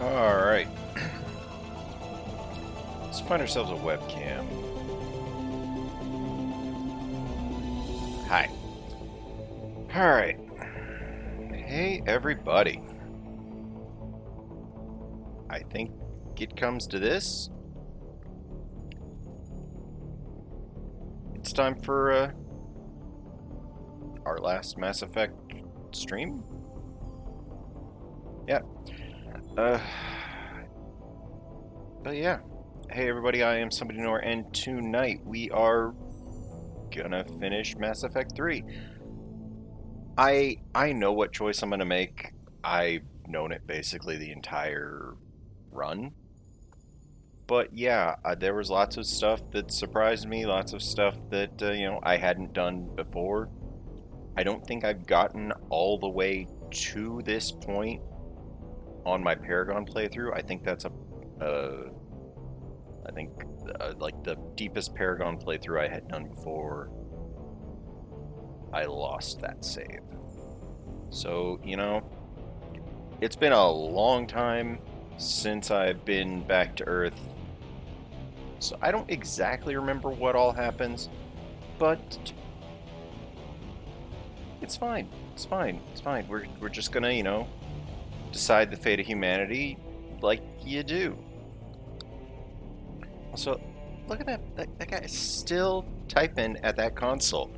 Alright. Let's find ourselves a webcam. Hi. Alright. Hey, everybody. I think it comes to this. It's time for our last Mass Effect stream? Yeah. But yeah. Hey everybody, I am Somebody Nor, and tonight we are gonna finish Mass Effect 3. I know what choice I'm gonna make. I've known it basically the entire run. But yeah, there was lots of stuff that surprised me, lots of stuff that, I hadn't done before. I don't think I've gotten all the way to this point on my Paragon playthrough. I think that's like the deepest Paragon playthrough I had done before I lost that save. So, it's been a long time since I've been back to Earth. So I don't exactly remember what all happens, but it's fine. It's fine. It's fine. We're just gonna, decide the fate of humanity like you do. Also, look at that. That guy is still typing at that console.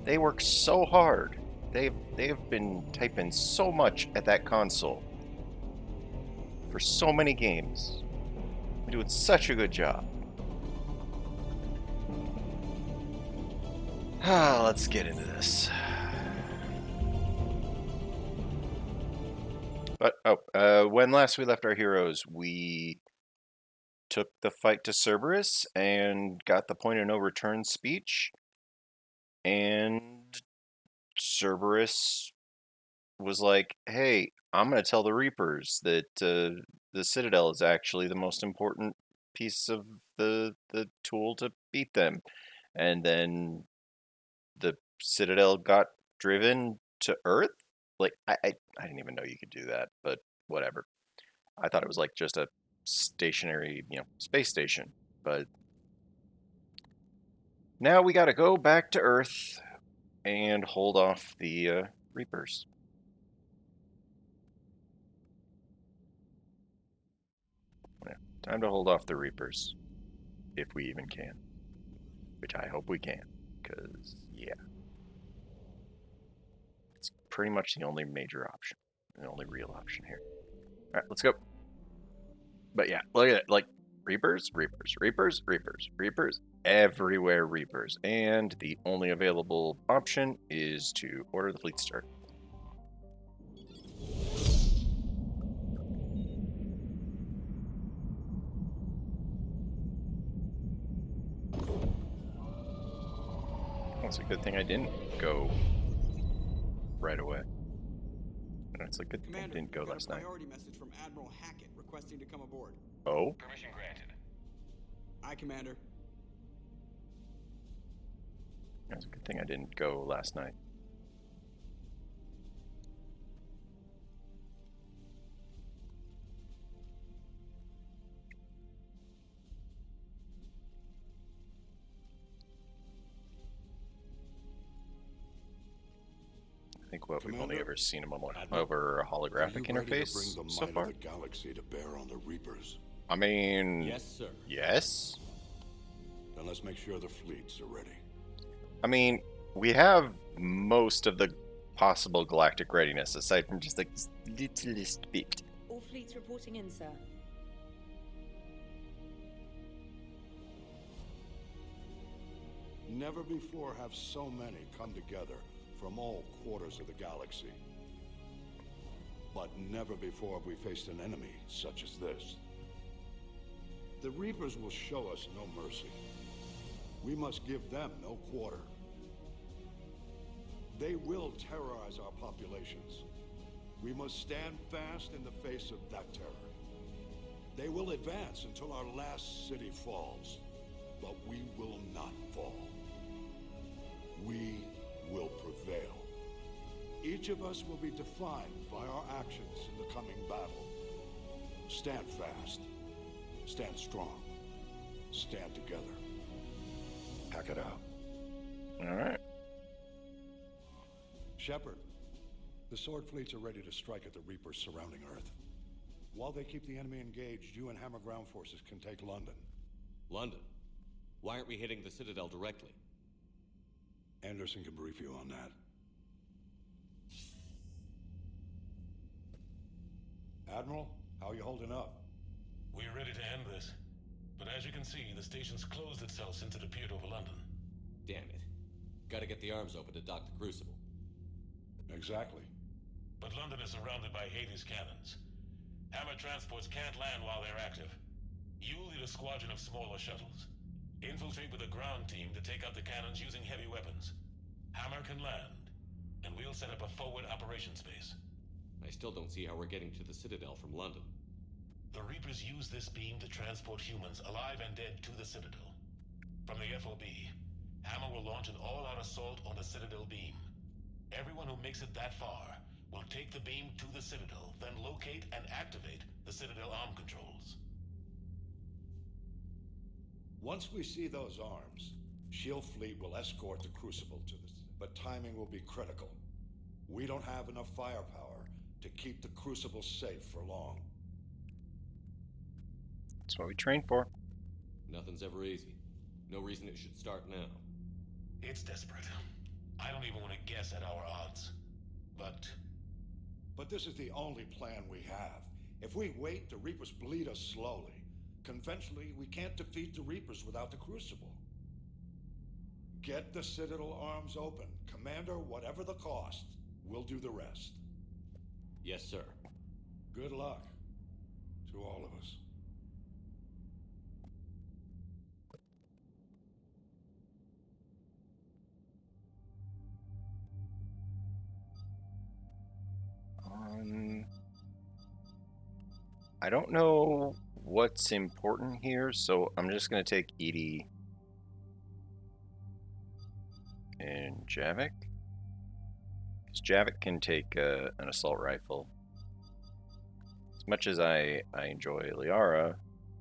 They work so hard. They've been typing so much at that console for so many games. They're doing such a good job. Let's get into this. But, when last we left our heroes, we took the fight to Cerberus and got the point of no return speech. And Cerberus was like, hey, I'm going to tell the Reapers that the Citadel is actually the most important piece of the tool to beat them. And then the Citadel got driven to Earth. Like, I didn't even know you could do that, but whatever. I thought it was like just a stationary, space station. But now we got to go back to Earth and hold off the Reapers. Yeah, time to hold off the Reapers, if we even can. Which I hope we can, because, yeah. It's pretty much the only major option, the only real option here. Alright, let's go. But yeah, look at it, like, Reapers, Reapers, Reapers, Reapers, Reapers, everywhere Reapers. And the only available option is to order the fleet start. It's a good thing I didn't go right away. It's a good thing I didn't go last night. Priority message from Admiral Hackett requesting to come aboard. Oh? Permission granted. Aye, Commander. It's a good thing I didn't go last night. I think we've only ever seen him over a holographic interface bring the so might far. of the galaxy to bear on the Reapers? I mean, Yes, sir. yes. Then let's make sure the fleets are ready. I mean, we have most of the possible galactic readiness, aside from just like this littlest bit. All fleets reporting in, sir. Never before have so many come together from all quarters of the galaxy. But never before have we faced an enemy such as this. The Reapers will show us no mercy. We must give them no quarter. They will terrorize our populations. We must stand fast in the face of that terror. They will advance until our last city falls, but we will not fall. We will prevail. Each of us will be defined by our actions in the coming battle. Stand fast. Stand strong. Stand together. Pack it out. All right. Shepard, the Sword fleets are ready to strike at the Reapers surrounding Earth. While they keep the enemy engaged, you and Hammer ground forces can take London. London? Why aren't we hitting the Citadel directly? Anderson can brief you on that. Admiral, how are you holding up? We're ready to end this. But as you can see, the station's closed itself since it appeared over London. Damn it. Gotta get the arms open to dock the Crucible. Exactly. But London is surrounded by Hades cannons. Hammer transports can't land while they're active. You'll lead a squadron of smaller shuttles. Infiltrate with a ground team to take out the cannons using heavy weapons. Hammer can land, and we'll set up a forward operations base. I still don't see how we're getting to the Citadel from London. The Reapers use this beam to transport humans, alive and dead, to the Citadel. From the FOB, Hammer will launch an all-out assault on the Citadel beam. Everyone who makes it that far will take the beam to the Citadel, then locate and activate the Citadel arm controls. Once we see those arms, Shield Fleet will escort the Crucible to the... But timing will be critical. We don't have enough firepower to keep the Crucible safe for long. That's what we train for. Nothing's ever easy. No reason it should start now. It's desperate. I don't even want to guess at our odds. But this is the only plan we have. If we wait, the Reapers bleed us slowly. Conventionally, we can't defeat the Reapers without the Crucible. Get the Citadel arms open. Commander, whatever the cost, we'll do the rest. Yes, sir. Good luck to all of us. I don't know what's important here, so I'm just going to take Edie and Javik. Because Javik can take an assault rifle. As much as I enjoy Liara,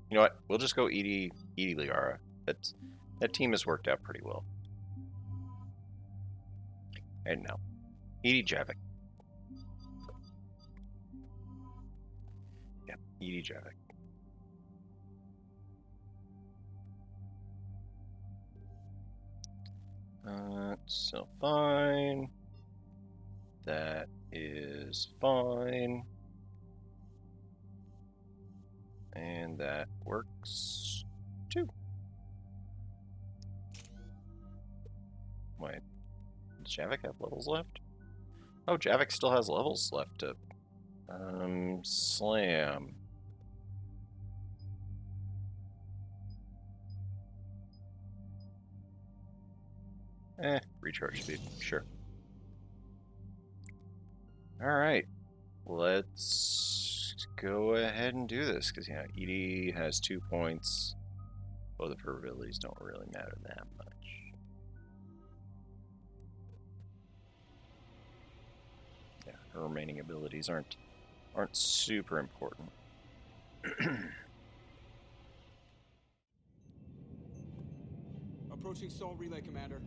you know what? We'll just go Edie Liara. That team has worked out pretty well. And now, Edie Javik. Yeah, Edie Javik. So fine. That is fine. And that works too. Wait, does Javik have levels left? Oh, Javik still has levels left to slam. Recharge speed, sure. Alright. let's go ahead and do this, because, yeah, Edie has 2 points. Both of her abilities don't really matter that much. Yeah, her remaining abilities aren't super important. Approaching Sol Relay, Commander.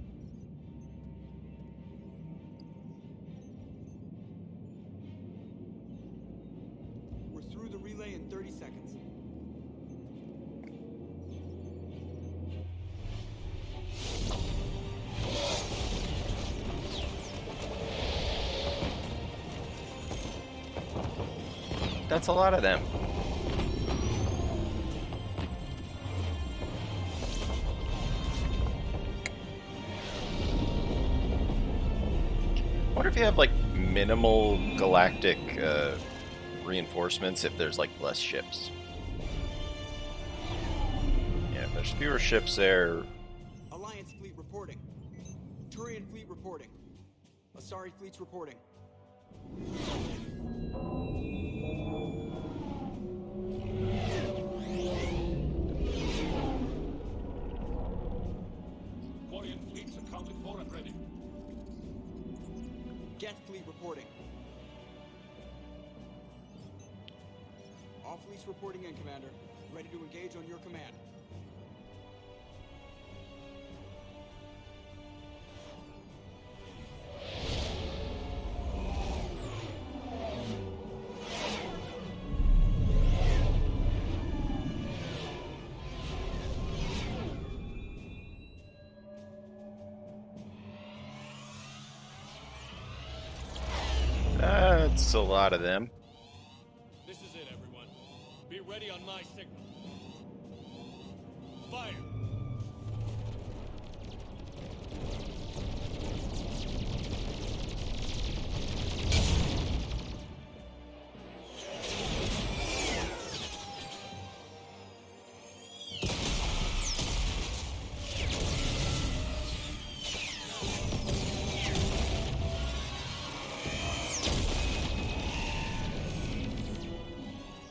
We're through the relay in 30 seconds. That's a lot of them. I wonder if you have like minimal galactic reinforcements if there's like less ships. Yeah, if there's fewer ships there. Alliance fleet reporting. Turian fleet reporting. Asari fleet's reporting. Quarian fleets accounted for and ready. Geth fleet reporting. All fleets reporting in, Commander. Ready to engage on your command. That's a lot of them. This is it, everyone. Be ready on my signal. Fire!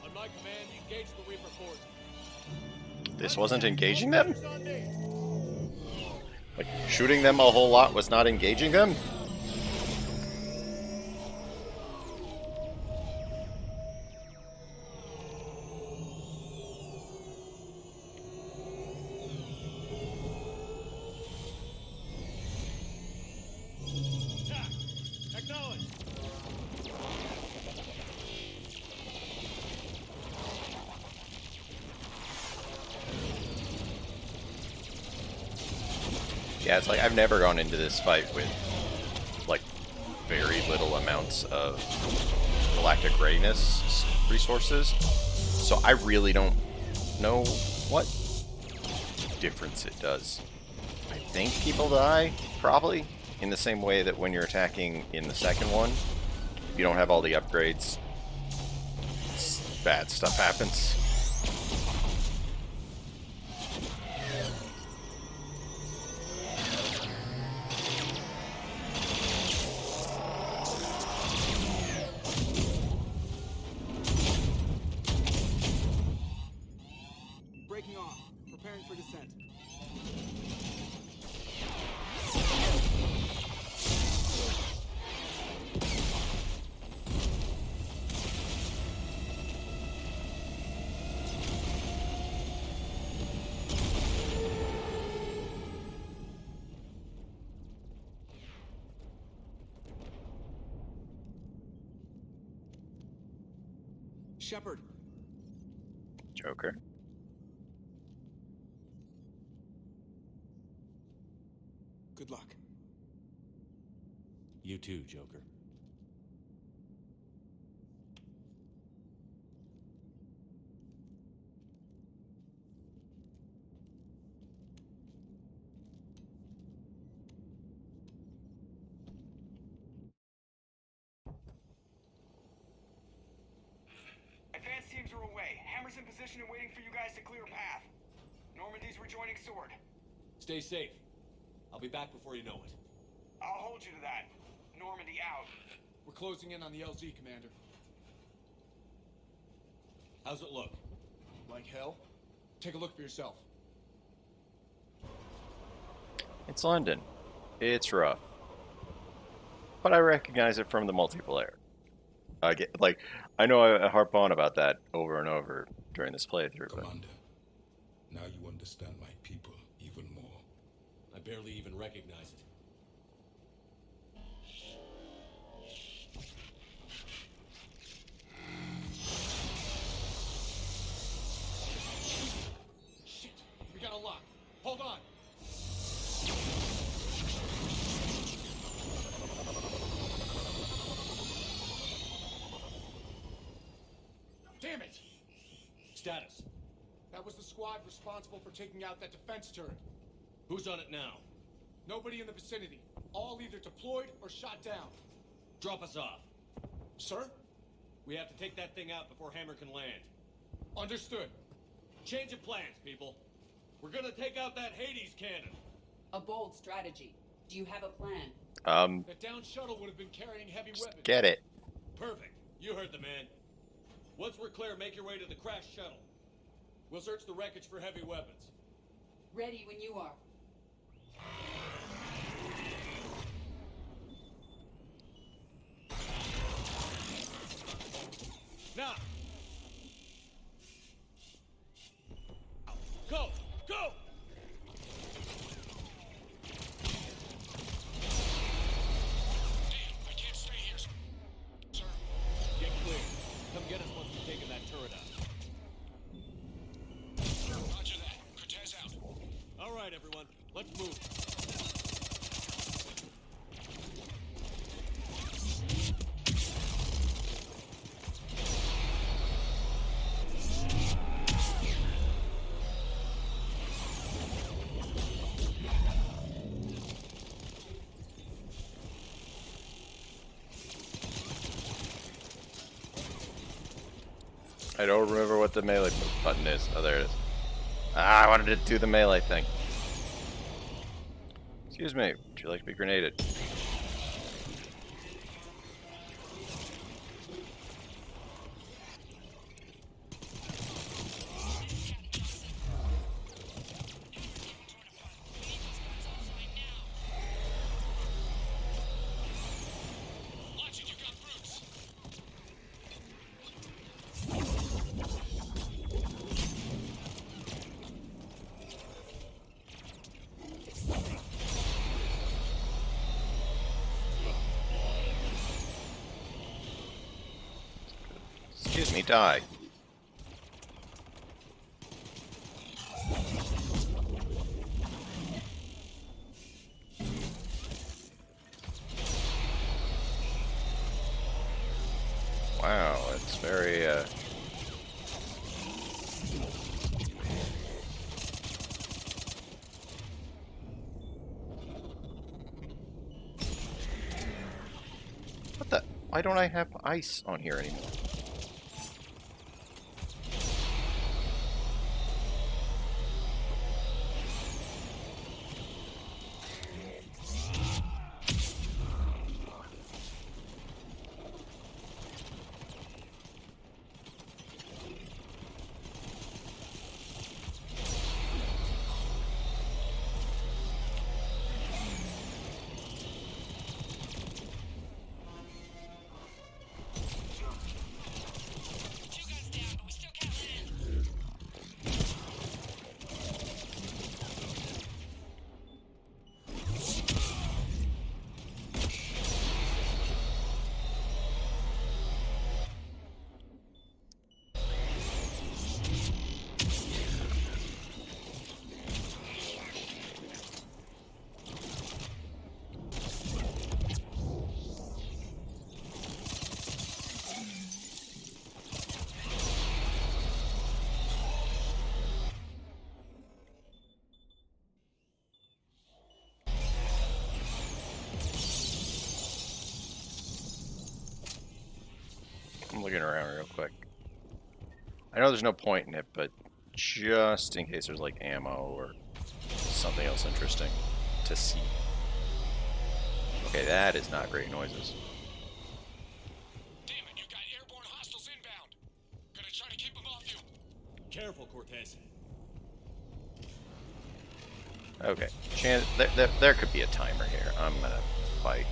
On my command, engage the Reaper force. This wasn't engaging them? Like, shooting them a whole lot was not engaging them? Attack! Acknowledge! Yeah, it's like I've never gone into this fight with like very little amounts of galactic readiness resources, so I really don't know what difference it does. I think people die, probably, in the same way that when you're attacking in the second one, if you don't have all the upgrades, bad stuff happens. Breaking off. Preparing for descent. Shepard. Joker. Good luck. You too, Joker. Advanced teams are away. Hammer's in position and waiting for you guys to clear a path. Normandy's rejoining Sword. Stay safe. I'll be back before you know it. I'll hold you to that. Normandy out. We're closing in on the LZ, Commander. How's it look? Like hell? Take a look for yourself. It's London. It's rough. But I recognize it from the multiplayer. I know I harp on about that over and over during this playthrough, but Commander, now you understand my people even more. I barely even recognize it. Shit! We got a lock. Hold on. Damn it! Status. That was the squad responsible for taking out that defense turret. Who's on it now? Nobody in the vicinity. All either deployed or shot down. Drop us off. Sir? We have to take that thing out before Hammer can land. Understood. Change of plans, people. We're gonna take out that Hades cannon. A bold strategy. Do you have a plan? That down shuttle would have been carrying heavy weapons. get it. Perfect. You heard the man. Once we're clear, make your way to the crashed shuttle. We'll search the wreckage for heavy weapons. Ready when you are. Now! Go! Go! Damn, I can't stay here, sir. Get clear. Come get us once we've taken that turret out. Roger that. Cortez out. All right, everyone. Let's move. I don't remember what the melee button is. Oh, there it is. Ah, I wanted to do the melee thing. Excuse me. Would you like to be grenaded? Watch it, you got brutes. Excuse me, die. Wow, it's very, What the? Why don't I have ice on here anymore? Two guys down, but we still can't land. I'm looking around real quick. I know there's no point in it, but just in case there's like ammo or something else interesting to see. Okay, that is not great noises. Damn it, you got airborne hostiles inbound. Gonna try to keep them off careful, Cortez. Okay, there could be a timer here. I'm gonna fight.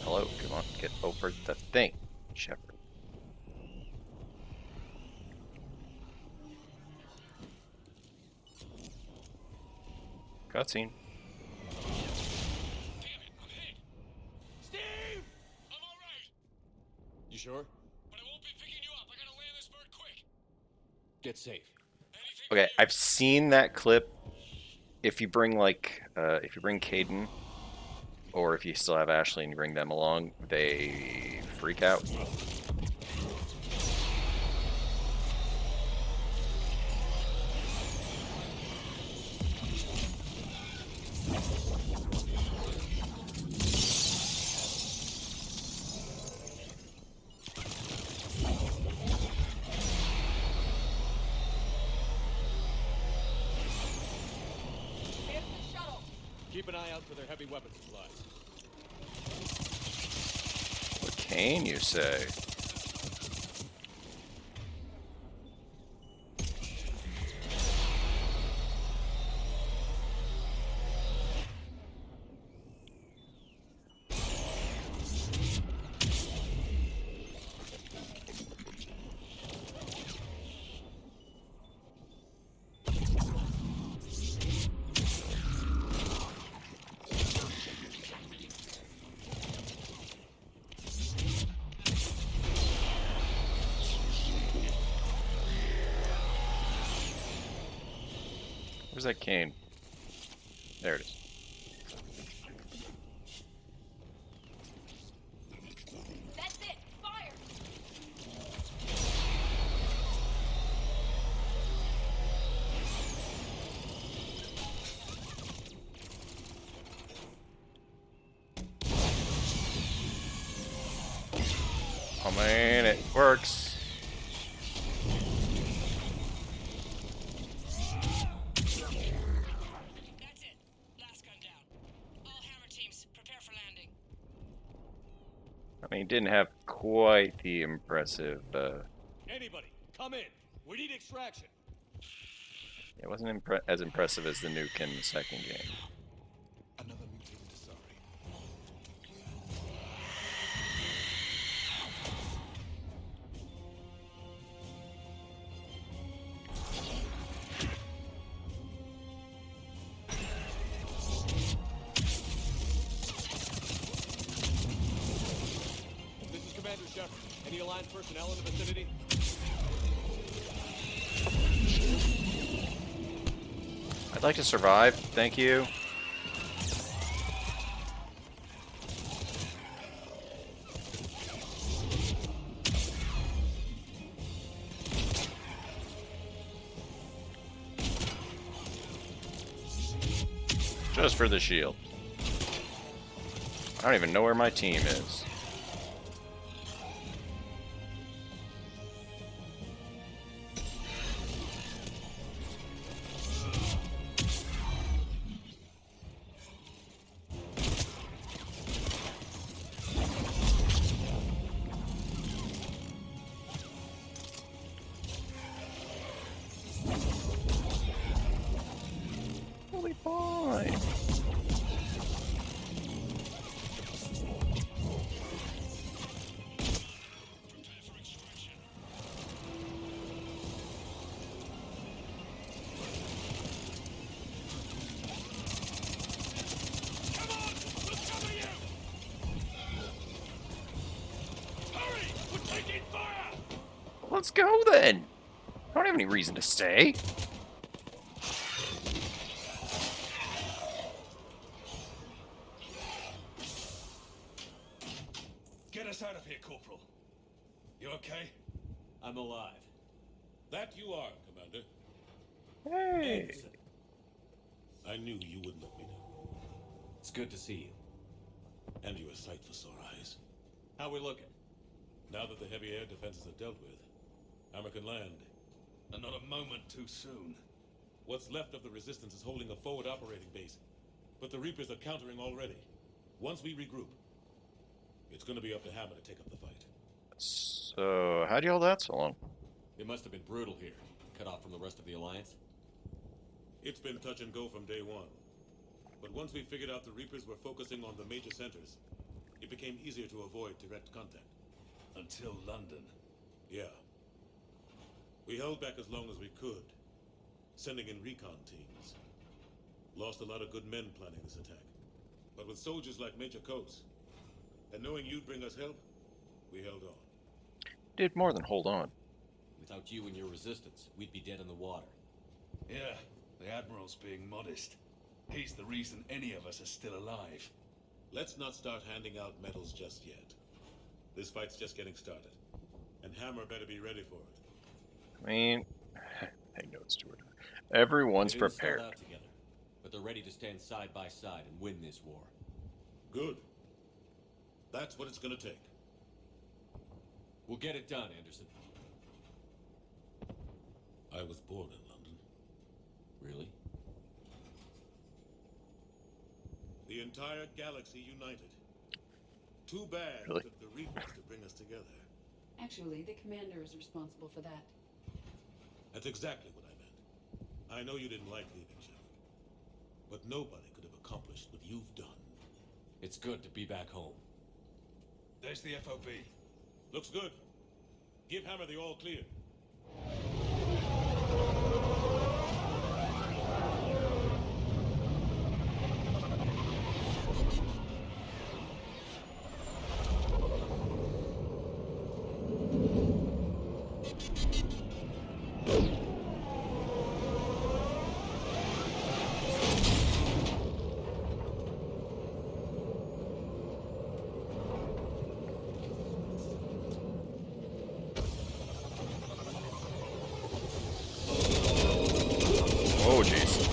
Hello, come on, get over the thing, Shepard. Cutscene. Damn it, I'm hit. Steve! I'm alright, You sure? but I won't be picking you up. I gotta land this bird quick. Get safe. Anything Okay, from you? I've seen that clip. If you bring if you bring Caden, or if you still have Ashley and you bring them along, they freak out. Here's the shuttle. Keep an eye out for their heavy weapon supplies. What can you say? Where's that cane? There it is. That's it. Fire. Oh man, it works. That's it. Last gun down. All hammer teams, prepare for landing. I mean, it didn't have quite the impressive. Anybody, come in. We need extraction. It wasn't as impressive as the nuke in the second game. Another mutant, sorry. This is Commander Shepard. Any Alliance personnel in the vicinity? I'd like to survive, thank you. Just for the shield. I don't even know where my team is. Holy fine. Prepare for extraction. Come on! We'll cover you! Hurry! We're taking fire! Let's go then. I don't have any reason to stay. Get us out of here, Corporal. You okay? I'm alive. That you are, Commander. Hey. Ensign. I knew you wouldn't let me down. It's good to see you. And you're a sight for sore eyes. How we looking? Now that the heavy air defenses are dealt with, Hammer can land. And not a moment too soon. What's left of the Resistance is holding a forward operating base. But the Reapers are countering already. Once we regroup, it's gonna be up to Hammer to take up the fight. So, how'd you hold that so long? It must have been brutal here, cut off from the rest of the Alliance. It's been touch and go from day one. But once we figured out the Reapers were focusing on the major centers, it became easier to avoid direct contact. Until London. Yeah. We held back as long as we could, sending in recon teams. Lost a lot of good men planning this attack. But with soldiers like Major Coates, and knowing you'd bring us help, we held on. Did more than hold on. Without you and your resistance, we'd be dead in the water. Yeah, the Admiral's being modest. He's the reason any of us are still alive. Let's not start handing out medals just yet. This fight's just getting started. And Hammer better be ready for it. I mean, hey, no, Stuart. Everyone's They didn't start prepared. out together, but they're ready to stand side by side and win this war. Good. That's what it's gonna take. We'll get it done, Anderson. I was born in London. Really? The entire galaxy united. Too bad Really? it took the Reapers to bring us together. Actually, the commander is responsible for that. That's exactly what I meant. I know you didn't like leaving, Shepard. But nobody could have accomplished what you've done. It's good to be back home. There's the FOB. Looks good. Give Hammer the all clear. Oh, jeez.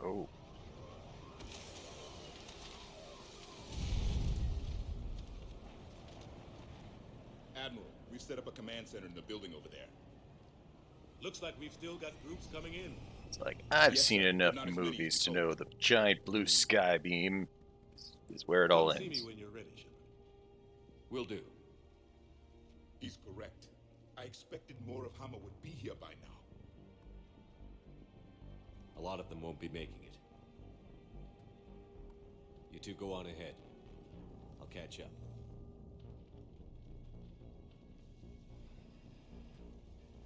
Oh. Admiral, we've set up a command center in the building over there. Looks like we've still got groups coming in. It's like, I've Yes, seen sir, enough but not as many as movies to you know told. the giant blue sky beam is where it all Come see ends. me when you're ready, Shepard. Will do. He's correct. I expected more of Hammer would be here by now. A lot of them won't be making it. You two go on ahead. I'll catch up.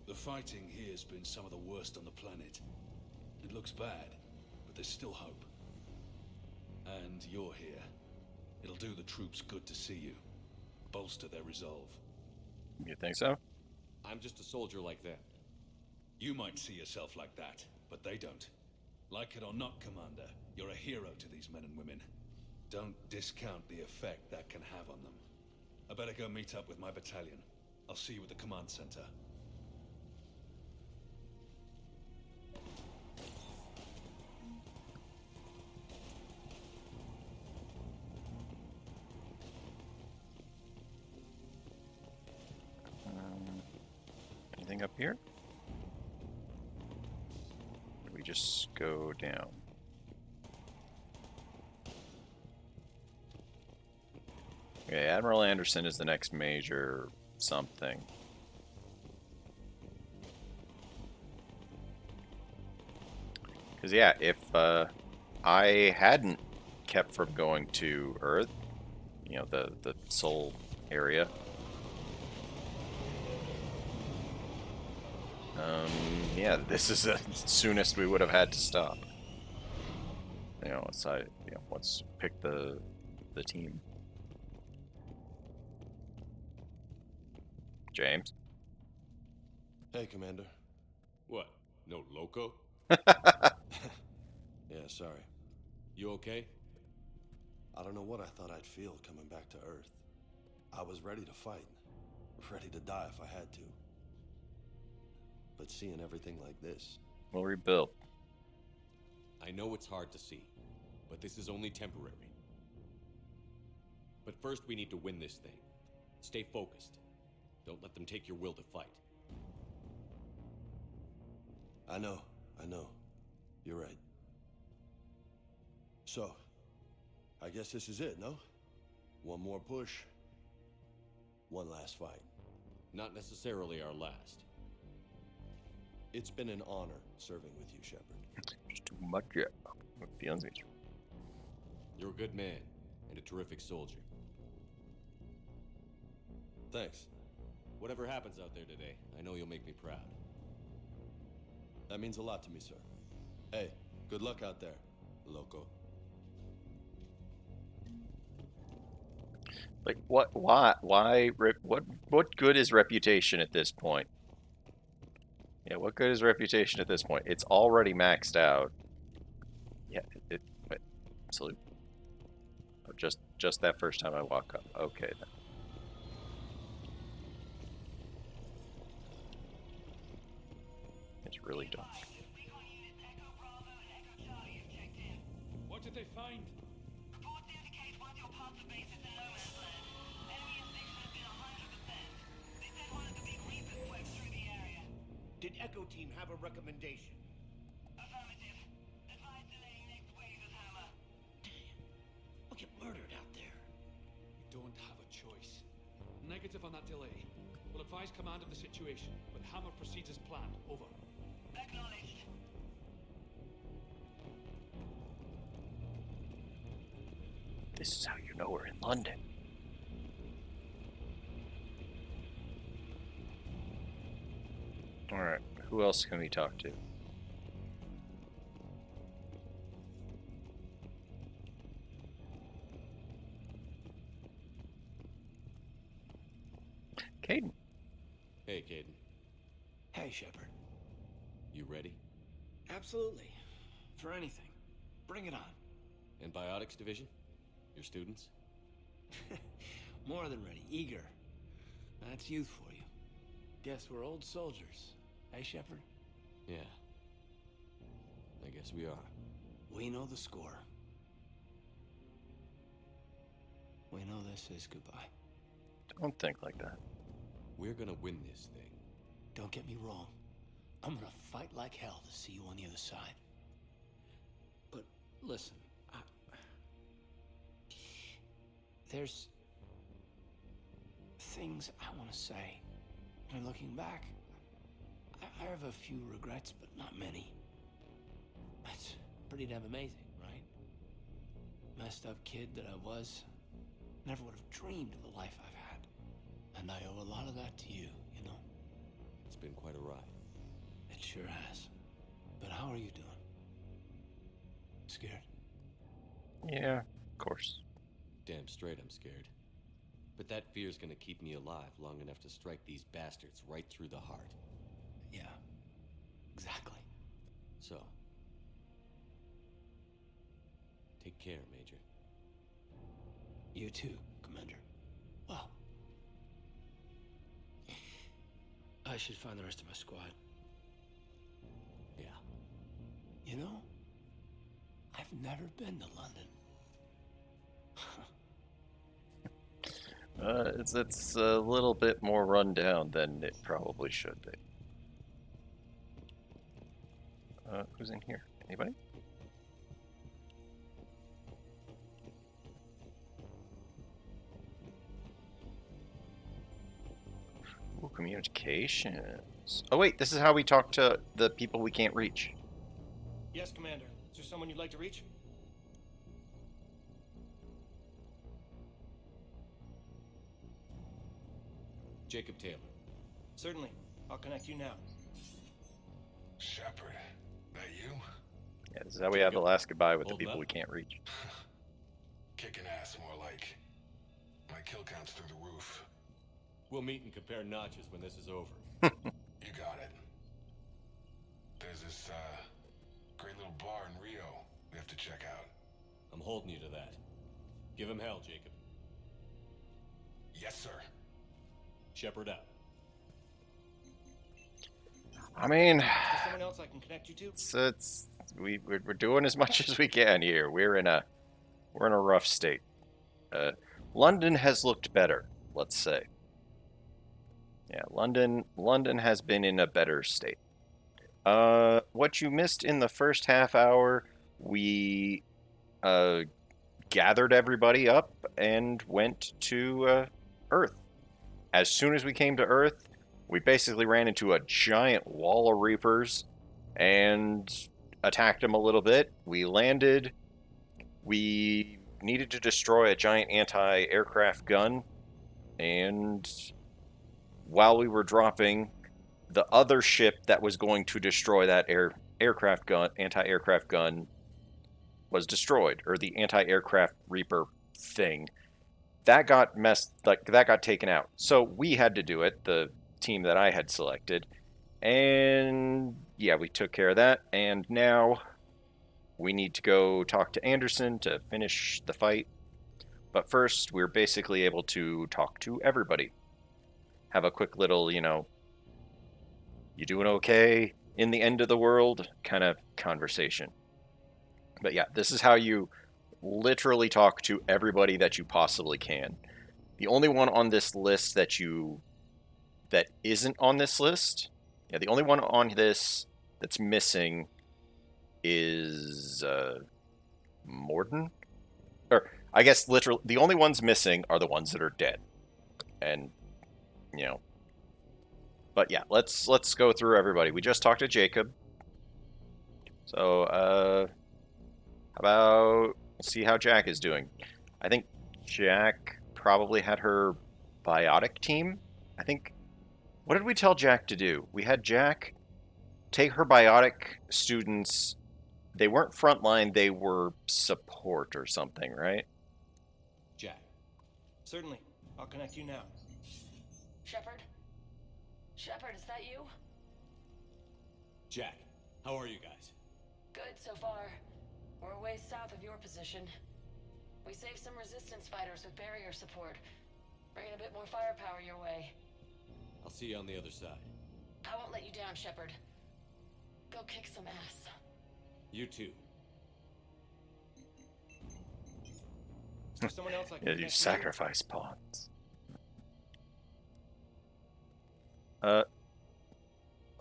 The fighting here's been some of the worst on the planet. It looks bad, but there's still hope. And you're here. It'll do the troops good to see you. Bolster their resolve. You think so? I'm just a soldier like them. You might see yourself like that, but they don't. Like it or not, Commander, you're a hero to these men and women. Don't discount the effect that can have on them. I better go meet up with my battalion. I'll see you at the command center. Anything up here? Or we just go down? Okay, Admiral Anderson is the next major something. Because, yeah, if I hadn't kept from going to Earth, you know, the Sol area, yeah, this is the soonest we would have had to stop. You know, once pick the team. James. Hey, Commander. What? No loco? Yeah, sorry. You okay? I don't know what I thought I'd feel coming back to Earth. I was ready to fight, ready to die if I had to. But seeing everything like this... We'll rebuild. I know it's hard to see, but this is only temporary. But first we need to win this thing. Stay focused. Don't let them take your will to fight. I know. You're right. So, I guess this is it, no? One more push. One last fight. Not necessarily our last. It's been an honor serving with you, Shepard. Just too much, yeah. Feelings. You're a good man, and a terrific soldier. Thanks. Whatever happens out there today, I know you'll make me proud. That means a lot to me, sir. Hey, good luck out there, loco. Like, why, what good is reputation at this point? Yeah, what good is reputation at this point? It's already maxed out. Yeah, wait, salute. Oh, just that first time I walk up. Okay, then. It's really dumb. What did they find? Reports indicate one of your parts of base is in no man's land. Enemy inspection has been 100%. They said one of the big Reapers swept through the area. Did Echo Team have a recommendation? Affirmative. Advise delaying next wave of Hammer. Damn. We'll get murdered out there. We don't have a choice. Negative on that delay. We'll advise command of the situation, but Hammer proceeds as planned. Over. Acknowledged. This is how you know we're in London. Alright, who else can we talk to? Caden. Hey, Caden. Hey, Shepard. You ready? Absolutely. For anything. Bring it on. Antibiotics Division? Your students? More than ready. Eager. That's youth for you. Guess we're old soldiers. Hey, Shepard? Yeah. I guess we are. We know the score. We know this is goodbye. Don't think like that. We're gonna win this thing. Don't get me wrong. I'm gonna fight like hell to see you on the other side. But listen, there's things I want to say. I mean, looking back, I have a few regrets, but not many. That's pretty damn amazing, right? Messed up kid that I was, never would have dreamed of the life I've had. And I owe a lot of that to you, you know? It's been quite a ride. It sure has. But how are you doing? Scared? Yeah, of course. Damn straight I'm scared. But that fear's gonna keep me alive long enough to strike these bastards right through the heart. Yeah, exactly. So, take care, Major. You too, Commander. Well, I should find the rest of my squad. Yeah. You know, I've never been to London. It's a little bit more run down than it probably should be. Who's in here? Anybody? Ooh, communications. Oh wait, this is how we talk to the people we can't reach. Yes, Commander. Is there someone you'd like to reach? Jacob Taylor. Certainly. I'll connect you now. Shepard, that you? Yeah, this is how we have the last goodbye with the Holding people up? we can't reach. Kicking ass, more like. My kill count's through the roof. We'll meet and compare notches when this is over. You got it. There's this, great little bar in Rio we have to check out. I'm holding you to that. Give him hell, Jacob. Yes, sir. Shepard out. I mean, Is there someone else I can connect you to? we're doing as much as we can here. We're in a rough state. London has looked better, let's say. Yeah, London has been in a better state. What you missed in the first half hour, we gathered everybody up and went to Earth. As soon as we came to Earth, we basically ran into a giant wall of Reapers and attacked them a little bit. We landed. We needed to destroy a giant anti-aircraft gun, and while we were dropping, the other ship that was going to destroy that anti-aircraft gun was destroyed, or the anti-aircraft Reaper thing. That got that got taken out. So we had to do it, the team that I had selected. And yeah, we took care of that, and now we need to go talk to Anderson to finish the fight. But first, we're basically able to talk to everybody. Have a quick little, you doing okay in the end of the world kind of conversation. But yeah, this is how you literally talk to everybody that you possibly can. The only one on this list that isn't on this list, yeah, the only one on this that's missing is Morden. Or I guess literally the only ones missing are the ones that are dead. And but yeah, let's go through everybody. We just talked to Jacob. So how about let's see how Jack is doing. I think Jack probably had her biotic team. I think, what did we tell Jack to do? We had Jack take her biotic students. They weren't frontline, they were support or something, right? Jack. Certainly. I'll connect you now. Shepard? Shepard, is that you? Jack, how are you guys? Good so far. We're a ways south of your position. We saved some resistance fighters with barrier support. Bringing a bit more firepower your way. I'll see you on the other side. I won't let you down, Shepard. Go kick some ass. You too. Is there someone else I can Yeah, you connect sacrifice pawns.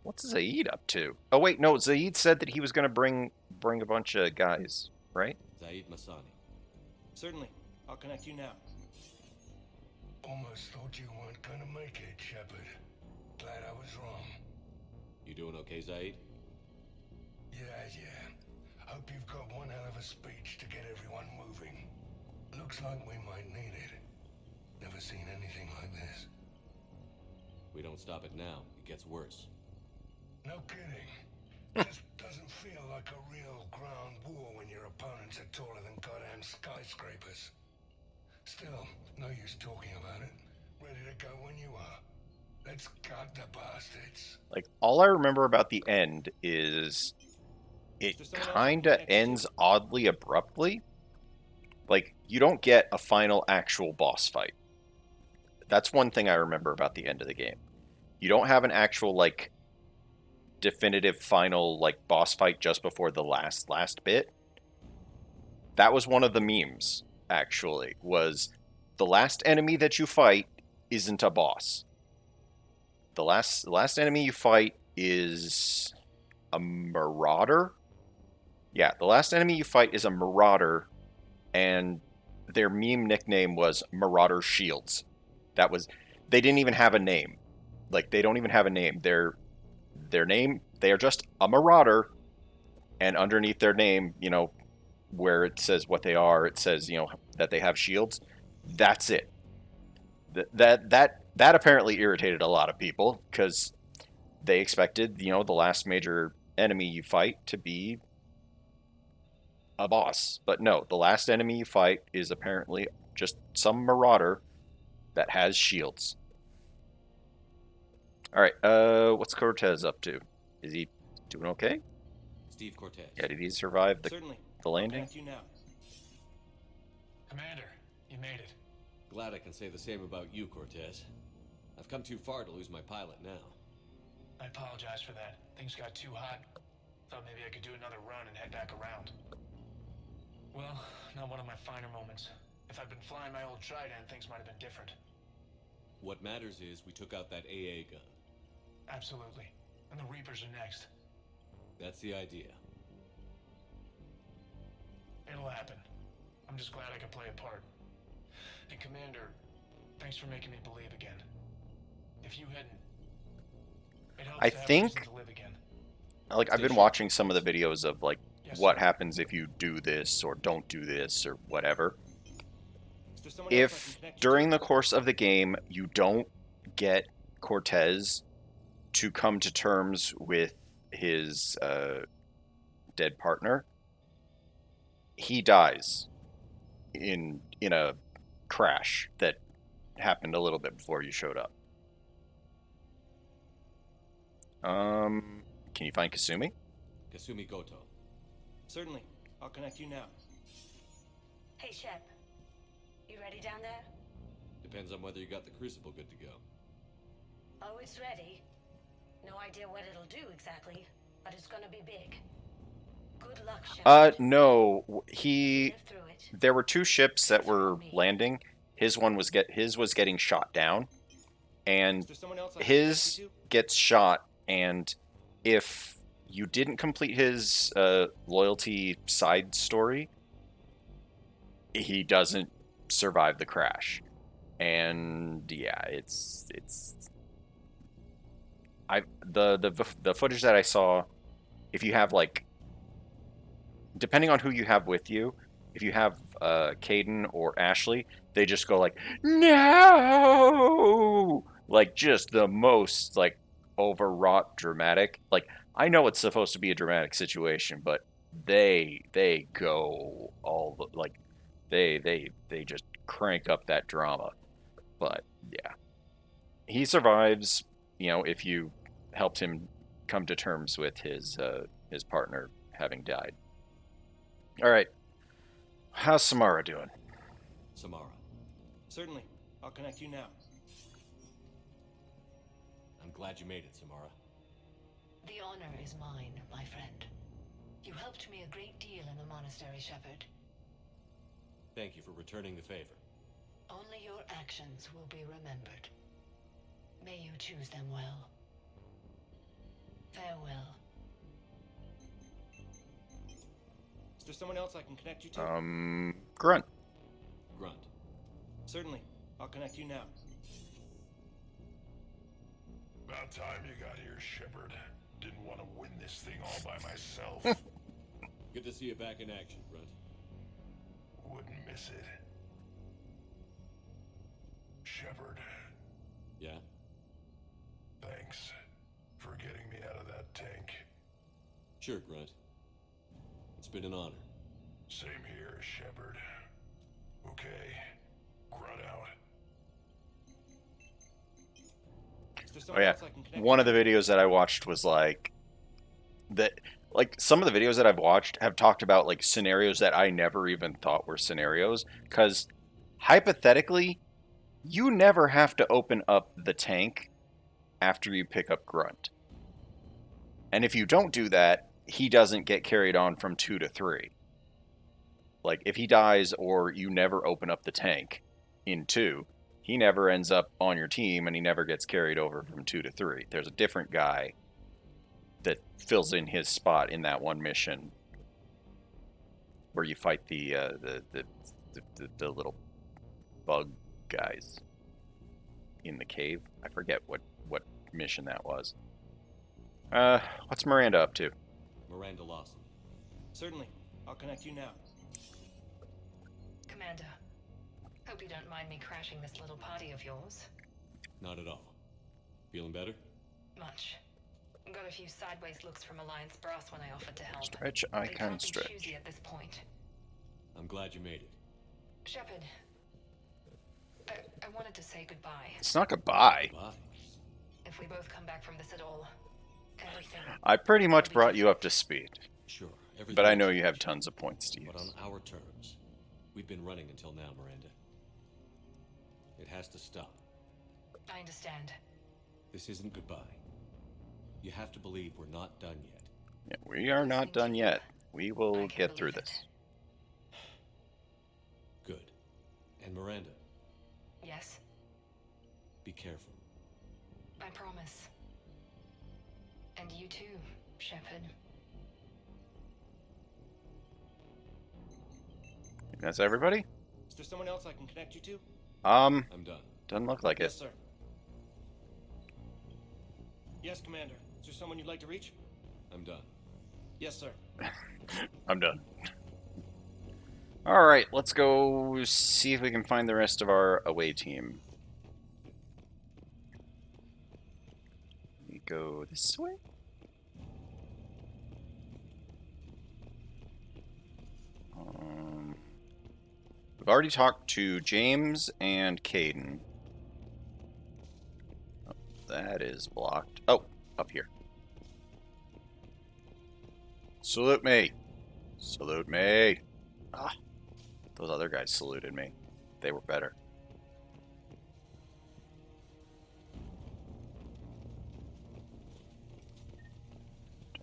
What's Zaid up to? Oh wait, no, Zaid said that he was gonna bring a bunch of guys, right? Zaid Masani. Certainly. I'll connect you now. Almost thought you weren't gonna make it, Shepard. Glad I was wrong. You doing okay, Zaid? Yeah. Hope you've got one hell of a speech to get everyone moving. Looks like we might need it. Never seen anything like this. We don't stop it now, it gets worse. No kidding. Just doesn't feel like a real ground war when your opponents are taller than goddamn skyscrapers. Still, no use talking about it. Ready to go when you are. Let's gut the bastards. Like, all I remember about the end is it kinda ends oddly abruptly. Like, you don't get a final actual boss fight. That's one thing I remember about the end of the game. You don't have an actual, like, definitive final, like, boss fight just before the last bit. That was one of the memes, actually, was the last enemy that you fight isn't a boss. The last enemy you fight is a marauder. Yeah, the last enemy you fight is a marauder, and their meme nickname was Marauder Shields. They didn't even have a name. Like, they don't even have a name. Their name, they are just a marauder, and underneath their name, where it says what they are, it says, that they have shields. That's it. That apparently irritated a lot of people, because they expected, the last major enemy you fight to be a boss. But no, the last enemy you fight is apparently just some marauder that has shields. Alright, what's Cortez up to? Is he doing okay? Steve Cortez. Yeah, did he survive the Certainly. landing? I'll connect you now. Commander, You made it. Glad I can say the same about you, Cortez. I've come too far to lose my pilot now. I apologize for that. Things got too hot. Thought maybe I could do another run and head back around. Well, not one of my finer moments. If I'd been flying my old Trident, things might have been different. What matters is we took out that AA gun. Absolutely. And the Reapers are next. That's the idea. It'll happen. I'm just glad I could play a part. And Commander, thanks for making me believe again. If you hadn't, it helps I to have a think, reason to live again. like, I've been watching some of the videos of, like, Yes, what sir. happens if you do this or don't do this or whatever. Is there someone else I If can connect you during to? the course of the game you don't get Cortez to come to terms with his dead partner, he dies in a crash that happened a little bit before you showed up. Can you find Kasumi? Kasumi Goto. Certainly. I'll connect you now. Hey, Shep. You ready down there? Depends on whether you got the crucible good to go. Always ready. No idea what it'll do exactly, but it's gonna be big. Good luck, Shep. No, Live through it. there were two ships that were landing. His was getting shot down, and Is there someone else I can connect his you to? gets shot, and if you didn't complete his loyalty side story, he doesn't survive the crash. And yeah, it's the footage that I saw, if you have, like, depending on who you have with you, if you have Caden or Ashley, they just go like, no, like, just the most, like, overwrought dramatic. Like, I know it's supposed to be a dramatic situation, but they go all the, like, they just crank up that drama. But yeah, he survives, if you helped him come to terms with his partner having died. All right, how's Samara doing? Samara. Certainly. I'll connect you now. I'm glad you made it, Samara. The honor is mine, my friend. You helped me a great deal in the monastery, Shepard. Thank you for returning the favor. Only your actions will be remembered. May you choose them well. Farewell. Is there someone else I can connect you to? Grunt. Grunt. Certainly. I'll connect you now. About time you got here, Shepard. Didn't want to win this thing all by myself. Good to see you back in action, Grunt. Wouldn't miss it. Shepard, Yeah? thanks for getting me out of that tank. Sure, Grunt. It's been an honor. Same here, Shepard. Okay, Grunt out. Is there Oh someone yeah, else I can connect one you of the to? videos that I watched was like that. Like, some of the videos that I've watched have talked about, like, scenarios that I never even thought were scenarios, because hypothetically, you never have to open up the tank after you pick up Grunt. And if you don't do that, he doesn't get carried on from 2 to 3. Like, if he dies or you never open up the tank in 2, he never ends up on your team and he never gets carried over from 2 to 3. There's a different guy that fills in his spot in that one mission where you fight the little bug guys in the cave. I forget what mission that was. What's Miranda up to? Miranda Lawson. Certainly. I'll connect you now. Commander, hope you don't mind me crashing this little party of yours. Not at all. Feeling better? Much. Got a few sideways looks from Alliance brass when I offered to help. Stretch, They icon, can't be stretch. choosy at this point. I'm glad you made it. Shepard, I wanted to say goodbye. It's not goodbye. Bye. If we both come back from this at all, everything. I pretty much brought you up to speed, Sure. but I know everything you have changed, tons of points to But on use. our terms. We've been running until now, Miranda. It has to stop. I understand. This isn't goodbye. You have to believe we're not done yet. Yeah, we are not done yet. We will get through this. Good. And Miranda, Yes, be careful. I promise. And you too, Shepard. That's everybody? Is there someone else I can connect you to? I'm done. Doesn't look like Yes, it. sir. Yes, Commander. Is there someone you'd like to reach? I'm done. Yes, sir. I'm done. Alright, let's go see if we can find the rest of our away team. We go this way? We've already talked to James and Caden. Oh, that is blocked. Oh, up here. Salute me. Salute me. Ah, those other guys saluted me. They were better.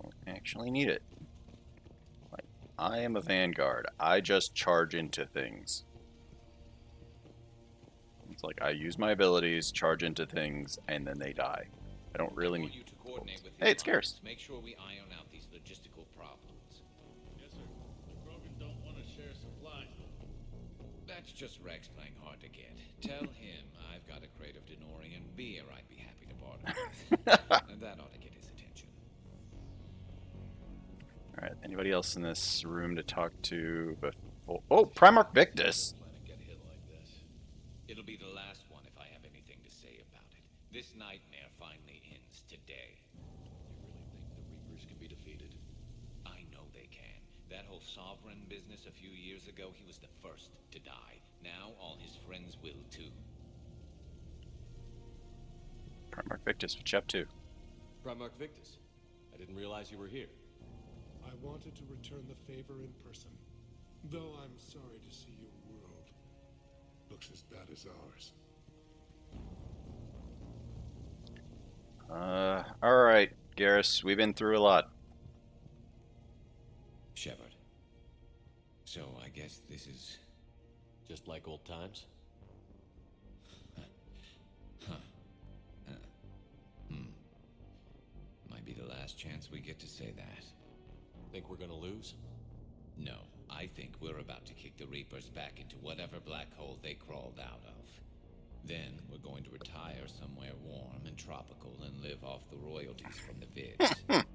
Don't actually need it. Like, I am a vanguard. I just charge into things. It's like I use my abilities, charge into things, and then they die. I don't really need. You to coordinate with Hey, it's Garrus. Make sure we iron out these logistical problems. Yes, sir. The Krogan don't want to share supplies. That's just Rex playing hard to get. Tell him I've got a crate of Denorian beer I'd be happy to barter with. And that ought to get his attention. Alright, anybody else in this room to talk to before... Oh, Primarch Victus! It'll be the last one if I have anything to say about it. This nightmare finally ends today. You really think the Reapers can be defeated? I know they can. That whole sovereign business a few years ago, he was the first to die. Now all his friends will too. Primarch Victus for Chap 2. Primarch Victus, I didn't realize you were here. I wanted to return the favor in person, though I'm sorry to see your world looks as bad as ours. Alright, Garrus, we've been through a lot. Shepard. So I guess this is... Just like old times? Might be the last chance we get to say that. Think we're gonna lose? No, I think we're about to kick the Reapers back into whatever black hole they crawled out of. Then we're going to retire somewhere warm and tropical and live off the royalties from the vids.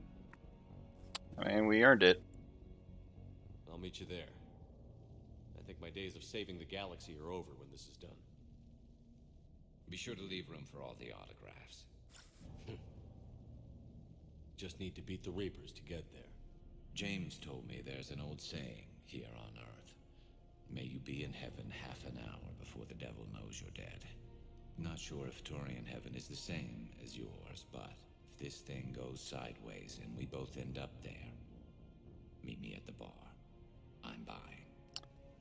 I mean, we earned it. I'll meet you there. I think my days of saving the galaxy are over when this is done. Be sure to leave room for all the autographs. Just need to beat the Reapers to get there. James told me there's an old saying here on Earth. May you be in heaven half an hour before the devil knows you're dead. Not sure if Turian heaven is the same as yours, but if this thing goes sideways and we both end up there, meet me at the bar. I'm buying.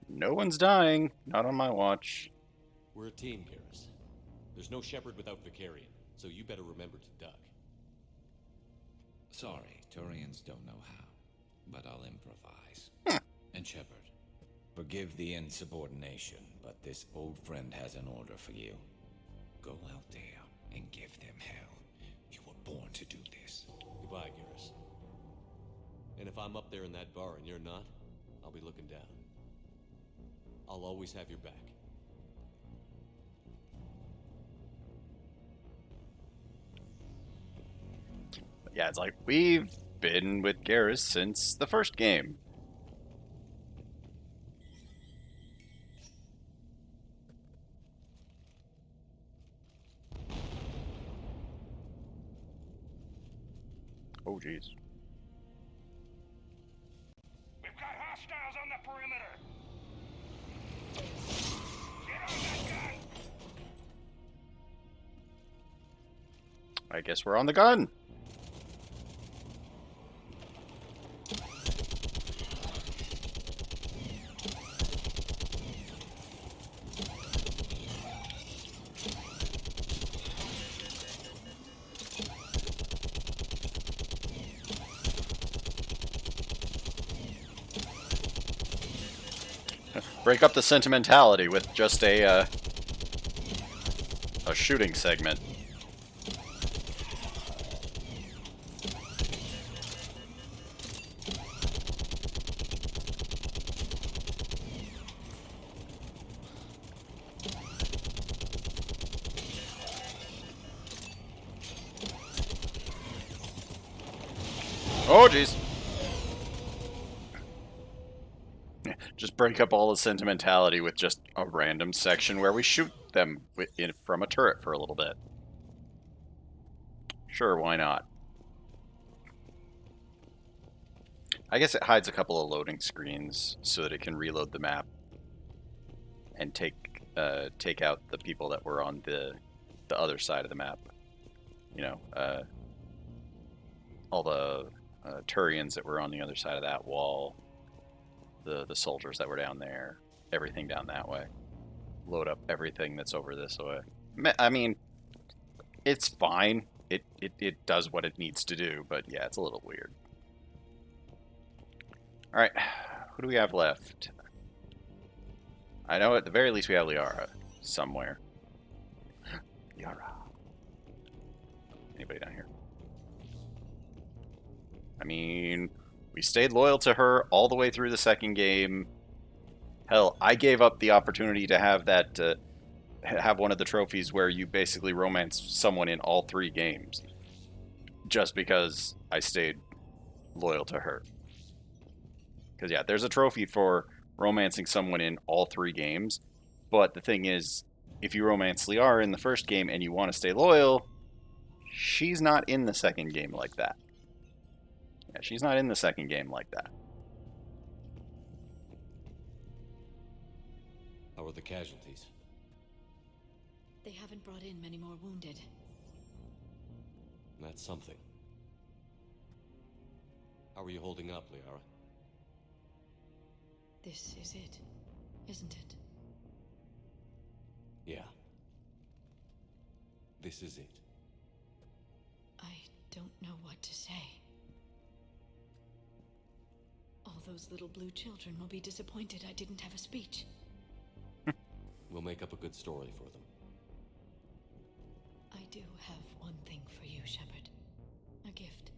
No one's dying. Not on my watch. We're a team, Garrus. There's no Shepard without Vicarian, so you better remember to duck. Sorry, Turians don't know how, but I'll improvise. And Shepard, forgive the insubordination, but this old friend has an order for you. Go out there and give them hell. You were born to do this. Goodbye, Garrus. And if I'm up there in that bar and you're not, I'll be looking down. I'll always have your back. Yeah, it's like, we've been with Garrus since the first game. Oh, jeez. We've got hostiles on the perimeter. Get on that gun. I guess we're on the gun. Break up the sentimentality with just a shooting segment. Oh, jeez. Just break up all the sentimentality with just a random section where we shoot them from a turret for a little bit. Sure, why not? I guess it hides a couple of loading screens so that it can reload the map and take out the people that were on the other side of the map. You know, all the Turians that were on the other side of that wall, the soldiers that were down there, everything down that way. Load up everything that's over this way. I mean, it's fine. It does what it needs to do, but yeah, it's a little weird. All right, who do we have left? I know at the very least we have Liara somewhere. Liara. Anybody down here? I mean, we stayed loyal to her all the way through the second game. Hell, I gave up the opportunity to have that, have one of the trophies where you basically romance someone in all 3 games, just because I stayed loyal to her. Because yeah, there's a trophy for romancing someone in all 3 games, but the thing is, if you romance Liara in the first game and you want to stay loyal, she's not in the second game like that. Yeah, she's not in the second game like that. How are the casualties? They haven't brought in many more wounded. That's something. How are you holding up, Liara? This is it, isn't it? Yeah. This is it. I don't know what to say. All those little blue children will be disappointed I didn't have a speech. We'll make up a good story for them. I do have one thing for you, Shepard. A gift.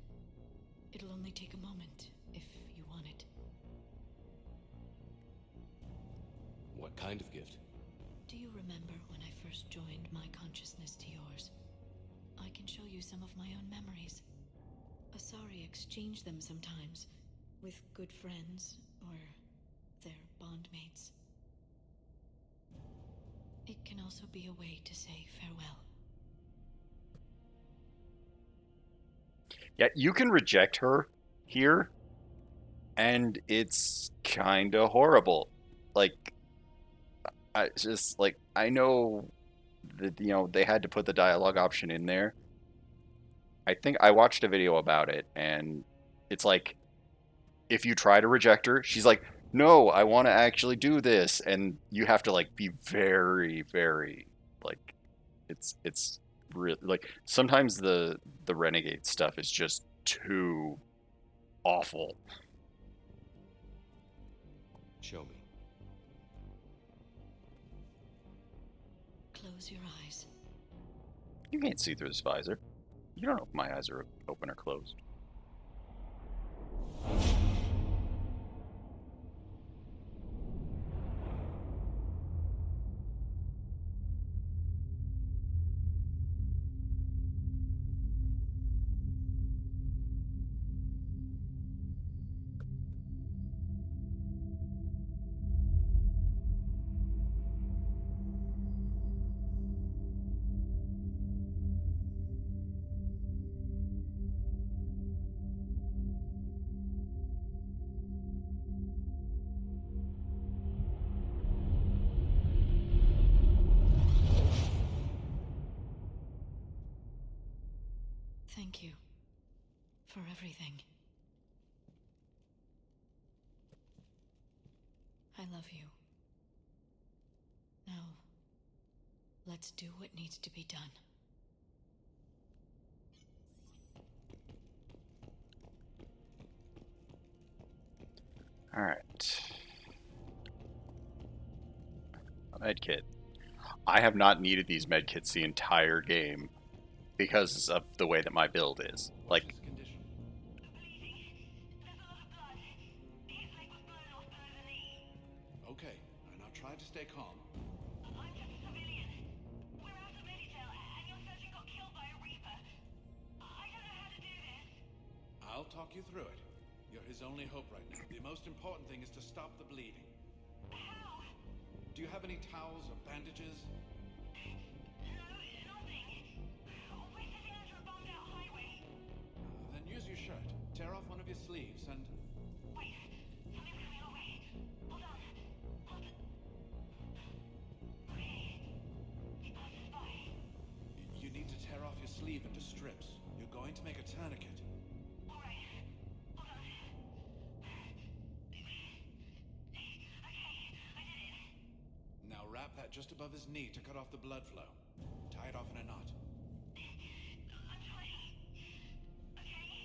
It'll only take a moment, if you want it. What kind of gift? Do you remember when I first joined my consciousness to yours? I can show you some of my own memories. Asari exchange them sometimes, with good friends, or their bondmates. It can also be a way to say farewell. Yeah, you can reject her here, and it's kind of horrible. Like, I know that, you know, they had to put the dialogue option in there. I think I watched a video about it, and it's like, if you try to reject her, she's like, no, I want to actually do this, and you have to like be very, very like, it's really like sometimes the renegade stuff is just too awful. Show me. Close your eyes. You can't see through this visor. You don't know if my eyes are open or closed. Thank you for everything. I love you. Now, let's do what needs to be done. All right. A med kit. I have not needed these med kits the entire game because of the way that my build is. What's Like, his condition? Okay, now try to stay calm. I'm just a civilian. We're out of Meditel, and your surgeon got killed by a Reaper. I don't know how to do this. I'll talk you through it. You're his only hope right now. The most important thing is to stop the bleeding. How? Do you have any towels or bandages? No, nothing. We're sitting under a bombed-out highway. Then use your shirt. Tear off one of your sleeves and... Wait, something's coming our way. Hold on. Hold on. Okay. It passes by. You need to tear off your sleeve into strips. You're going to make a tourniquet. All right. Hold on. Okay, I did it. Now wrap that just above his knee to cut off the blood flow. Tie it off in a knot. I'm trying. Okay.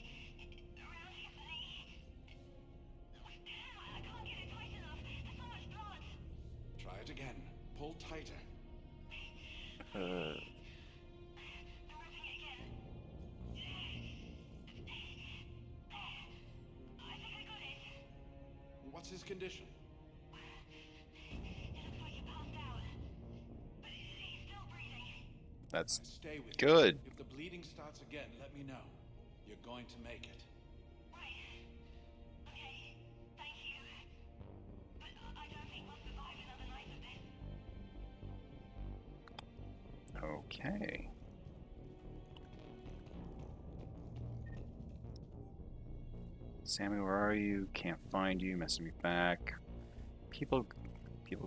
Around his knee. I can't get it tight enough. There's so much blood. Try it again. Pull tighter. I'm ripping it again. I think I got it. What's his condition? It looks like he passed out. But he's still breathing. that's Stay with good. me. If the bleeding starts again, let me know. You're going to make it. Right. Okay. Thank you. But I don't think we'll survive another night of this. Okay. Sammy, where are you? Can't find you. Messing me back. People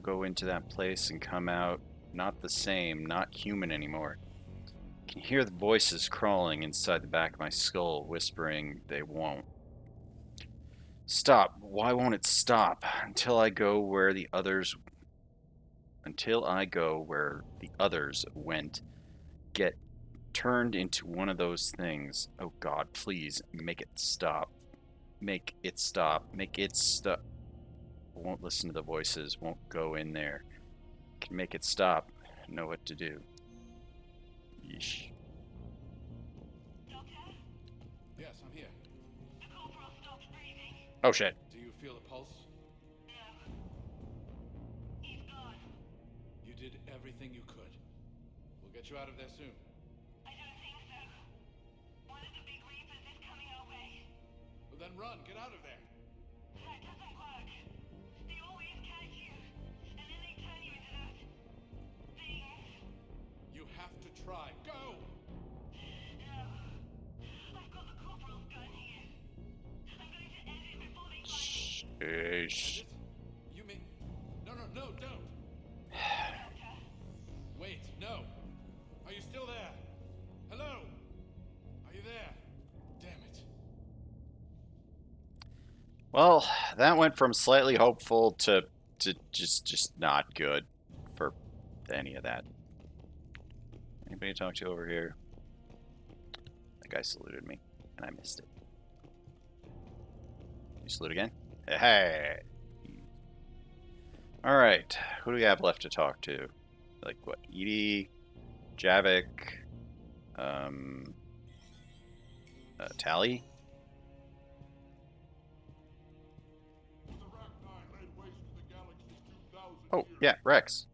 go into that place and come out not the same, not human anymore. Can hear the voices crawling inside the back of my skull, whispering they won't. Stop. Why won't it stop? Until I go where the others went, get turned into one of those things. Oh God, please make it stop. Make it stop. Make it stop. Won't listen to the voices. Won't go in there. Can make it stop. Know what to do. Yeesh. Doctor? Yes, I'm here. The corporal stopped breathing. Oh shit. Do you feel a pulse? No. He's gone. You did everything you could. We'll get you out of there soon. I don't think so. One of the big Reapers is coming our way. Well, then run. Get out of there. That doesn't work. They always catch you, and then they turn you into those things. You have to try. Go! No. I've got the corporal's gun here. I'm going to end it before they find me. Sheesh. You mean... No, don't! Doctor. Wait, no! Are you still there? Hello? Are you there? Damn it. Well, that went from slightly hopeful to just not good for any of that. Anybody to talk to over here? That guy saluted me, and I missed it. You salute again? Hey! Alright, who do we have left to talk to? Like, what? Edie? Javik? Tally? Oh, yeah, Rex.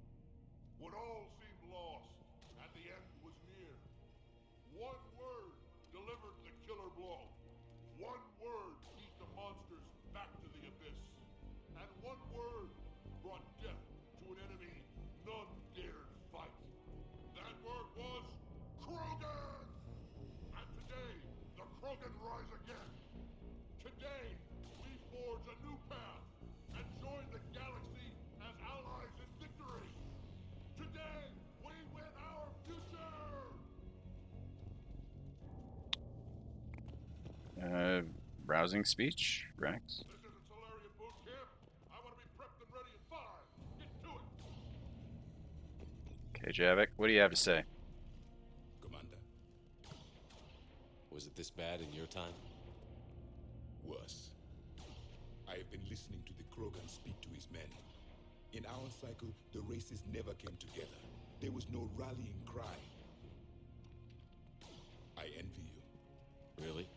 When all seemed lost and the end was near, one word delivered the killer blow. One word beat the monsters back to the abyss. And one word brought death to an enemy none dared fight. That word was Krogan! And today, the Krogan rise again. Today, we forge a new path and join the galaxy as allies in victory. Today, we win our future! Rousing speech, Rex. This isn't Solarian boot camp. I want to be prepped and ready in 5. Get to it. Okay, Javik, what do you have to say? Commander. Was it this bad in your time? Worse. I have been listening to the Krogan speak to his men. In our cycle, the races never came together. There was no rallying cry. I envy you. Really?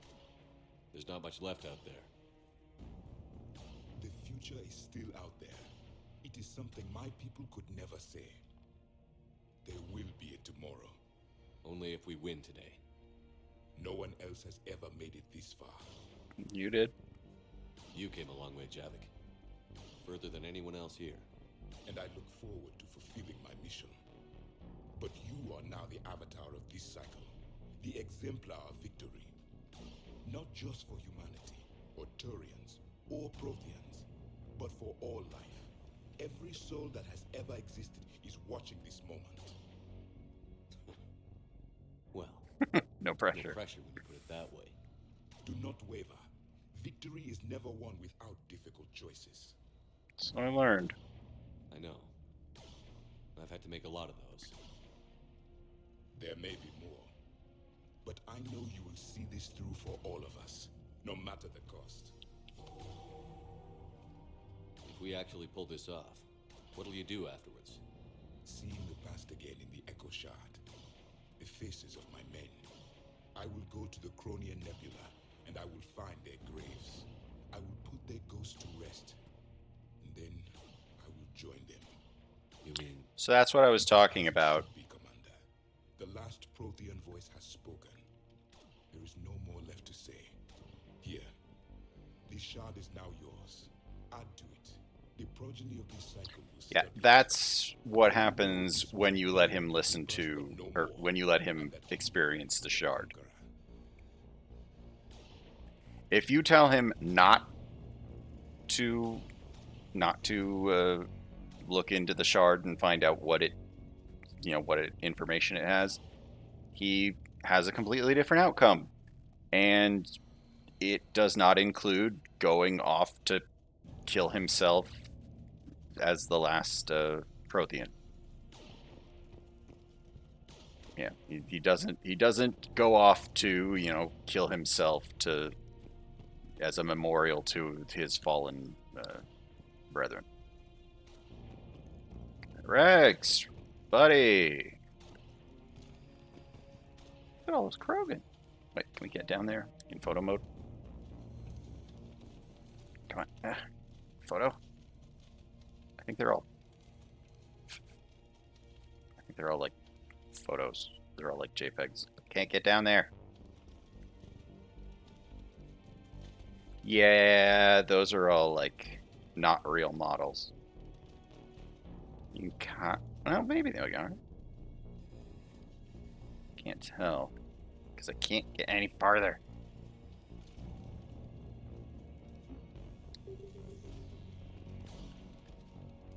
There's not much left out there. The future is still out there. It is something my people could never say. There will be a tomorrow. Only if we win today. No one else has ever made it this far. You did. You came a long way, Javik. Further than anyone else here. And I look forward to fulfilling my mission. But you are now the avatar of this cycle. The exemplar of victory. Not just for humanity, or Turians, or Protheans, but for all life. Every soul that has ever existed is watching this moment. Well, no pressure. No pressure when you put it that way. Do not waver. Victory is never won without difficult choices. So I learned. I know. I've had to make a lot of those. There may be more. But I know you will see this through for all of us, no matter the cost. If we actually pull this off, what'll you do afterwards? Seeing the past again in the Echo Shard, the faces of my men. I will go to the Cronian Nebula, and I will find their graves. I will put their ghosts to rest, and then I will join them. You mean? So that's what I was talking about. The last Prothean voice has spoken. There is no more left to say. Here, this shard is now yours. Add to it. The progeny of this cycle will Yeah, that's what happens when you let him listen to, or when you let him experience the shard. If you tell him not to look into the shard and find out what information it has, he has a completely different outcome. And it does not include going off to kill himself as the last Prothean. Yeah, he doesn't go off to, kill himself as a memorial to his fallen brethren. Rex, buddy. Look at all those Krogan. Wait, can we get down there in photo mode? Come on. Photo. I think they're all like photos. They're all like JPEGs. Can't get down there. Yeah, those are all like not real models. You can't. Well, maybe they are. Can't tell because I can't get any farther.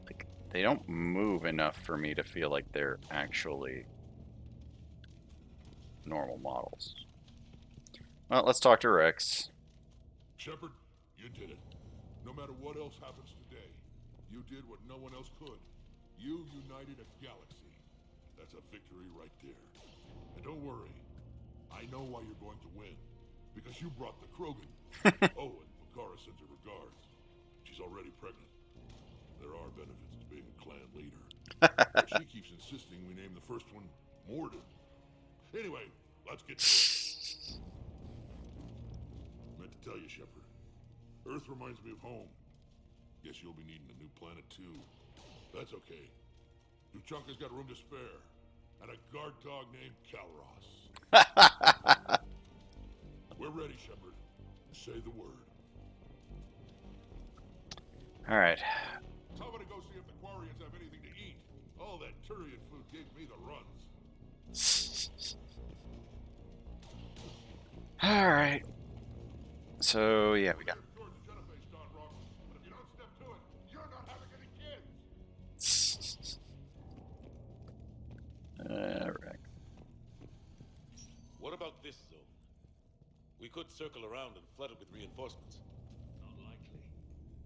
Like, they don't move enough for me to feel like they're actually normal models. Well, let's talk to Rex. Shepard, you did it. No matter what else happens today, you did what no one else could. You united a galaxy. That's a victory right there. And don't worry, I know why you're going to win. Because you brought the Krogan. Oh, and Makara sends her regards. She's already pregnant. There are benefits to being a clan leader. But she keeps insisting we name the first one Morden. Anyway, let's get to it. Meant to tell you, Shepard. Earth reminds me of home. Guess you'll be needing a new planet too. That's okay. Tuchanka's got room to spare. And a guard dog named Calros. We're ready, Shepard. Say the word. All right. Tell me to go see if the Quarians have anything to eat. All that Turian food gave me the runs. All right. So yeah, we got. All right. What about this zone? We could circle around and flood it with reinforcements. Not likely.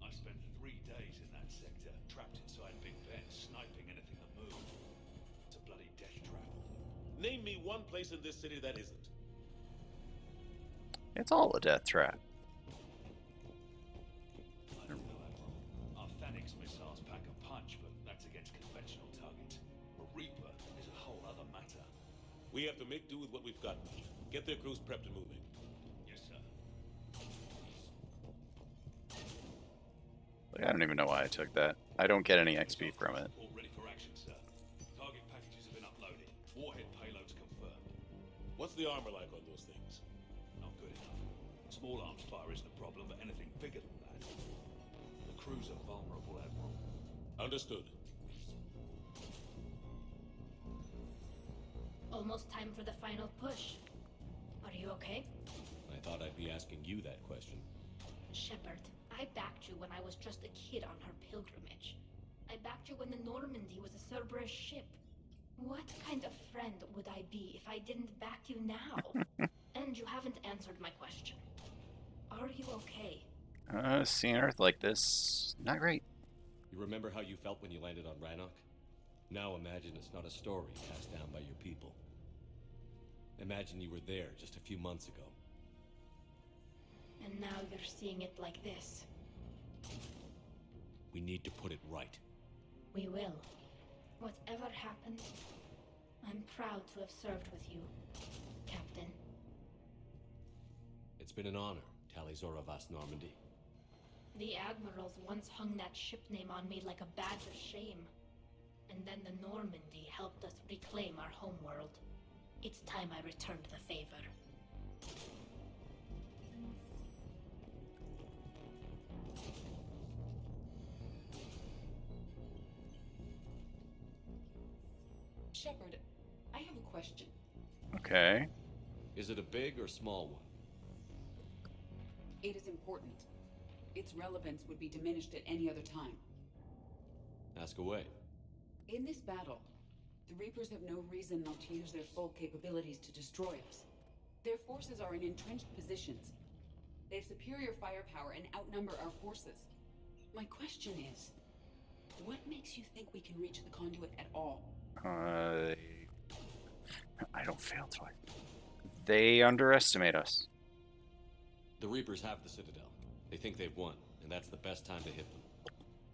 I spent 3 days in that sector, trapped inside Big Ben, sniping anything that moved. It's a bloody death trap. Name me one place in this city that isn't. It's all a death trap. I don't know, Admiral. Our Phoenix missiles pack a punch, but We have to make do with what we've got. Get their crews prepped and moving. Yes, sir. Like, I don't even know why I took that. I don't get any XP from it. All ready for action, sir. Target packages have been uploaded. Warhead payloads confirmed. What's the armor like on those things? Not good enough. Small arms fire isn't a problem, but anything bigger than that. The crews are vulnerable, Admiral. Understood. Almost time for the final push. Are you okay? I thought I'd be asking you that question. Shepard, I backed you when I was just a kid on her pilgrimage. I backed you when the Normandy was a Cerberus ship. What kind of friend would I be if I didn't back you now? And you haven't answered my question. Are you okay? Seeing Earth like this, not great. You remember how you felt when you landed on Rannoch? Now imagine it's not a story passed down by your people. Imagine you were there just a few months ago. And now you're seeing it like this. We need to put it right. We will. Whatever happens, I'm proud to have served with you, Captain. It's been an honor, Talizor of Vas Normandy. The admirals once hung that ship name on me like a badge of shame. And then the Normandy helped us reclaim our homeworld. It's time I returned the favor. Shepard, I have a question. Okay. Is it a big or small one? It is important. Its relevance would be diminished at any other time. Ask away. In this battle, the Reapers have no reason not to use their full capabilities to destroy us. Their forces are in entrenched positions. They have superior firepower and outnumber our forces. My question is, what makes you think we can reach the conduit at all? I don't fail twice. They underestimate us. The Reapers have the Citadel. They think they've won, and that's the best time to hit them.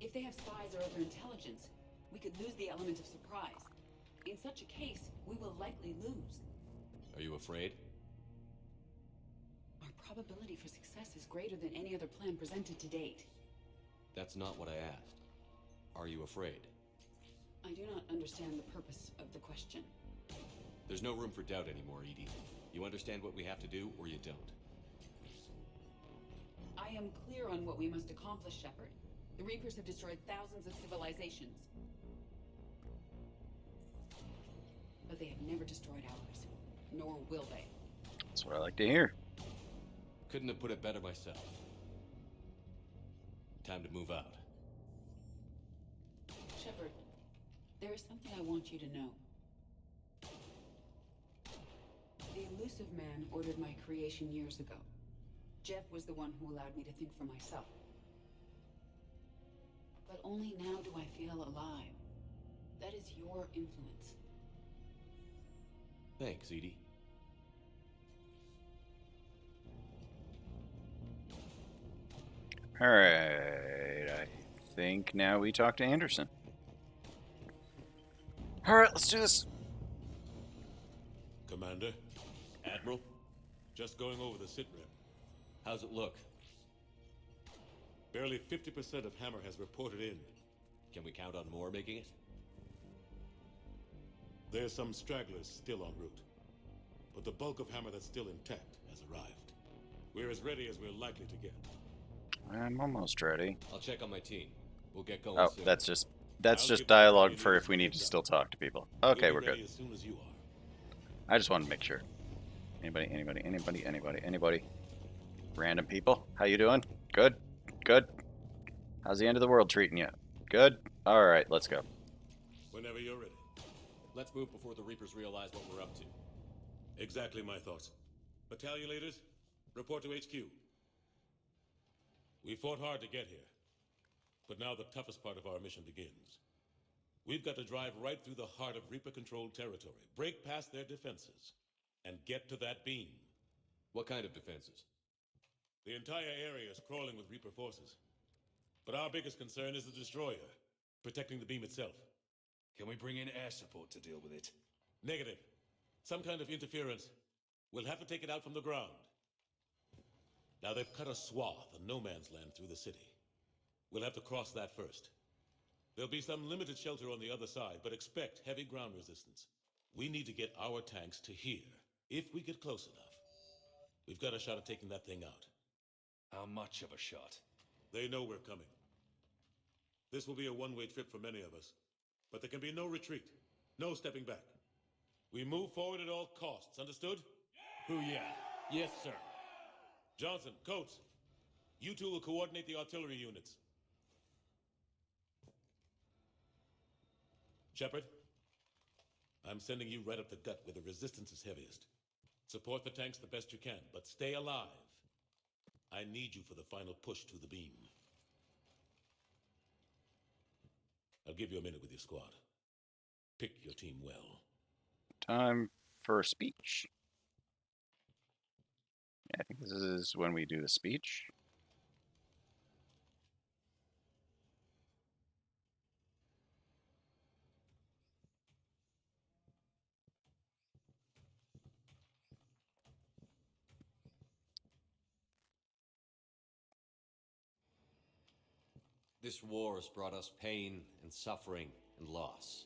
If they have spies or other intelligence, we could lose the element of surprise. In such a case, we will likely lose. Are you afraid? Our probability for success is greater than any other plan presented to date. That's not what I asked. Are you afraid? I do not understand the purpose of the question. There's no room for doubt anymore, Edie. You understand what we have to do, or you don't. I am clear on what we must accomplish, Shepard. The Reapers have destroyed thousands of civilizations. But they have never destroyed ours. Nor will they. That's what I like to hear. Couldn't have put it better myself. Time to move out. Shepard, there is something I want you to know. The Elusive Man ordered my creation years ago. Jeff was the one who allowed me to think for myself. But only now do I feel alive. That is your influence. Thanks, Edie. Alright, I think now we talk to Anderson. Alright, let's do this. Commander? Admiral? Just going over the sitrep. How's it look? Barely 50% of Hammer has reported in. Can we count on more making it? There's some stragglers still en route. But the bulk of Hammer that's still intact has arrived. We're as ready as we're likely to get. I'm almost ready. I'll check on my team. We'll get going Oh, soon. that's just dialogue for if we need to still talk to people. Okay, we're good. As soon as you are. I just wanted to make sure. Anybody? Random people, how you doing? Good? Good? How's the end of the world treating you? Good? Alright, let's go. Whenever you're ready. Let's move before the Reapers realize what we're up to. Exactly my thoughts. Battalion leaders, report to HQ. We fought hard to get here. But now the toughest part of our mission begins. We've got to drive right through the heart of Reaper-controlled territory, break past their defenses, and get to that beam. What kind of defenses? The entire area is crawling with Reaper forces. But our biggest concern is the destroyer, protecting the beam itself. Can we bring in air support to deal with it? Negative. Some kind of interference. We'll have to take it out from the ground. Now they've cut a swath of no man's land through the city. We'll have to cross that first. There'll be some limited shelter on the other side, but expect heavy ground resistance. We need to get our tanks to here, if we get close enough. We've got a shot at taking that thing out. How much of a shot? They know we're coming. This will be a one-way trip for many of us. But there can be no retreat. No stepping back. We move forward at all costs, understood? Hoo-yeah. Yes, sir. Johnson, Coates, you two will coordinate the artillery units. Shepard, I'm sending you right up the gut where the resistance is heaviest. Support the tanks the best you can, but stay alive. I need you for the final push to the beam. I'll give you a minute with your squad. Pick your team well. Time for a speech. Yeah, I think this is when we do the speech. This war has brought us pain and suffering and loss.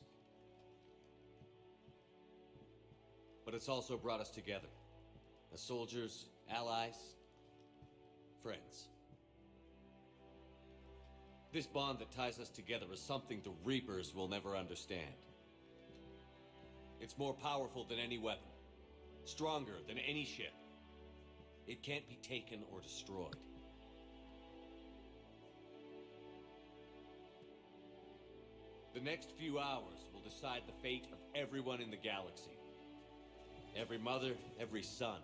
But it's also brought us together. As soldiers, allies, friends. This bond that ties us together is something the Reapers will never understand. It's more powerful than any weapon. Stronger than any ship. It can't be taken or destroyed. The next few hours will decide the fate of everyone in the galaxy. Every mother, every son,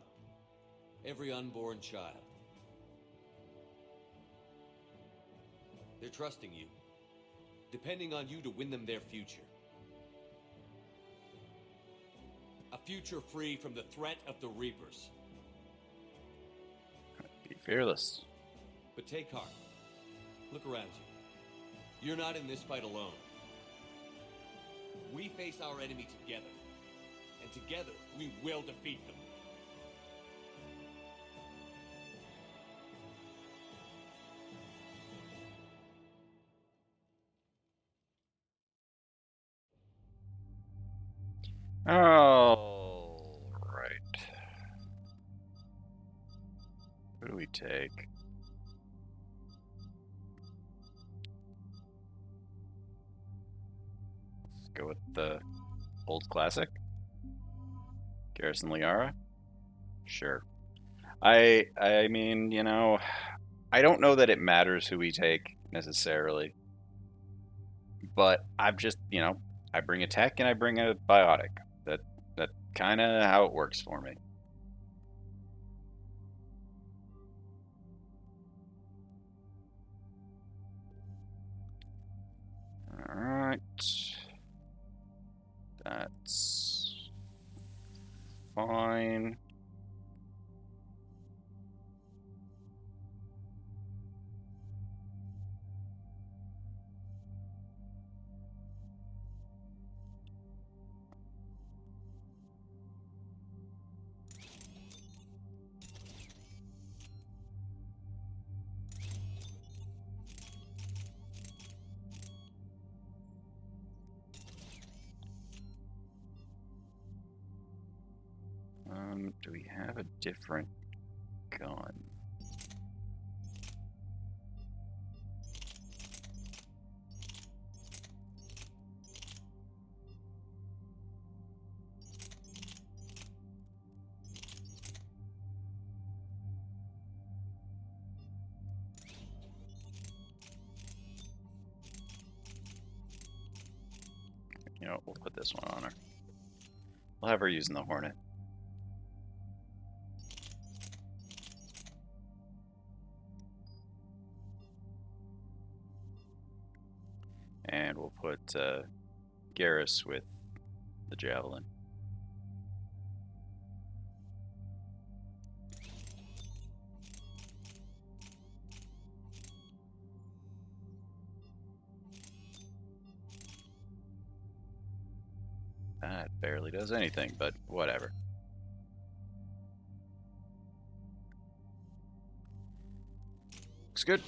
every unborn child. They're trusting you, depending on you to win them their future. A future free from the threat of the Reapers. Be fearless. But take heart. Look around you. You're not in this fight alone. We face our enemy together. And together, we will defeat them. All right. Who do we take? Let's go with the old classic. Garrison Liara? Sure. I mean, you know, I don't know that it matters who we take necessarily. But I'm just, you know, I bring a tech and I bring a biotic. That kind of how it works for me. All right. That's fine. Do we have a different gun? You know, we'll put this one on her. We'll have her using the Hornet. And we'll put Garrus with the Javelin. That barely does anything, but whatever. Looks good.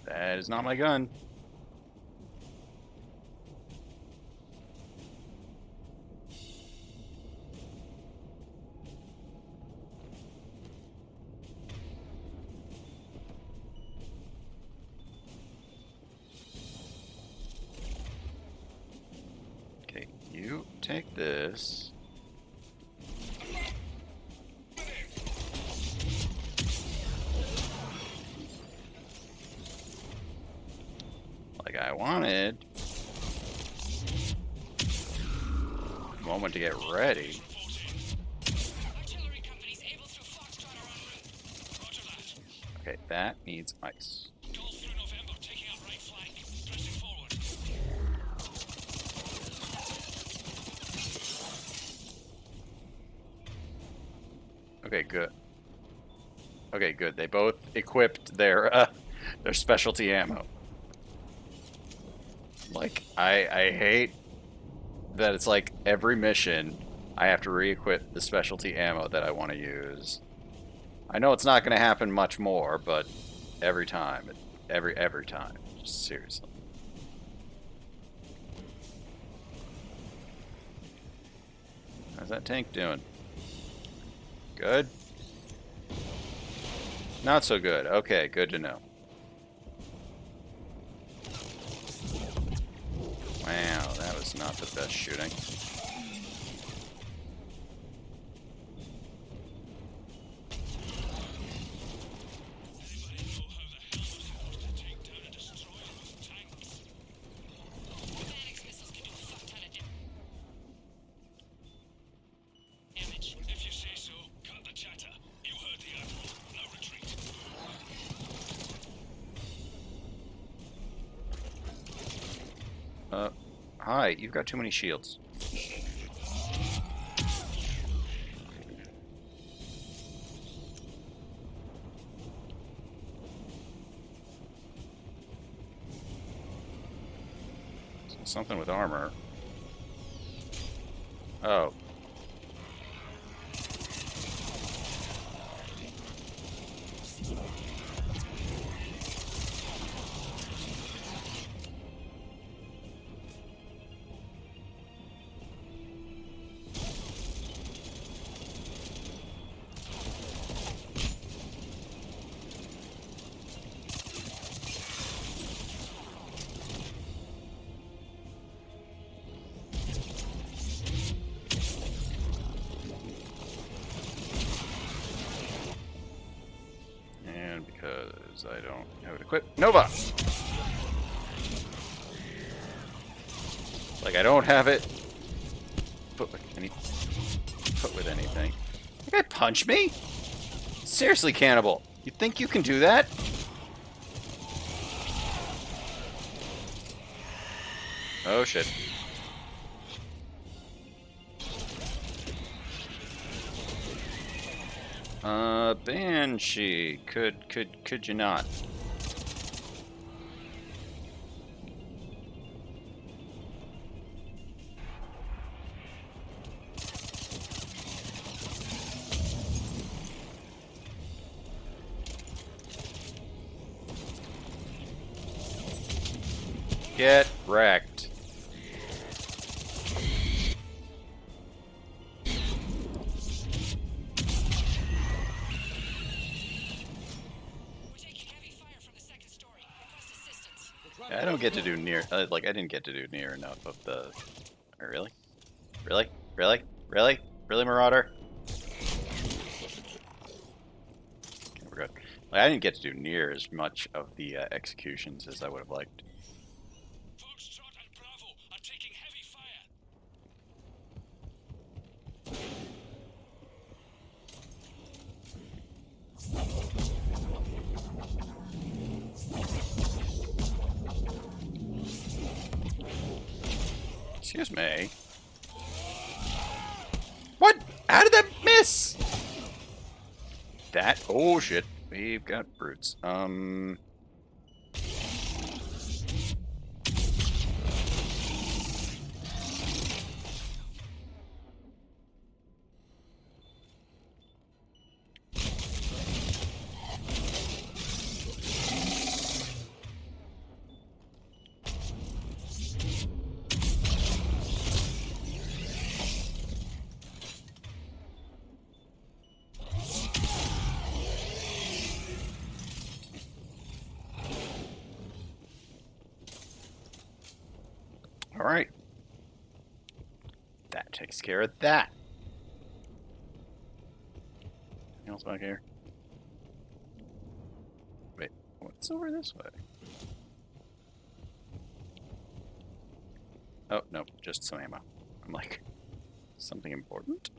That is not my gun. Okay, you take this. Like I wanted. Moment to get ready. Okay, that needs ice. Okay, good. Okay, good. They both equipped their specialty ammo. Like, I hate that it's like every mission I have to re-equip the specialty ammo that I want to use. I know it's not going to happen much more, but every time, every time, just seriously. How's that tank doing? Good? Not so good. Okay, good to know. Wow, that was not the best shooting. Hi, you've got too many shields. Something with armor. Oh. Because I don't have it equipped. Nova! Like, I don't have it put with anything. You guy punch me? Seriously, Cannibal. You think you can do that? Oh, shit. Banshee. Could you not? Get wrecked. don't get to do near, like, I didn't get to do near enough of the... Oh, really? Really? Really? Really? Really, Marauder? Okay, we're good. Like, I didn't get to do near as much of the executions as I would have liked. Foxtrot and Bravo are taking heavy fire. Excuse me. What? How did that miss? That? Oh shit. We've got brutes. All right. That takes care of that. Anything else back here? Wait, what's over this way? Oh, no, just some ammo. I'm like, something important?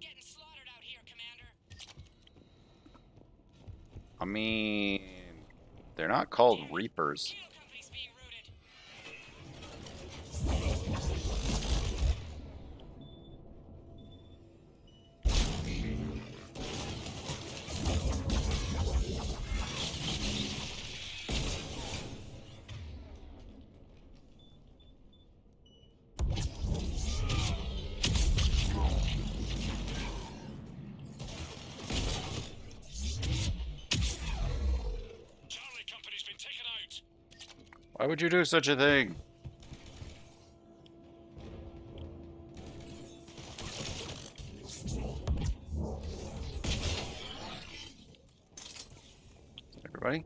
Getting slaughtered out here, Commander. I mean, they're not called Reapers. Kilo company's being routed. Charlie company's been taken out. Why would you do such a thing? Everybody?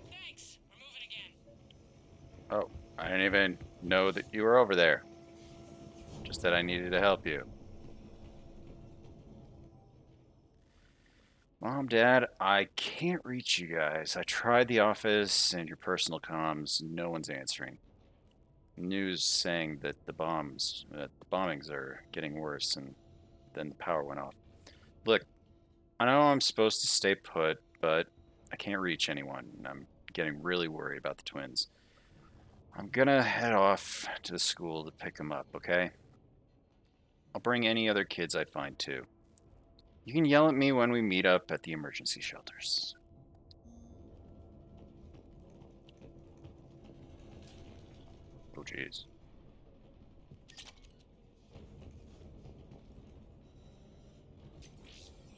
Thanks. We're moving again. Oh, I didn't even know that you were over there. Just that I needed to help you. Mom, Dad, I can't reach you guys. I tried the office and your personal comms. No one's answering. News saying that the bombings are getting worse, and then the power went off. Look, I know I'm supposed to stay put, but I can't reach anyone, and I'm getting really worried about the twins. I'm gonna head off to the school to pick them up, okay? I'll bring any other kids I find too. You can yell at me when we meet up at the emergency shelters. Oh, jeez.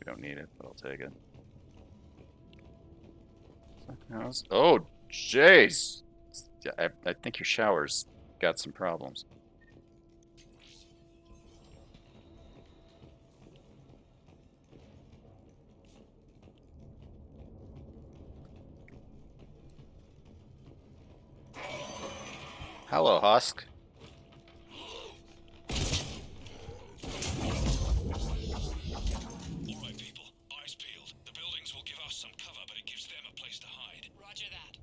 We don't need it, but I'll take it. Something else? Oh, jeez! I think your shower's got some problems. Hello, Husk. All right, people. Eyes peeled. The buildings will give us some cover, but it gives them a place to hide. Roger that.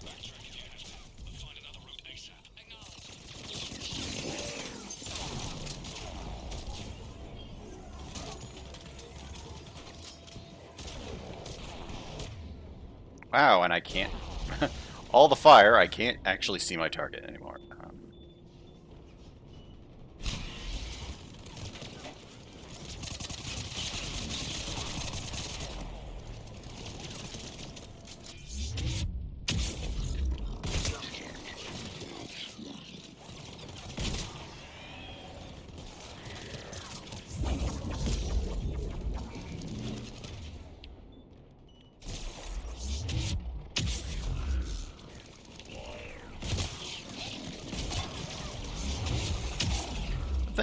Backtrack if you have to, but find another route ASAP. Acknowledged. Wow, and I can't... all the fire, I can't actually see my target anymore.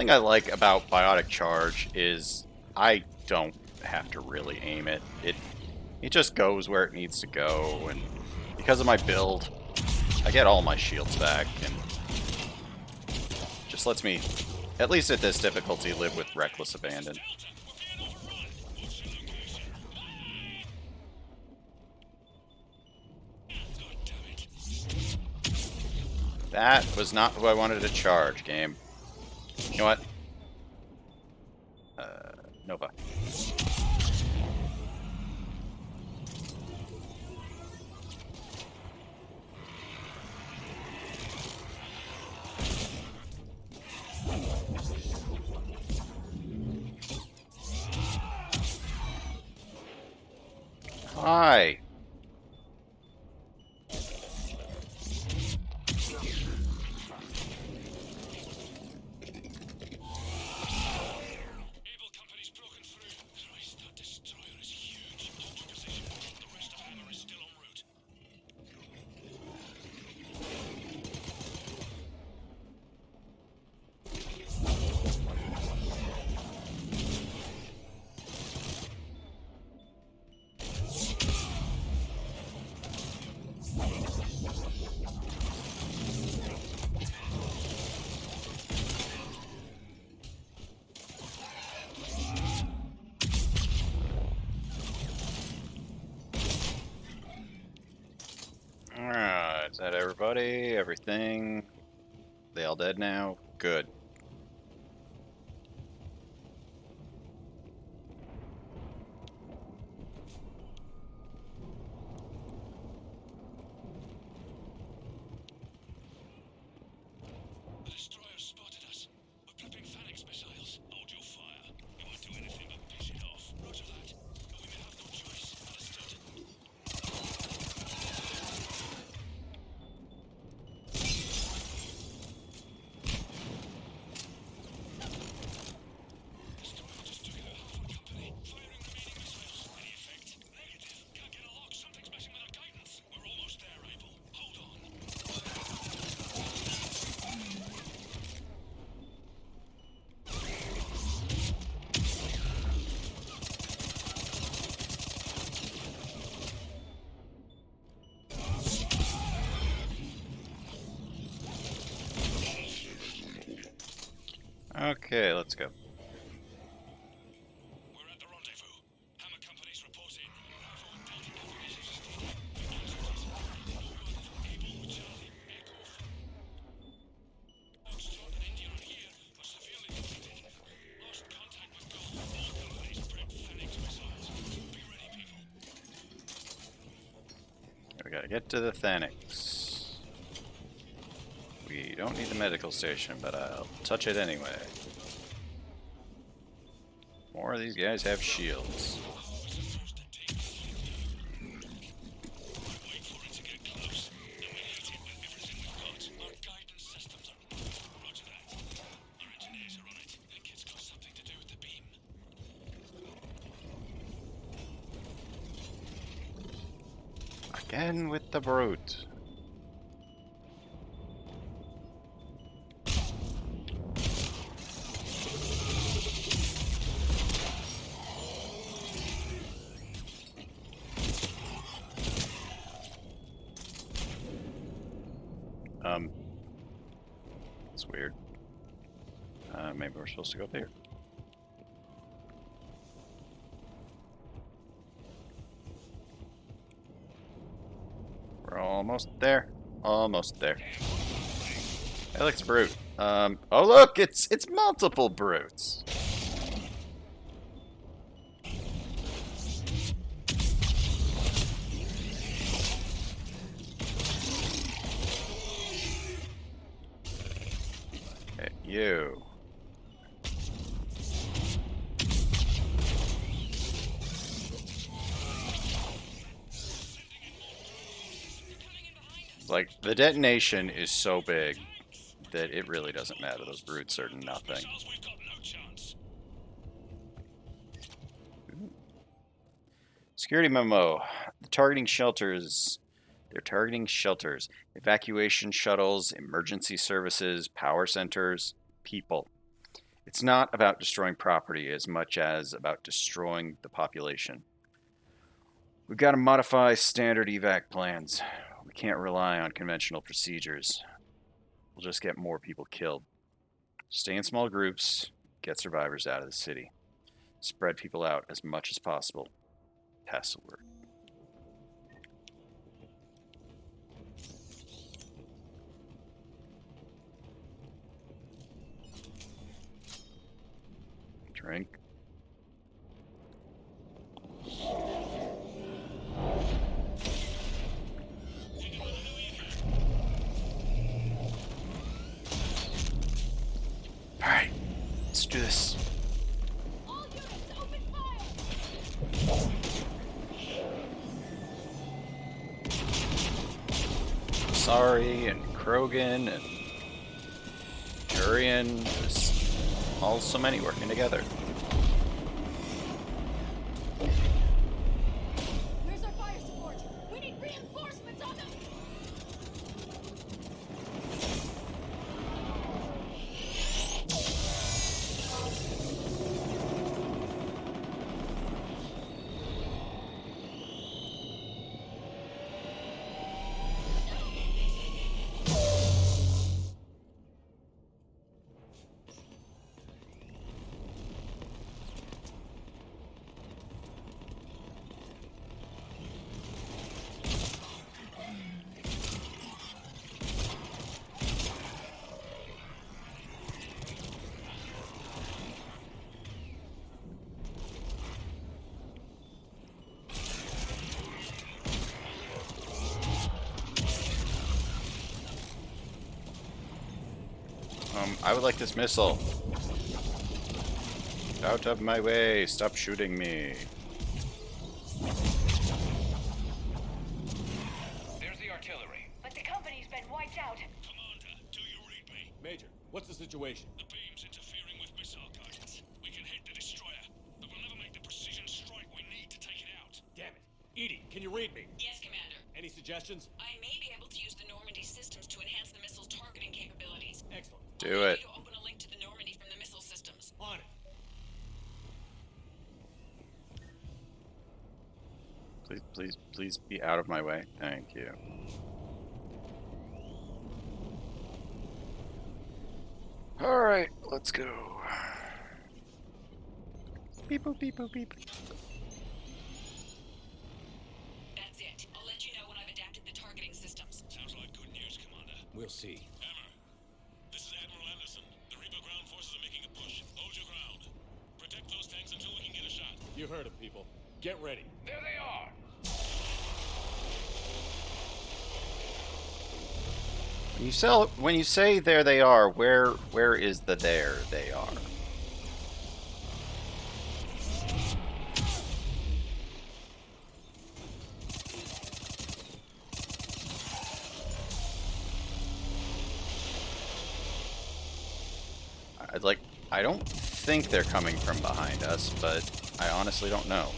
thing I like about Biotic Charge is I don't have to really aim it. It just goes where it needs to go, and because of my build, I get all my shields back, and just lets me, at least at this difficulty, live with reckless abandon. That was not who I wanted to charge, game. You know what? Nova. Hi. Alright, is that everybody? Everything? They all dead now? Good. The destroyer spotted us. We're flipping Phoenix missiles. Hold your fire. We won't do anything but piss it off. Roger that. But we may have no choice. Understood. Destroyer just took out half our company. Firing remaining missiles. Any effect? Negative. Can't get a lock. Something's messing with our guidance. We're almost there, Abel. Hold on. Okay, let's go. We're at the rendezvous. Hammer companies reporting. Bravo and Delta companies assisting. Able with Charlie. Echo. Foxtrot and India are here, but severely depleted. Lost contact with Gold. All companies prep Phoenix missiles. Be ready, people. We gotta get to the Thanix. We don't need the medical station, but I'll touch it anyway. More of these guys have shields. Wait for it to get close, then we hit it with everything we've got. Our guidance systems are... Roger that. Our engineers are on it. That kid's got something to do with the beam. Again with the brute. It's weird. Maybe we're supposed to go up here. We're almost there. Almost there. Hey, look, it's a brute. Oh look, it's multiple brutes. Hey, you. Like, the detonation is so big that it really doesn't matter. Those brutes are nothing. Security memo. Targeting shelters. They're targeting shelters, evacuation shuttles, emergency services, power centers, people. It's not about destroying property as much as about destroying the population. We've got to modify standard evac plans. We can't rely on conventional procedures. We'll just get more people killed. Stay in small groups, get survivors out of the city. Spread people out as much as possible. Pass the word. Drink. Alright, let's do this. All units, open fire! Sorry and Krogan and Turian, just all so many working together. Where's our fire support? We need reinforcements on them! I would like this missile. Out of my way, stop shooting me. There's the artillery. But the company's been wiped out. Commander, do you read me? Major, what's the situation? The beam's interfering with missile guidance. We can hit the destroyer, but we'll never make the precision strike we need to take it out. Damn it. Edie, can you read me? Yes, Commander. Any suggestions? I may be able to use the Normandy systems to enhance the missile's targeting capabilities. Excellent. Do it. To open a link to the Normandy from the missile systems. On it. Please be out of my way. Thank you. Alright, let's go. Beep boop beep boop beep. That's it. I'll let you know when I've adapted the targeting systems. Sounds like good news, Commander. We'll see. Hammer, this is Admiral Anderson. The Reaper ground forces are making a push. Hold your ground. Protect those tanks until we can get a shot. You heard him, people. Get ready. There they are! When you say there they are, where is the there they are? I don't think they're coming from behind us, but I honestly don't know.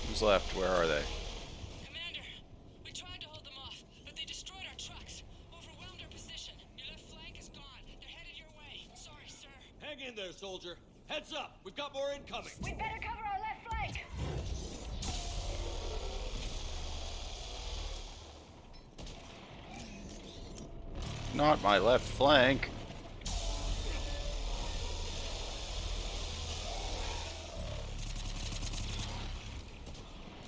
Who's left? Where are they? Commander, we tried to hold them off, but they destroyed our trucks, overwhelmed our position. Your left flank is gone. They're headed your way. Sorry, sir. Hang in there, soldier. Heads up. We've got more incoming. We'd better cover our left flank! Not my left flank.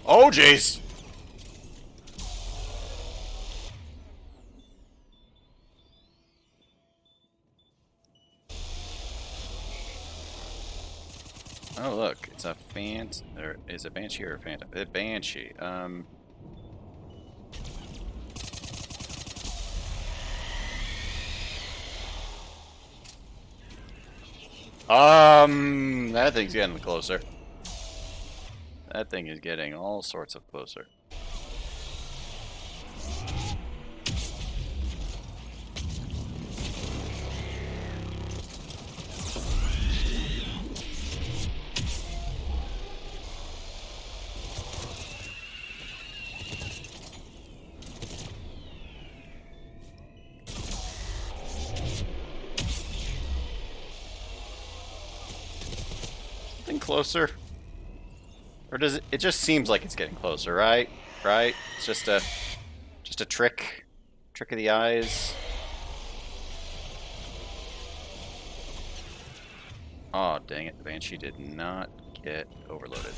Oh, jeez. Oh look, it's a or is it Banshee or a Phantom? A Banshee. That thing's getting closer. That thing is getting all sorts of closer. Something closer? Or does it just seems like it's getting closer, right? Right? It's just a trick of the eyes. Oh, dang it. The Banshee did not get overloaded.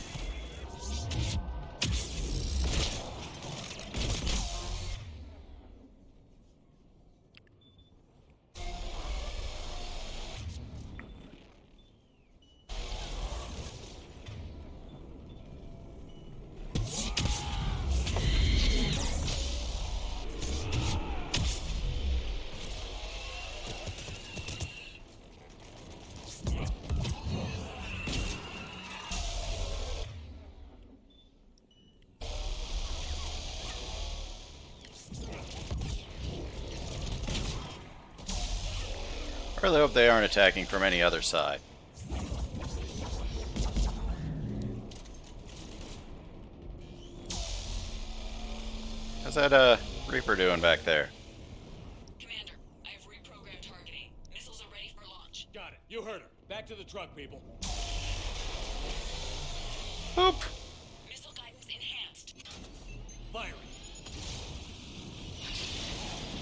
I really hope they aren't attacking from any other side. How's that Reaper doing back there? Commander, I have reprogrammed targeting. Missiles are ready for launch. Got it. You heard her. Back to the truck, people. Boop. Missile guidance enhanced. Firing.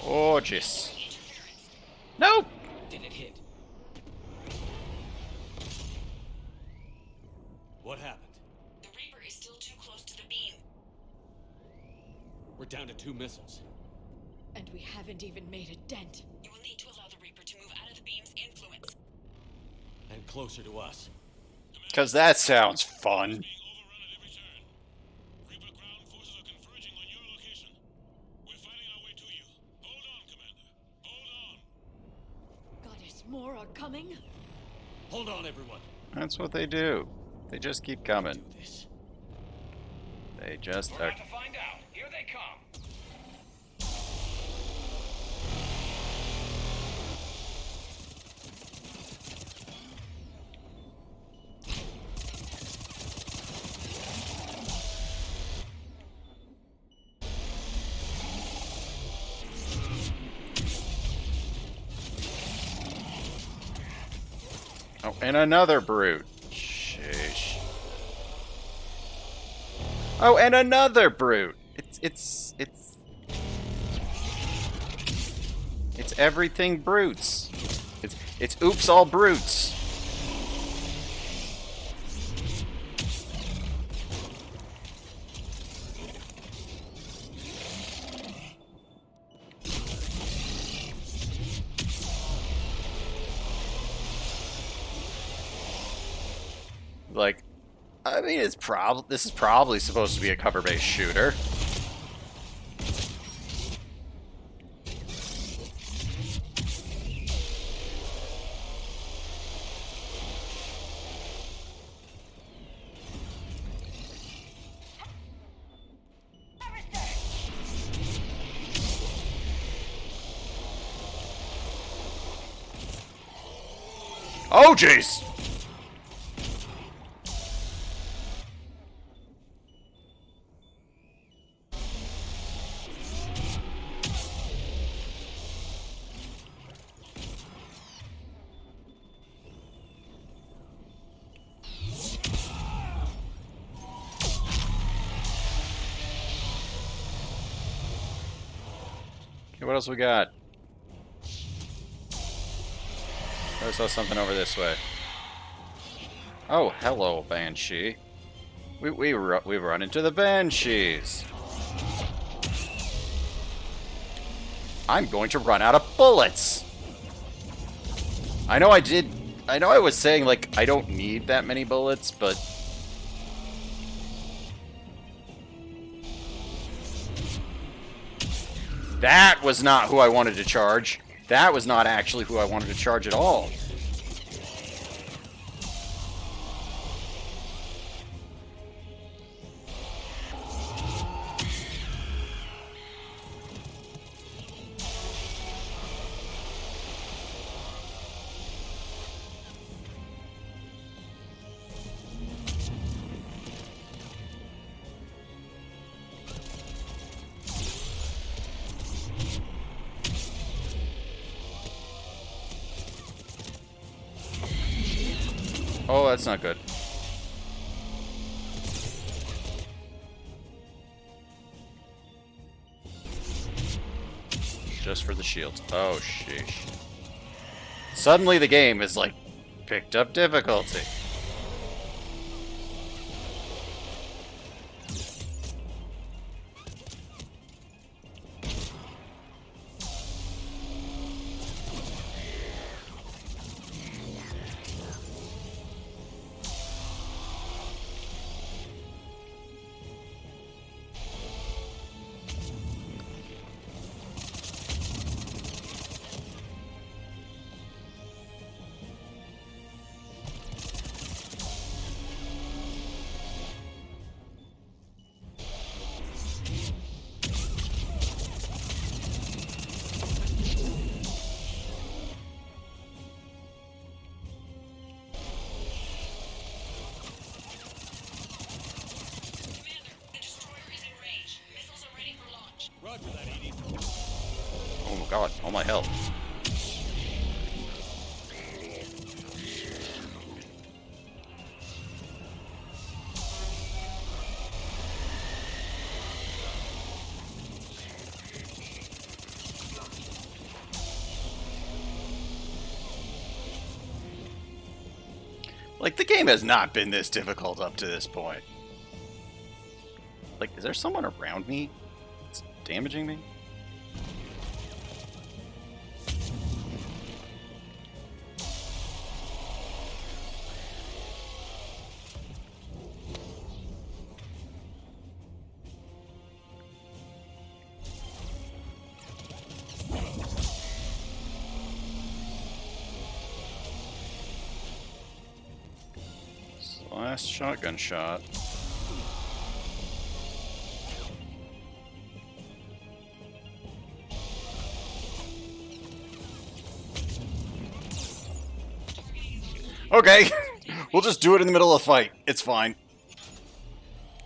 Oh, jeez. Nope. Did it hit? What happened? The Reaper is still too close to the beam. We're down to 2 missiles. And we haven't even made a dent. You will need to allow the Reaper to move out of the beam's influence. And closer to us. Because that sounds fun. Goddess, more are coming? Hold on, everyone. That's what they do. They just keep coming. They just We're are. about to find out. Here they come. Oh, and another brute. Sheesh. Oh, and another brute. It's everything brutes. It's oops all brutes. Like, I mean, this is probably supposed to be a cover-based shooter. Oh, jeez! Okay, what else we got? I saw something over this way. Oh, hello, Banshee. We run into the Banshees. I'm going to run out of bullets. I know I did I know I was saying, like, I don't need that many bullets, but... That was not who I wanted to charge. That was not actually who I wanted to charge at all. Oh, that's not good. Just for the shields. Oh, sheesh. Suddenly the game is, like, picked up difficulty. Oh my god, all my health. Like, the game has not been this difficult up to this point. Like, is there someone around me that's damaging me? Last shotgun shot. Okay, we'll just do it in the middle of the fight. It's fine.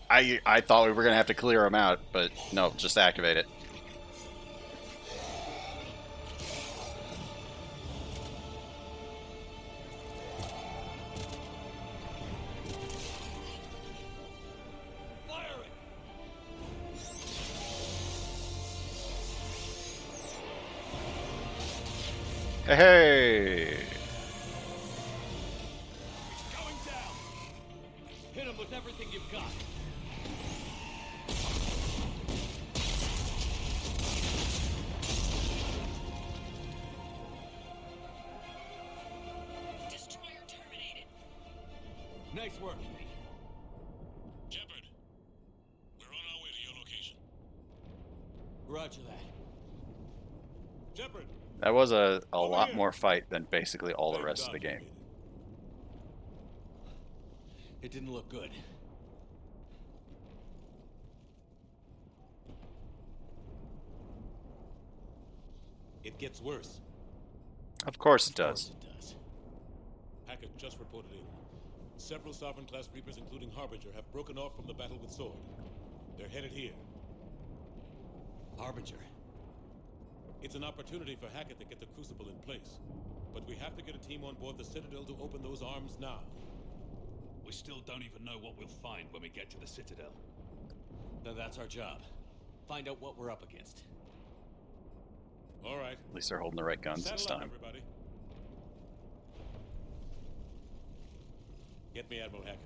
I thought we were gonna have to clear them out, but no, just activate it. Hey! Going down. Hit him with everything you've got. Destroyer terminated. Nice work. Shepard, we're on our way to your location. Roger that. Shepard. That was a lot more fight than basically all the rest of the game. It didn't look good. It gets worse. Of course it does. Hackett just reported in. Several Sovereign-class Reapers, including Harbinger, have broken off from the battle with Sword. They're headed here. Harbinger. It's an opportunity for Hackett to get the Crucible in place. But we have to get a team on board the Citadel to open those arms now. We still don't even know what we'll find when we get to the Citadel. Then that's our job. Find out what we're up against. All right. At least they're holding the right guns this Saddle up, time. everybody. Get me Admiral Hackett.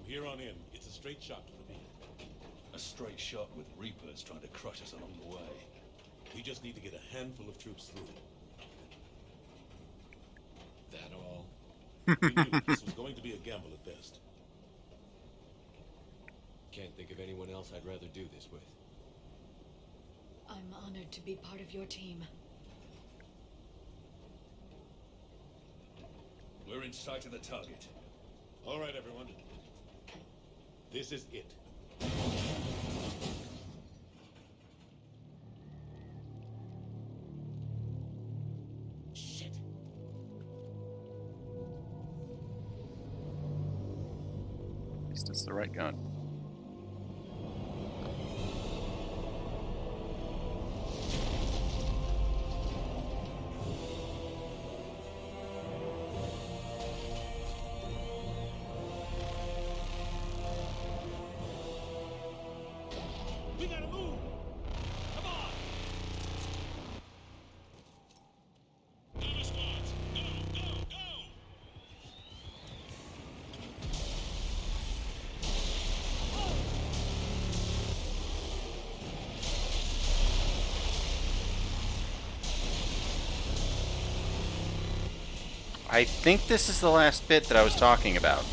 here on in, it's a straight shot to the beam. A straight shot with Reapers trying to crush us along the way. We just need to get a handful of troops through. That all? We knew this was going to be a gamble at best. Can't think of anyone else I'd rather do this with. I'm honored to be part of your team. We're in sight of the target. All right, everyone. This is it. Shit. At least it's the right gun. We gotta move! Come on! Gamma squads, go, go, go! I think this is the last bit that I was talking about.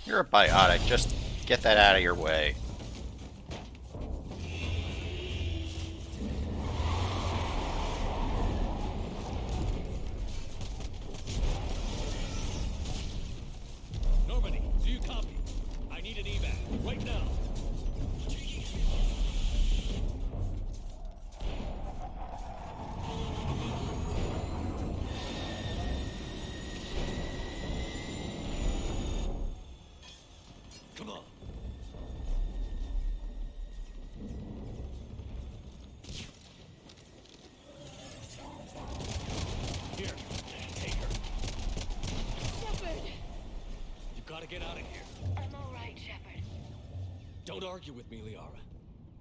You're a biotic. Just get that out of your way. Normandy, do you copy? I need an evac right now. Come on. Here, take her. Shepard! You gotta get out of here. I'm all right, Shepard. Don't argue with me, Liara.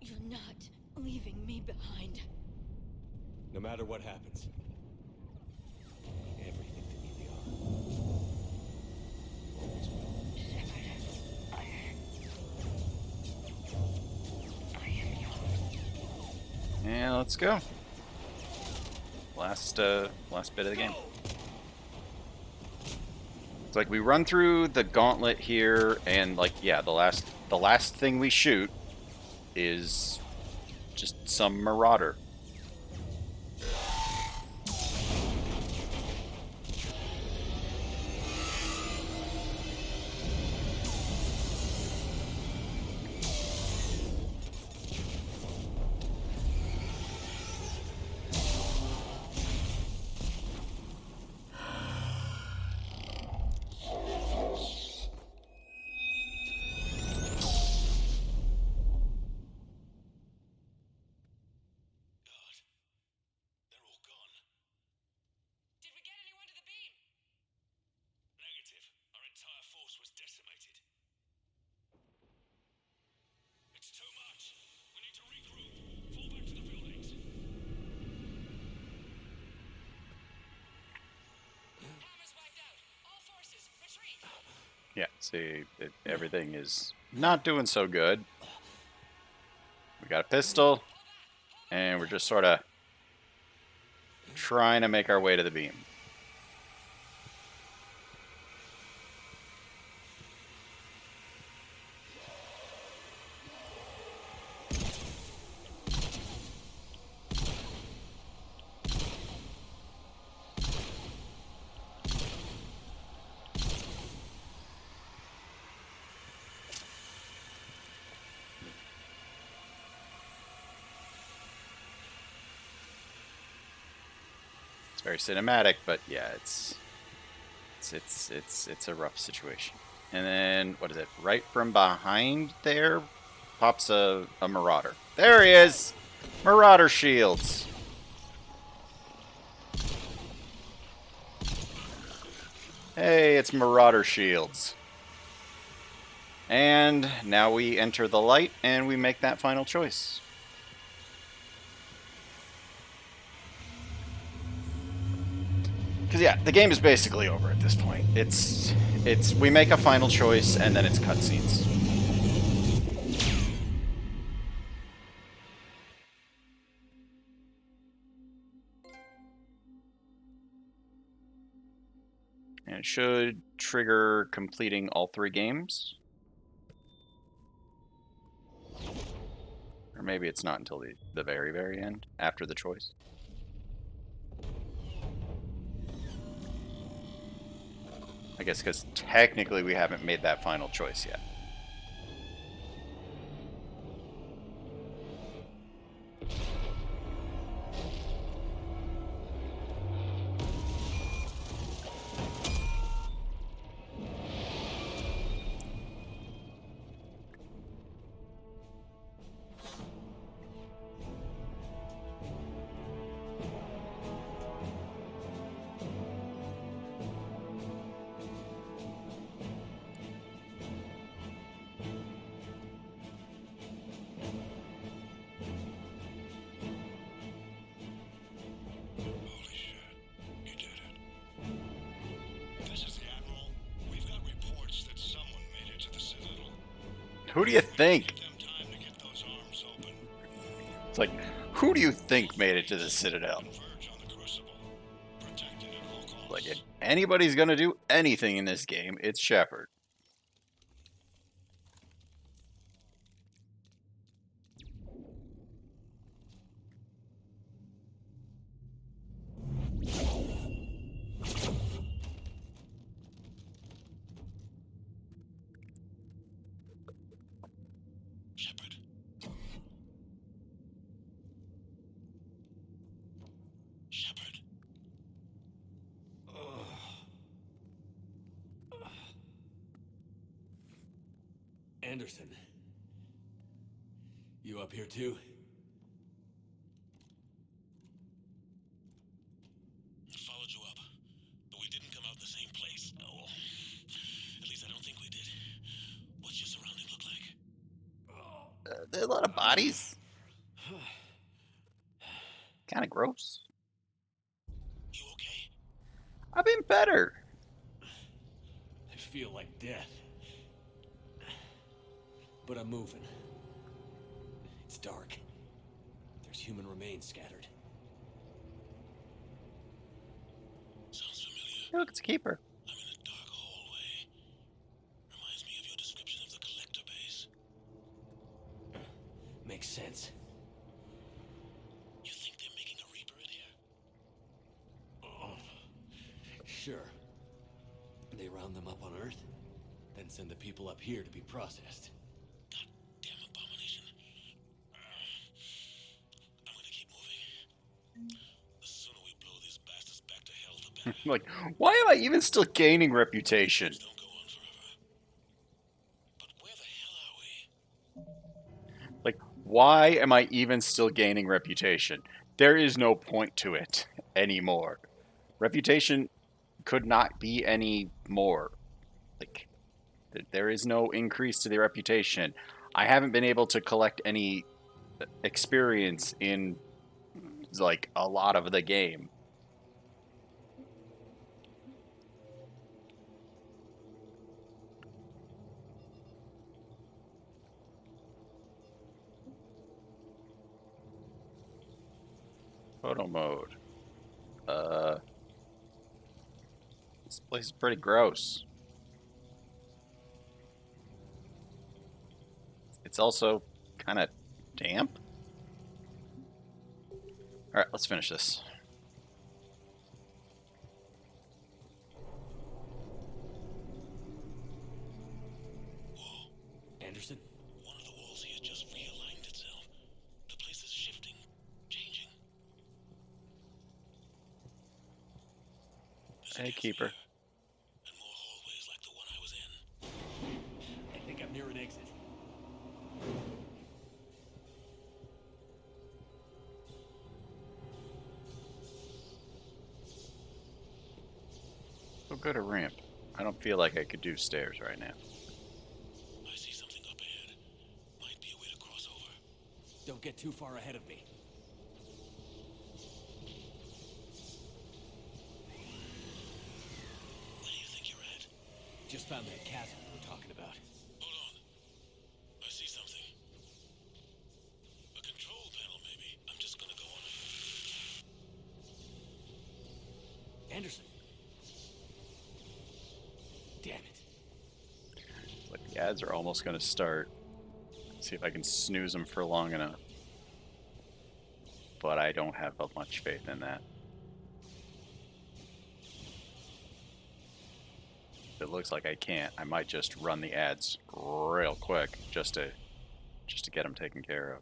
You're not leaving me behind. No matter what happens. Everything to me, Liara. Always will. Shepard, I am yours. And let's go. Last bit of the game. It's like we run through the gauntlet here, and like, yeah, the last thing we shoot is just some marauder. They're all gone. Did we get anyone to the beam? Negative. Our entire force was decimated. It's too much. We need to regroup. Fall back to the buildings. Hammer's wiped out. All forces, retreat. Yeah, see, everything is not doing so good. We got a pistol, and we're just sort of trying to make our way to the beam. It's very cinematic, but yeah, it's a rough situation. And then what is it? Right from behind there pops a marauder. There he is! Marauder shields. Hey, it's marauder shields. And now we enter the light and we make that final choice. Because yeah, the game is basically over at this point. It's we make a final choice and then it's cutscenes. And it should trigger completing all 3 games. Or maybe it's not until the very, very end, after the choice. I guess because technically we haven't made that final choice yet. Who do you think? It's like, who do you think made it to the Citadel? Like, if anybody's gonna do anything in this game, it's Shepard. Anderson. You up here too? Followed you up, but we didn't come out the same place. Oh, at least I don't think we did. What's your surrounding look like? There are a lot of bodies. Kind of gross. You okay? I've been better. I feel like death. But I'm moving. It's dark. There's human remains scattered. Sounds familiar. Hey, look, it's a keeper. I'm in a dark hallway. Reminds me of your description of the collector base. Makes sense. You think they're making a Reaper in here? Sure. They round them up on Earth, then send the people up here to be processed. Damn abomination. I'm gonna keep moving. The sooner we blow these bastards back to hell, the better. Like, why am I even still gaining reputation? Don't go on forever. But where the hell are we? Like, why am I even still gaining reputation? There is no point to it anymore. Reputation could not be any more. Like, there is no increase to the reputation. I haven't been able to collect any experience in, like, a lot of the game. Photo mode. This place is pretty gross. It's also kind of damp. All right, let's finish this. Anderson? One of the walls here just realigned itself. The place is shifting, changing. Hey, Keeper. And more hallways like the one I was in. I think I'm near an exit. So good a ramp. I don't feel like I could do stairs right now. I see something up ahead. Might be a way to cross over. Don't get too far ahead of me. Where do you think you're at? Just found that chasm we were talking about. Hold on. I see something. A control panel, maybe. I'm just gonna go on it. Anderson. Damn it. But the ads are almost going to start. See if I can snooze them for long enough. But I don't have much faith in that. If it looks like I can't, I might just run the ads real quick just to get them taken care of.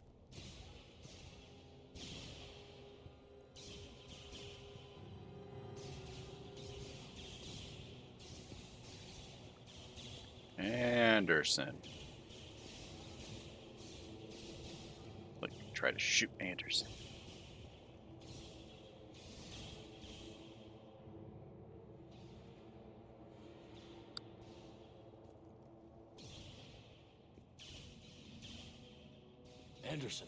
Anderson. Like, try to shoot Anderson. Anderson.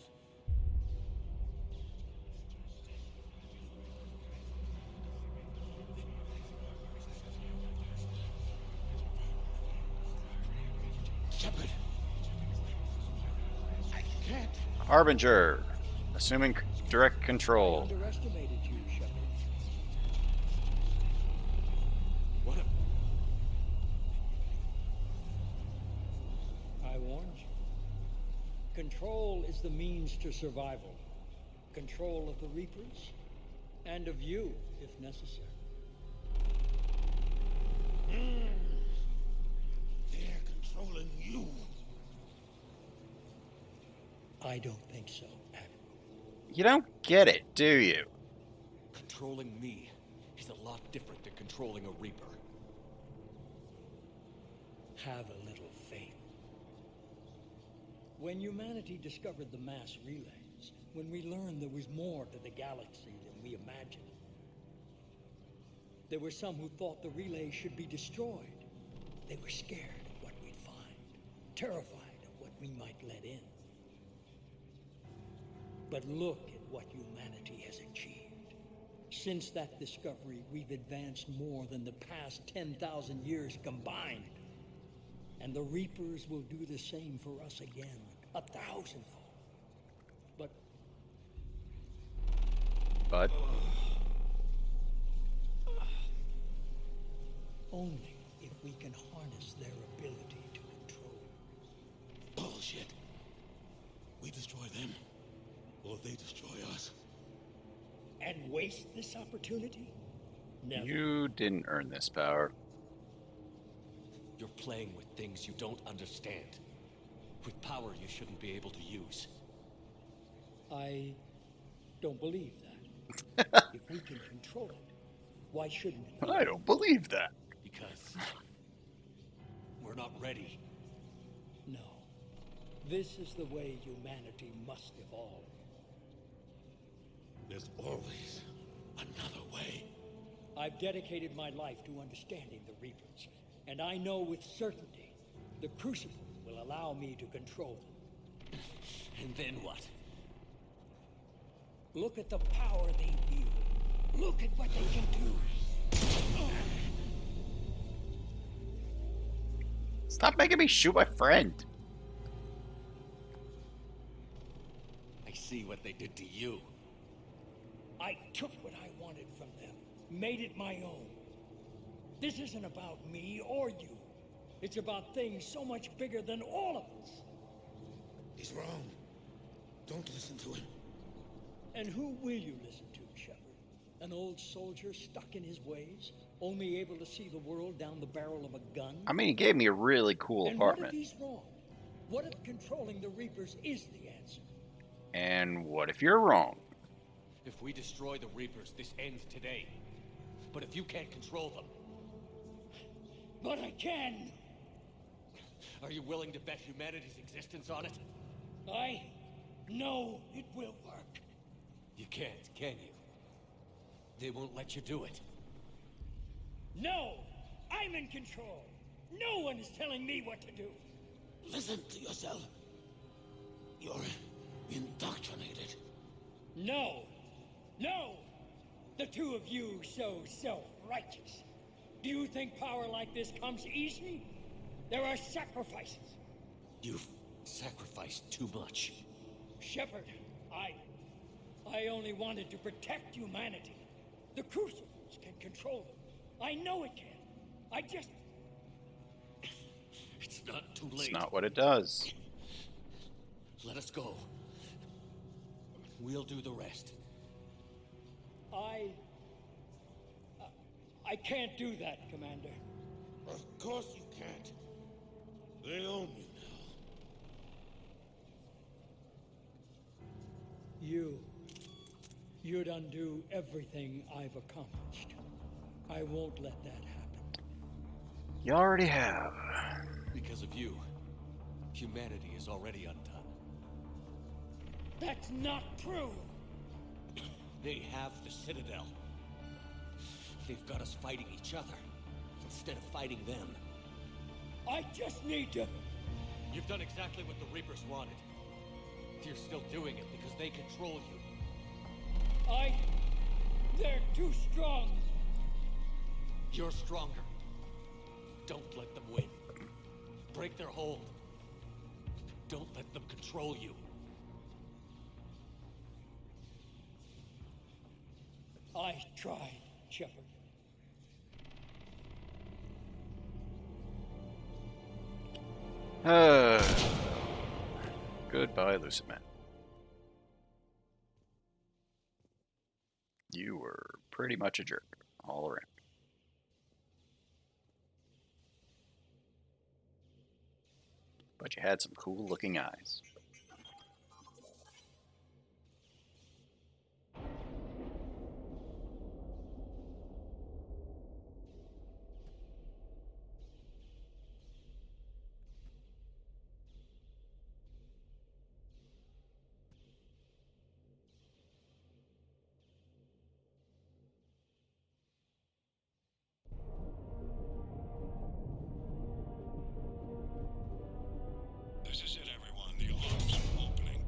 Shepard. I can't. Harbinger. Assuming direct control. Underestimated you, Shepard. What a... I warned you. Control is the means to survival. Control of the Reapers, and of you, if necessary. They're controlling you. I don't think so, Admiral. You don't get it, do you? Controlling me is a lot different than controlling a Reaper. Have a little faith. When humanity discovered the mass relays, when we learned there was more to the galaxy than we imagined, there were some who thought the relays should be destroyed. They were scared of what we'd find, terrified of what we might let in. But look at what humanity has achieved. Since that discovery, we've advanced more than the past 10,000 years combined. And the Reapers will do the same for us again, 1,000-fold. But only if we can harness their ability to control. Bullshit. We destroy them, or they destroy us. And waste this opportunity? Never. you didn't earn this power. You're playing with things you don't understand. With power you shouldn't be able to use. I don't believe that. If we can control it, why shouldn't it? I don't believe that. Because we're not ready. No. This is the way humanity must evolve. There's always another way. I've dedicated my life to understanding the Reapers, and I know with certainty the Crucible will allow me to control them. And then what? Look at the power they wield. Look at what they can do. Stop making me shoot my friend. I see what they did to you. I took what I wanted from them, made it my own. This isn't about me or you. It's about things so much bigger than all of us. He's wrong. Don't listen to him. And who will you listen to, Shepard? An old soldier stuck in his ways, only able to see the world down the barrel of a gun? I mean, he gave me a really cool And apartment. what if he's wrong? What if controlling the Reapers is the answer? And what if you're wrong? If we destroy the Reapers, this ends today. But if you can't control them... But I can! Are you willing to bet humanity's existence on it? I know it will work. You can't, can you? They won't let you do it. No! I'm in control! No one is telling me what to do! Listen to yourself. You're indoctrinated. No! No! The two of you so self-righteous. Do you think power like this comes easy? There are sacrifices. You've sacrificed too much. Shepard, I only wanted to protect humanity. The Crucibles can control them. I know it can. I just... It's not too late. It's not what it does. Let us go. We'll do the rest. I can't do that, Commander. Of course you can't. They own you now. You'd undo everything I've accomplished. I won't let that happen. You already have. Because of you, humanity is already undone. That's not true! They have the Citadel. They've got us fighting each other, instead of fighting them. I just need to... You've done exactly what the Reapers wanted. You're still doing it because they control you. They're too strong. You're stronger. Don't let them win. Break their hold. Don't let them control you. I tried, Shepard. Goodbye, Luciman. You were pretty much a jerk all around. But you had some cool looking eyes. This is it, everyone. The alarms are opening.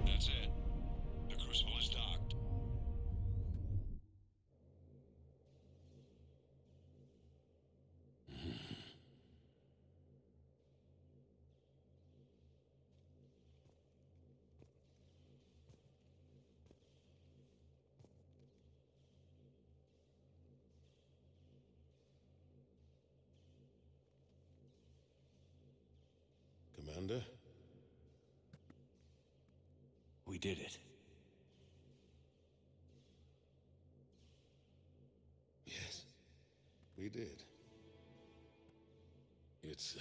That's it. The Crucible is docked. Commander? We did it. Yes, we did. It's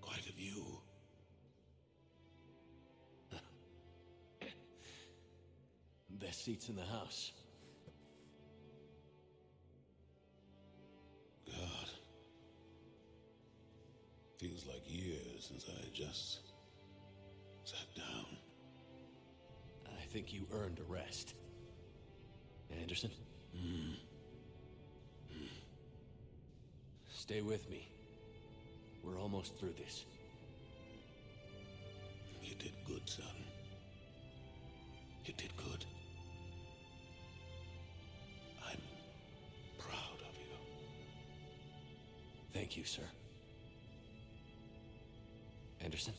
quite a view. Best seats in the house. God. Feels like years since I just sat down. I think you earned a rest. Anderson? Stay with me. We're almost through this. You did good, son. You did good. I'm proud of you. Thank you, sir. Anderson?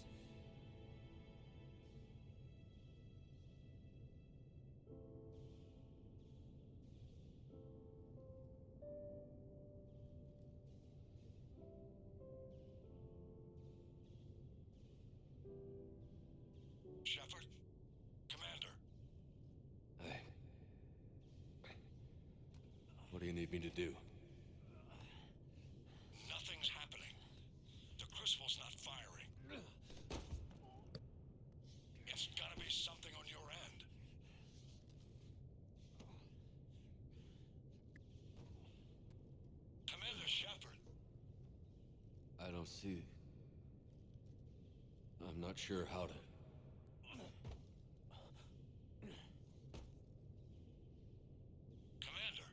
Shepard? Commander. Hey. What do you need me to do? Nothing's happening. The crucible's not firing. It's gotta be something on your end. Commander Shepard. I don't see. I'm not sure how to. Commander.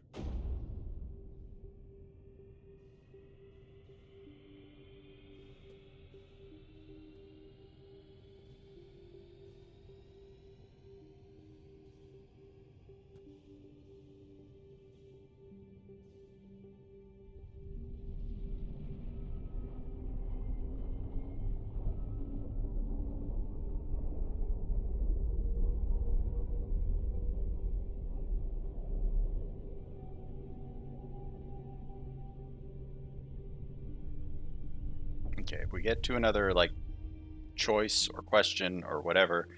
Okay, if we get to another like choice or question or whatever,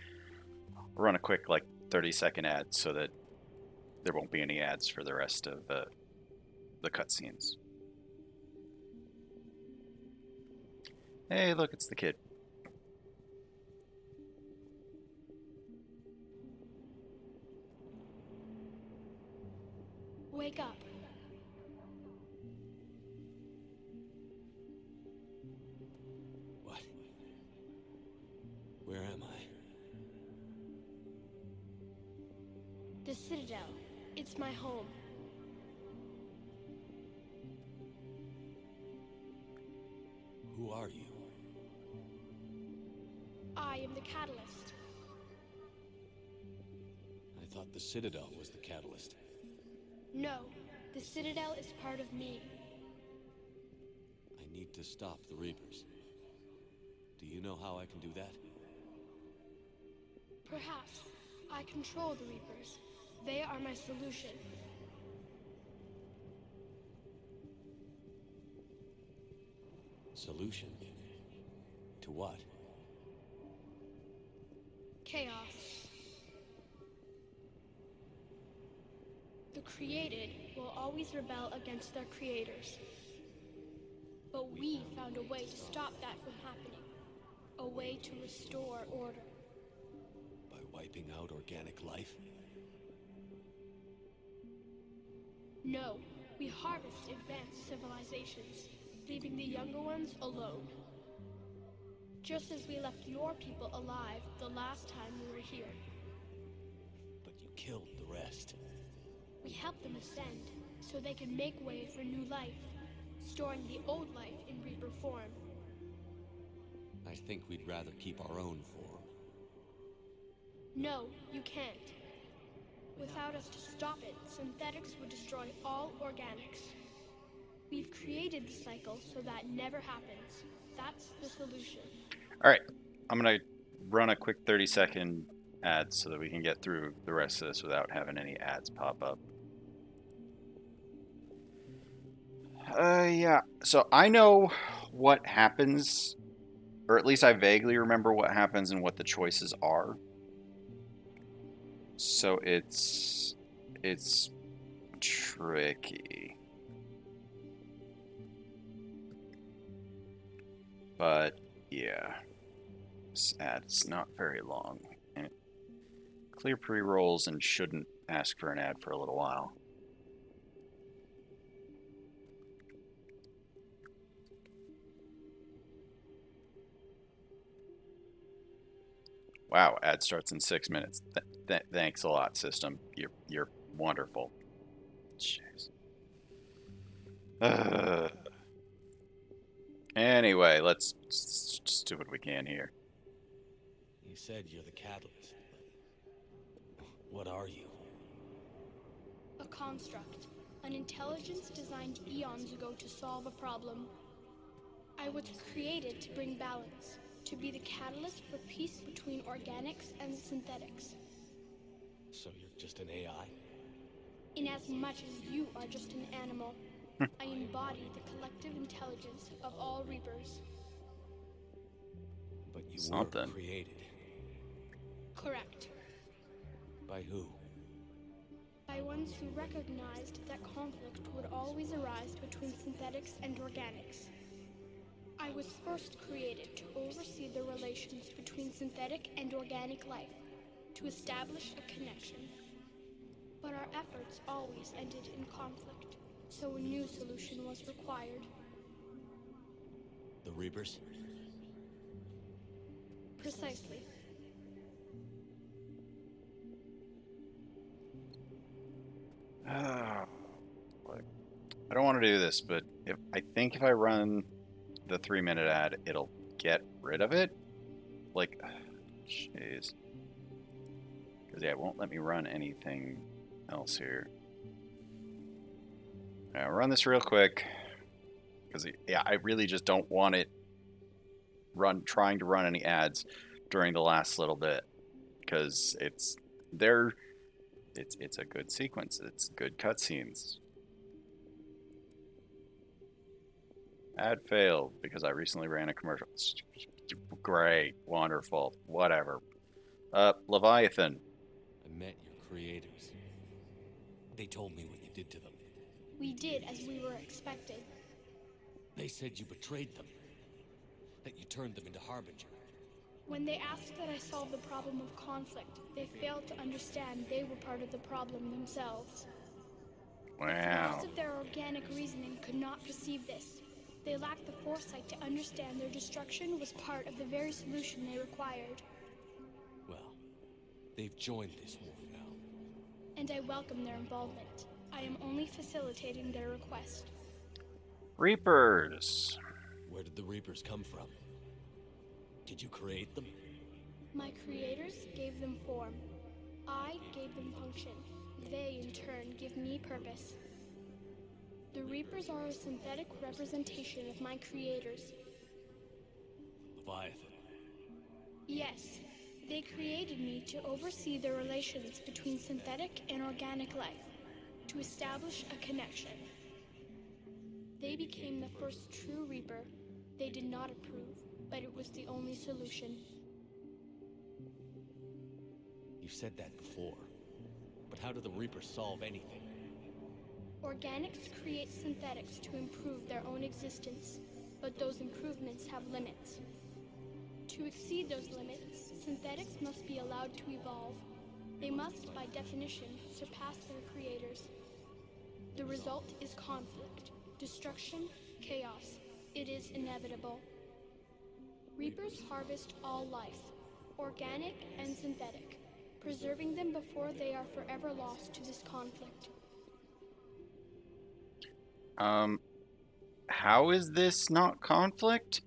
we'll run a quick like 30-second ad so that there won't be any ads for the rest of the cutscenes. Hey, look, it's the kid. Wake up. What? Where am I? The Citadel. It's my home. Who are you? I am the Catalyst. I thought the Citadel was the catalyst. No, the Citadel is part of me. I need to stop the Reapers. Do you know how I can do that? Perhaps. I control the Reapers. They are my solution. Solution? To what? Chaos. The created will always rebel against their creators. But we found a way to stop that from happening. A way to restore order. By wiping out organic life? No, we harvest advanced civilizations, leaving the younger ones alone. Just as we left your people alive the last time we were here. But you killed the rest. We helped them ascend, so they can make way for new life, storing the old life in Reaper form. I think we'd rather keep our own form. No, you can't. Without us to stop it, synthetics would destroy all organics. We've created the cycle so that never happens. That's the solution. All right, I'm gonna run a quick 30-second ad so that we can get through the rest of this without having any ads pop up. Yeah, so I know what happens, or at least I vaguely remember what happens and what the choices are. So it's tricky. But yeah, this ad's not very long. And clear pre-rolls and shouldn't ask for an ad for a little while. Wow, ad starts in 6 minutes. Thanks a lot, system. You're wonderful. Jeez. Anyway, let's just do what we can here. You said you're the catalyst, but what are you? A construct. An intelligence designed eons ago to solve a problem. I was created to bring balance. To be the catalyst for peace between organics and synthetics. So you're just an AI? In as much as you are just an animal, I embody the collective intelligence of all Reapers. But you Something. were created. Correct. By who? By ones who recognized that conflict would always arise between synthetics and organics. I was first created to oversee the relations between synthetic and organic life, to establish a connection. But our efforts always ended in conflict, so a new solution was required. The Reapers? Precisely. Look, I don't want to do this, but I think if I run the 3-minute ad, it'll get rid of it. Like, jeez. Because yeah, it won't let me run anything else here. I'll run this real quick. Because yeah, I really just don't want it trying to run any ads during the last little bit. Because it's a good sequence. It's good cutscenes. Ad failed because I recently ran a commercial. Great, wonderful, whatever. Leviathan. I met your creators. They told me what you did to them. We did as we were expected. They said you betrayed them. That you turned them into Harbinger. When they asked that I solve the problem of conflict, they failed to understand they were part of the problem themselves. The flaws Wow. of their organic reasoning could not perceive this. They lacked the foresight to understand their destruction was part of the very solution they required. Well, they've joined this war now. And I welcome their involvement. I am only facilitating their request. Reapers. Where did the Reapers come from? Did you create them? My creators gave them form. I gave them function. They, in turn, give me purpose. The Reapers are a synthetic representation of my creators. Leviathan. Yes, they created me to oversee the relations between synthetic and organic life, to establish a connection. They became the first true Reaper. They did not approve, but it was the only solution. You've said that before. But how do the Reapers solve anything? Organics create synthetics to improve their own existence, but those improvements have limits. To exceed those limits, synthetics must be allowed to evolve. They must, by definition, surpass their creators. The result is conflict, destruction, chaos. It is inevitable. Reapers harvest all life, organic and synthetic, preserving them before they are forever lost to this conflict. How is this not conflict?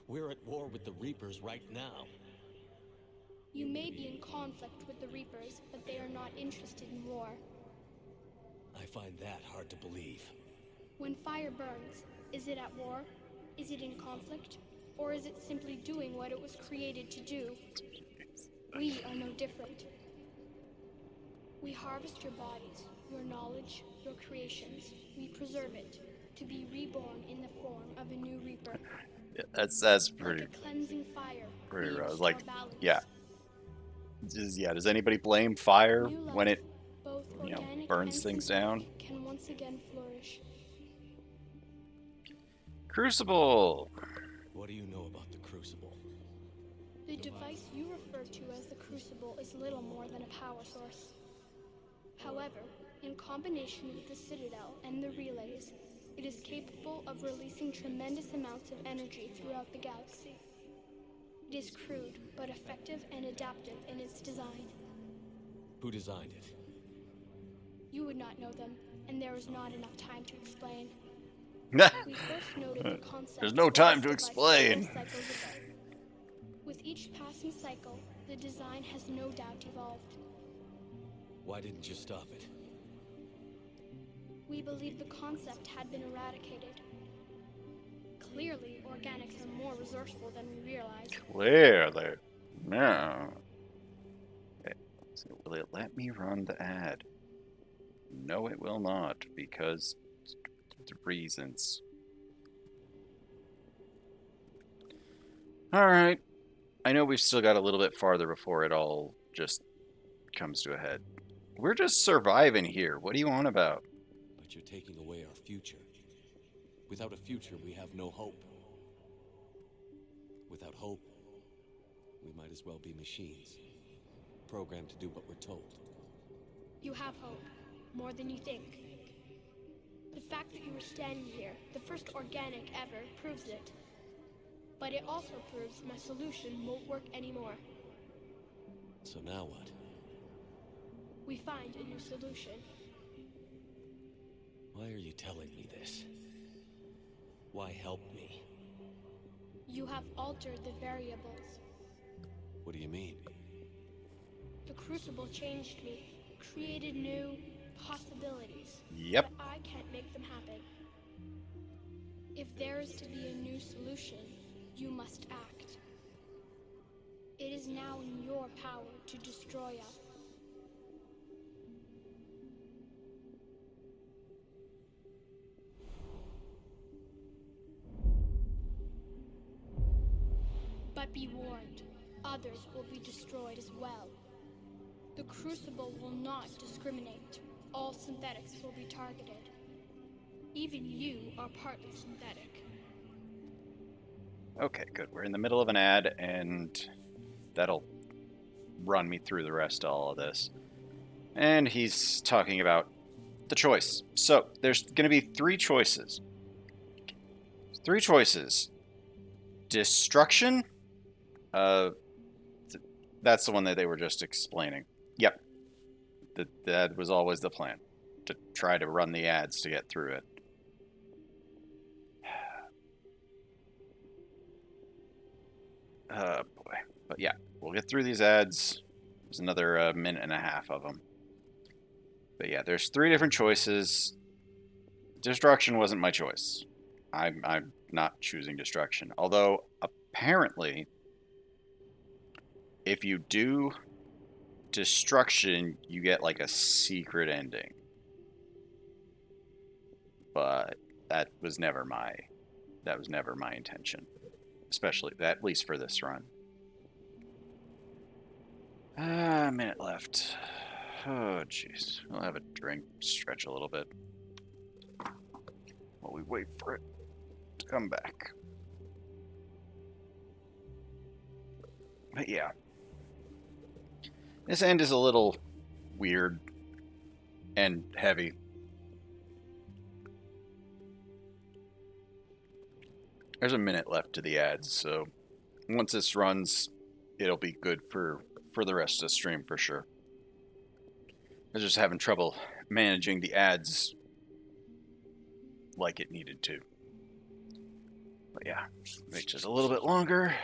We're at war with the Reapers right now. You may be in conflict with the Reapers, but they are not interested in war. I find that hard to believe. When fire burns, is it at war? Is it in conflict? Or is it simply doing what it was created to do? We are no different. We harvest your bodies, your knowledge, your creations. We preserve it, to be reborn in the form of a new Reaper. Yeah, that's pretty. Like a cleansing fire. Pretty we rough. restore Like, balance. yeah. Does anybody blame fire New life, when it, both organic burns and things synthetic, down? can once again flourish. Crucible. What do you know about the Crucible? The device you refer to as the Crucible is little more than a power source. However, in combination with the Citadel and the relays, it is capable of releasing tremendous amounts of energy throughout the galaxy. It is crude, but effective and adaptive in its design. Who designed it? You would not know them, and there is not enough time to explain. We first noted the concept. There's no time to explain. Cycles ago. With each passing cycle, the design has no doubt evolved. Why didn't you stop it? We believed the concept had been eradicated. Clearly, organics are more resourceful than we realized. Clearly. No. Okay. So will it let me run the ad? No, it will not, because reasons. Alright. I know we've still got a little bit farther before it all just comes to a head. We're just surviving here. What do you want about? But you're taking away our future. Without a future, we have no hope. Without hope, we might as well be machines, programmed to do what we're told. You have hope, more than you think. The fact that you are standing here, the first organic ever, proves it. But it also proves my solution won't work anymore. So now what? We find a new solution. Why are you telling me this? Why help me? You have altered the variables. What do you mean? The Crucible changed me, created new possibilities. Yep. But I can't make them happen. If there is to be a new solution, you must act. It is now in your power to destroy us. But be warned, others will be destroyed as well. The Crucible will not discriminate. All synthetics will be targeted. Even you are partly synthetic. Okay, good. We're in the middle of an ad, and that'll run me through the rest of all of this. And he's talking about the choice. So there's going to be three choices. Three choices. Destruction. That's the one that they were just explaining. Yep. That was always the plan, to try to run the ads to get through it. Oh boy. But yeah, we'll get through these ads. There's another minute and a half of them. But yeah, there's three different choices. Destruction wasn't my choice. I'm not choosing destruction. Although, apparently, if you do destruction, you get like a secret ending. But that was never my intention. Especially, at least for this run. A minute left. Oh, jeez. I'll have a drink, stretch a little bit while we wait for it to come back. But yeah. This end is a little weird and heavy. There's a minute left to the ads, so once this runs, it'll be good for the rest of the stream for sure. I was just having trouble managing the ads like it needed to. But yeah, wait just a little bit longer.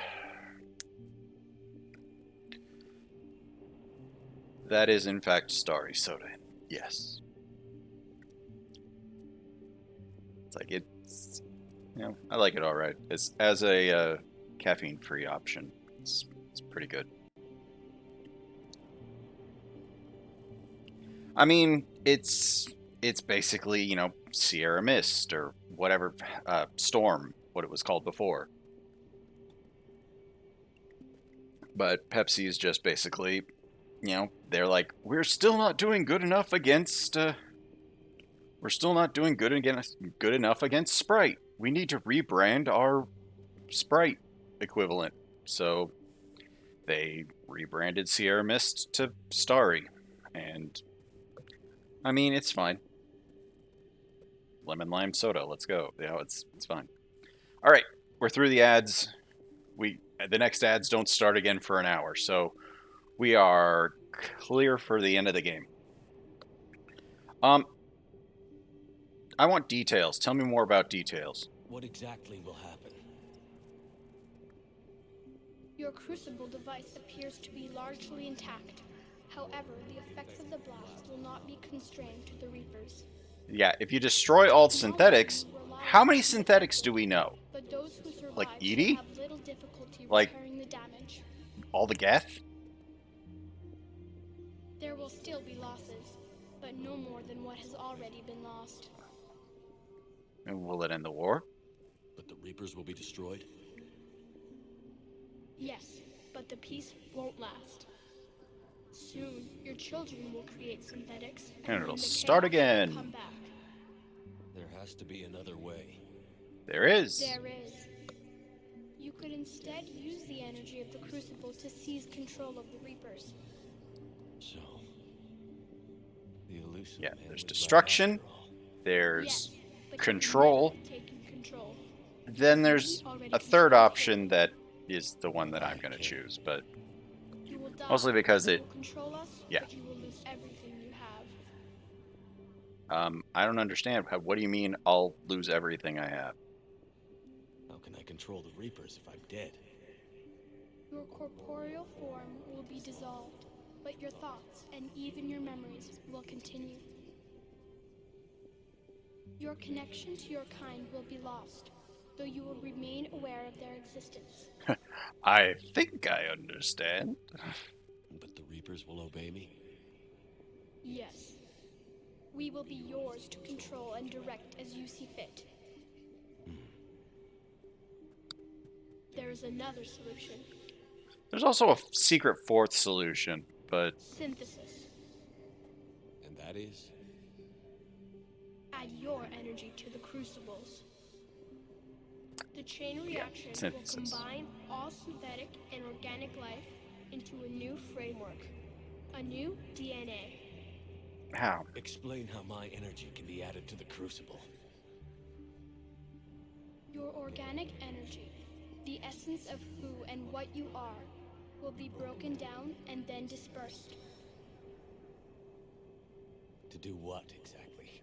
That is, in fact, Starry Soda. Yes. It's like it's, you know, I like it all right. It's as a caffeine-free option. It's pretty good. I mean, it's basically, you know, Sierra Mist or whatever, Storm, what it was called before. But Pepsi is just basically, you know, they're like, we're still not doing good enough against, good enough against Sprite. We need to rebrand our Sprite equivalent. So they rebranded Sierra Mist to Starry, and I mean, it's fine. Lemon lime soda, let's go. You know, it's fine. All right, we're through the ads. The next ads don't start again for an hour, so we are clear for the end of the game. I want details. Tell me more about details. What exactly will happen? Your Crucible device appears to be largely intact. However, the effects of the blast will not be constrained to the Reapers. Yeah, if you destroy all synthetics, how many synthetics do we know? But those who survive like will Edie? have little difficulty Like repairing the damage. all the Geth? There will still be losses, but no more than what has already been lost. And will it end the war? But the Reapers will be destroyed? Yes, but the peace won't last. Soon, your children will create synthetics, And and it'll then the start chaos will again. come back. There has to be another way. There is. There is. You could instead use the energy of the Crucible to seize control of the Reapers. So, the elusive Yeah, man there's was right destruction, after all. there's Yes, but control, you can never take control. then because there's we already a third control option that is the one that I'm going to choose, but You will die. mostly because You it, will control us, yeah. but you will lose everything you have. I don't understand. What do you mean I'll lose everything I have? How can I control the Reapers if I'm dead? Your corporeal form will be dissolved, but your thoughts and even your memories will continue. Your connection to your kind will be lost, though you will remain aware of their existence. I think I understand. But the Reapers will obey me? Yes. We will be yours to control and direct as you see fit. There is another solution. There's also a secret fourth solution, but Synthesis. And that is? Add your energy to the crucibles. The chain reaction will synthesis. combine all synthetic and organic life into a new framework, a new DNA. How? Explain how my energy can be added to the Crucible. Your organic energy, the essence of who and what you are, will be broken down and then dispersed. To do what, exactly?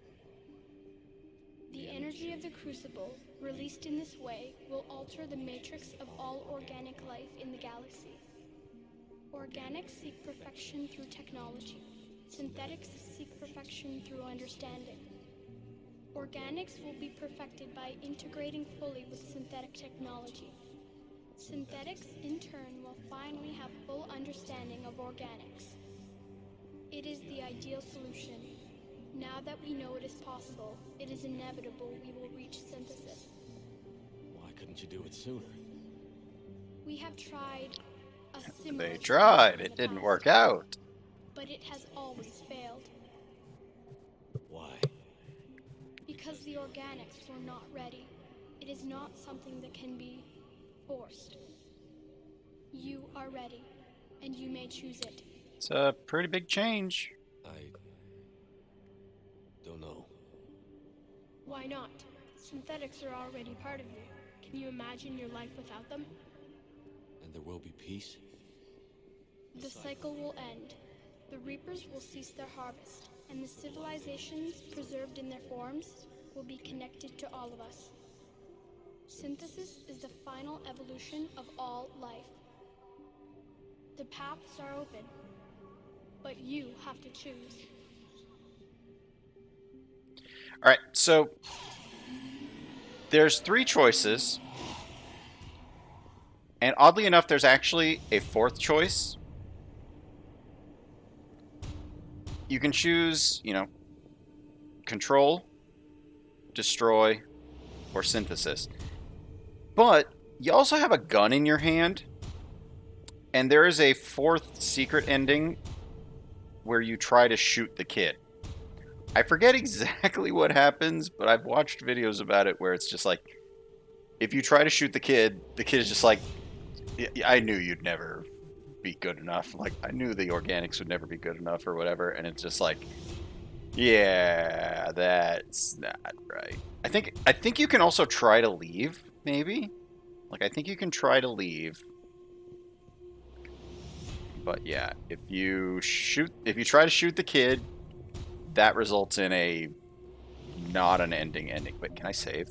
The energy of the Crucible, released in this way, will alter the matrix of all organic life in the galaxy. Organics seek perfection through technology. Synthetics seek perfection through understanding. Organics will be perfected by integrating fully with synthetic technology. Synthetics, in turn, will finally have full understanding of organics. It is the ideal solution. Now that we know it is possible, it is inevitable we will reach synthesis. Why couldn't you do it sooner? We have tried a similar They tried. It didn't work out. but it has always failed. Why? Because the organics were not ready. It is not something that can be forced. You are ready, and you may choose it. It's a pretty big change. I don't know. Why not? Synthetics are already part of you. Can you imagine your life without them? And there will be peace? The cycle will end. The Reapers will cease their harvest, and the civilizations preserved in their forms will be connected to all of us. Synthesis is the final evolution of all life. The paths are open, but you have to choose. All right, so there's three choices, and oddly enough, there's actually a fourth choice. You can choose, control, destroy, or synthesis. But you also have a gun in your hand, and there is a fourth secret ending where you try to shoot the kid. I forget exactly what happens, but I've watched videos about it where it's just like, if you try to shoot the kid is just like, I knew you'd never be good enough. Like, I knew the organics would never be good enough or whatever, and it's just like, yeah, that's not right. I think you can also try to leave, maybe? Like, I think you can try to leave. But yeah, if you try to shoot the kid, that results in not an ending. Wait, can I save?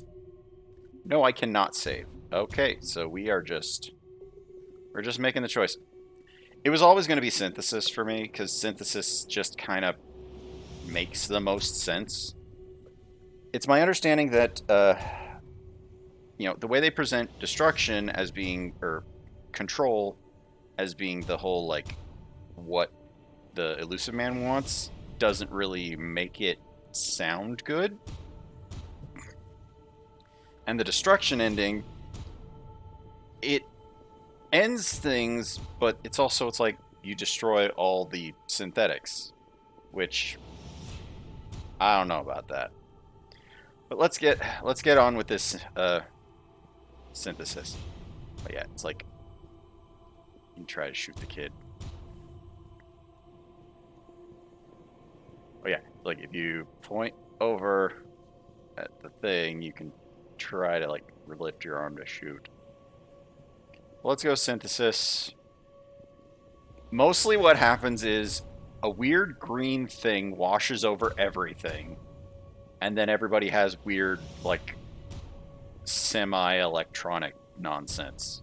No, I cannot save. Okay, so we're just making the choice. It was always going to be synthesis for me, because synthesis just kind of makes the most sense. It's my understanding that, the way they present destruction as being, or control as being the whole, like, what the elusive man wants, doesn't really make it sound good. And the destruction ending, ends things, but it's also, it's like you destroy all the synthetics, which I don't know about that. But let's get on with this synthesis. But yeah, it's like you can try to shoot the kid. Oh yeah, like if you point over at the thing, you can try to like lift your arm to shoot. Well, let's go synthesis. Mostly what happens is a weird green thing washes over everything, and then everybody has weird, like, semi-electronic nonsense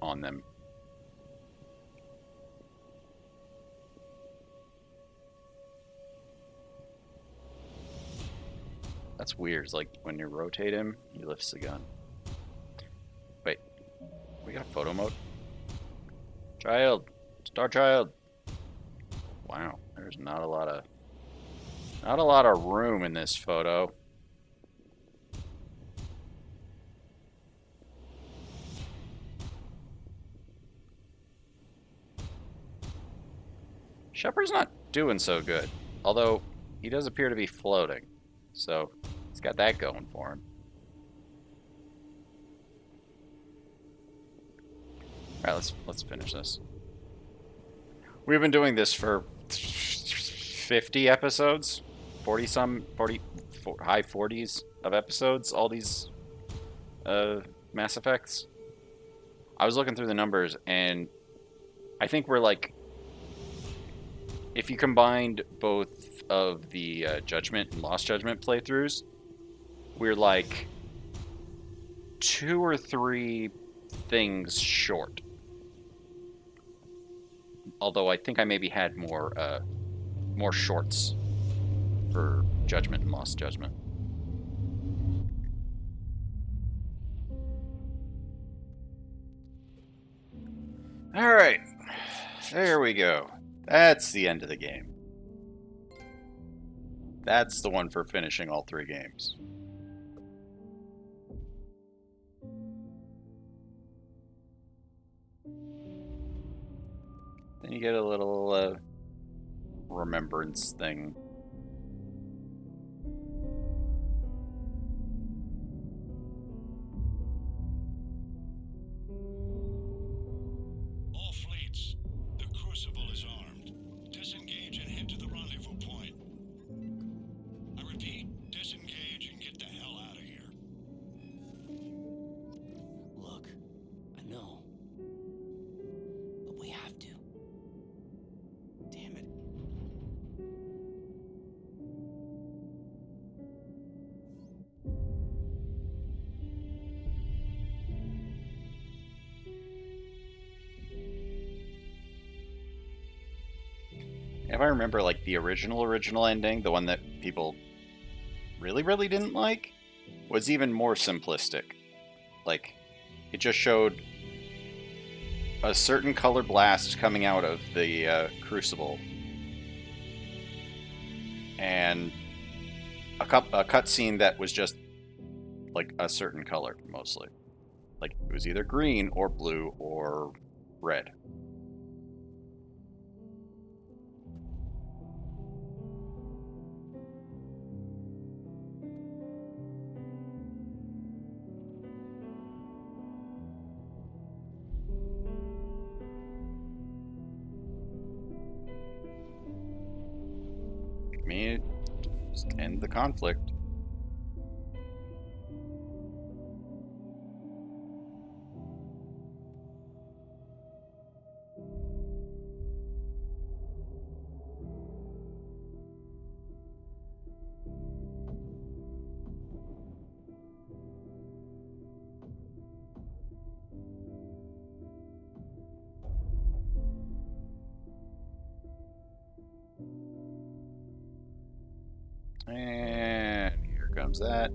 on them. That's weird. It's like when you rotate him, he lifts the gun. Wait, we got photo mode? Child, star child. Wow, there's not a lot of room in this photo. Shepard's not doing so good, although he does appear to be floating, so he's got that going for him. All right, let's finish this. We've been doing this for 50 episodes, 40 high 40s of episodes. All these Mass Effects. I was looking through the numbers, and I think we're like, if you combined both of the Judgment and Lost Judgment playthroughs, we're like 2 or 3 things short. Although I think I maybe had more shorts for Judgment and Lost Judgment. All right, there we go. That's the end of the game. That's the one for finishing all 3 games. Then you get a little remembrance thing. All fleets, the Crucible is armed. Disengage and head to the rendezvous point. I repeat, disengage and get the hell out of here. Look, I know. But we have to. Damn it. If I remember, like, the original ending, the one that people really didn't like, was even more simplistic. Like, it just showed a certain color blast coming out of the Crucible, and a cutscene that was just like a certain color mostly. Like, it was either green or blue or red. I mean, just end the conflict. And here comes that.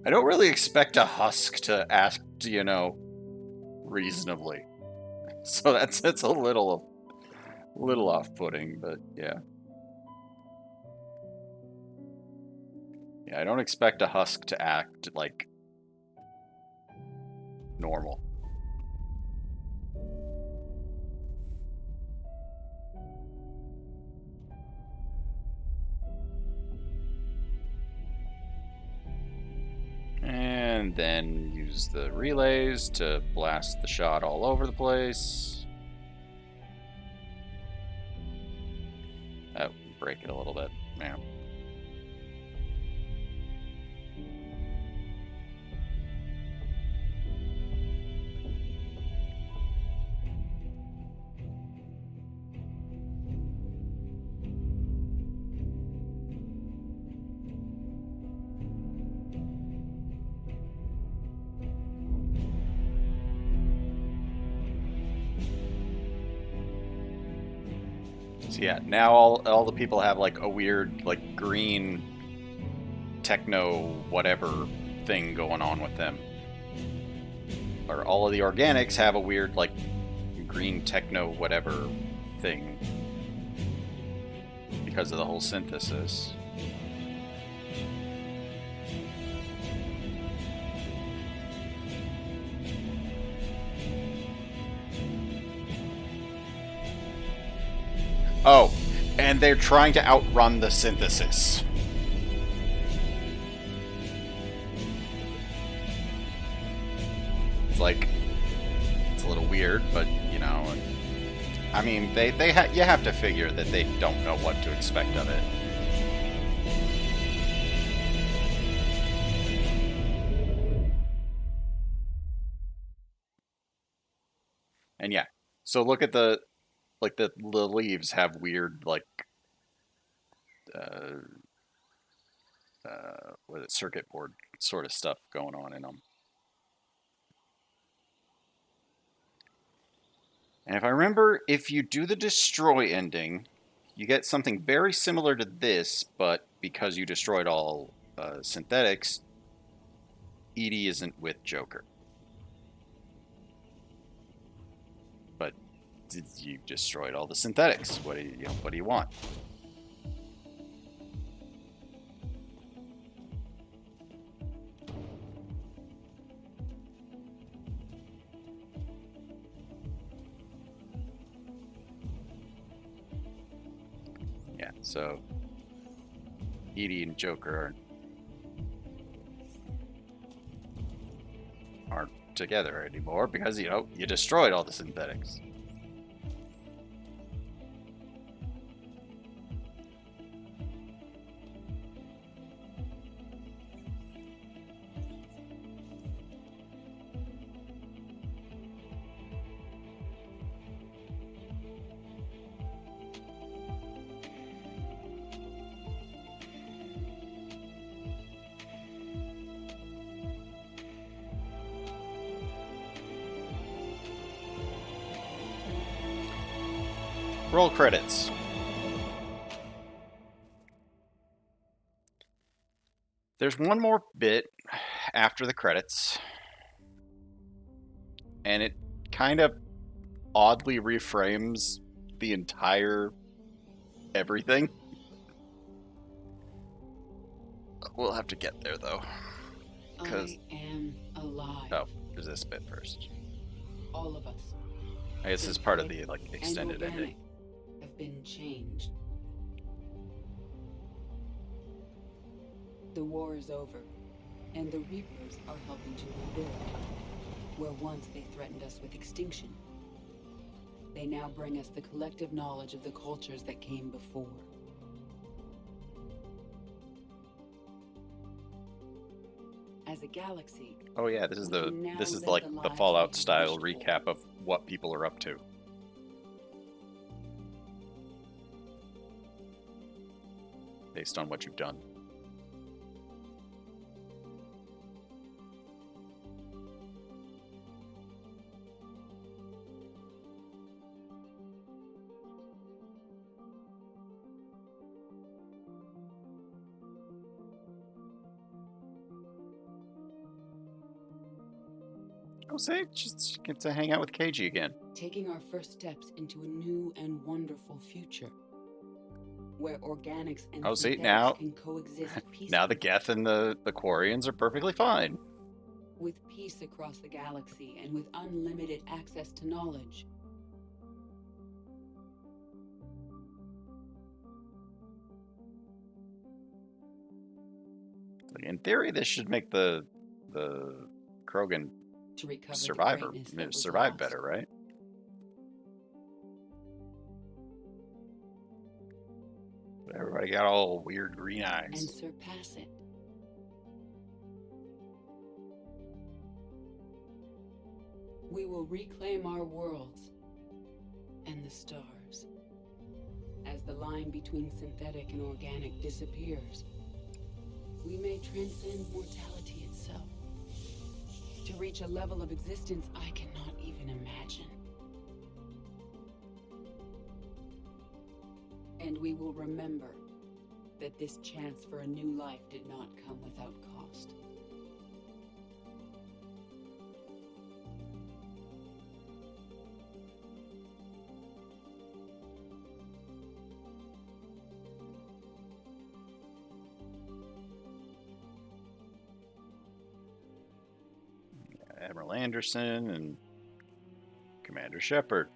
I don't really expect a husk to act, reasonably. So that's a little off-putting, but yeah. Yeah, I don't expect a husk to act like normal. And then use the relays to blast the shot all over the place. Oh, break it a little bit. Yeah. So yeah, now all the people have like a weird like green techno whatever thing going on with them. Or all of the organics have a weird like green techno whatever thing because of the whole synthesis. Oh, and they're trying to outrun the synthesis. It's like, it's a little weird, but you know, I mean, you have to figure that they don't know what to expect of it. And yeah, so look at the leaves have weird like what is it, circuit board sort of stuff going on in them. And if I remember, if you do the destroy ending, you get something very similar to this, but because you destroyed all synthetics, Edie isn't with Joker. But you destroyed all the synthetics. What do you want? Yeah, so Edie and Joker aren't together anymore because, you destroyed all the synthetics. Roll credits. There's one more bit after the credits, and it kind of oddly reframes the entire everything. We'll have to get there though. I am alive. Oh, there's this bit first. All of us. I guess this is part of the like extended ending. Have been changed. The war is over, and the Reapers are helping to rebuild. Where once they threatened us with extinction, they now bring us the collective knowledge of the cultures that came before. As a galaxy. Oh yeah, this is like the Fallout style recap of what people are up to. Based on what you've done. Oh, say, just get to hang out with KG again. Taking our first steps into a new and wonderful future. where organics and Oh, see, synthetics can coexist peacefully. now the Geth and the Quarians are perfectly fine. With peace across the galaxy and with unlimited access to knowledge. In theory, this should make the Krogan to recover survivor the greatness that was survive lost. better, right? But everybody got all weird green eyes. And surpass it. We will reclaim our worlds and the stars. As the line between synthetic and organic disappears, we may transcend mortality itself. To reach a level of existence I cannot even imagine. And we will remember that this chance for a new life did not come without cost. Admiral Anderson and Commander Shepard.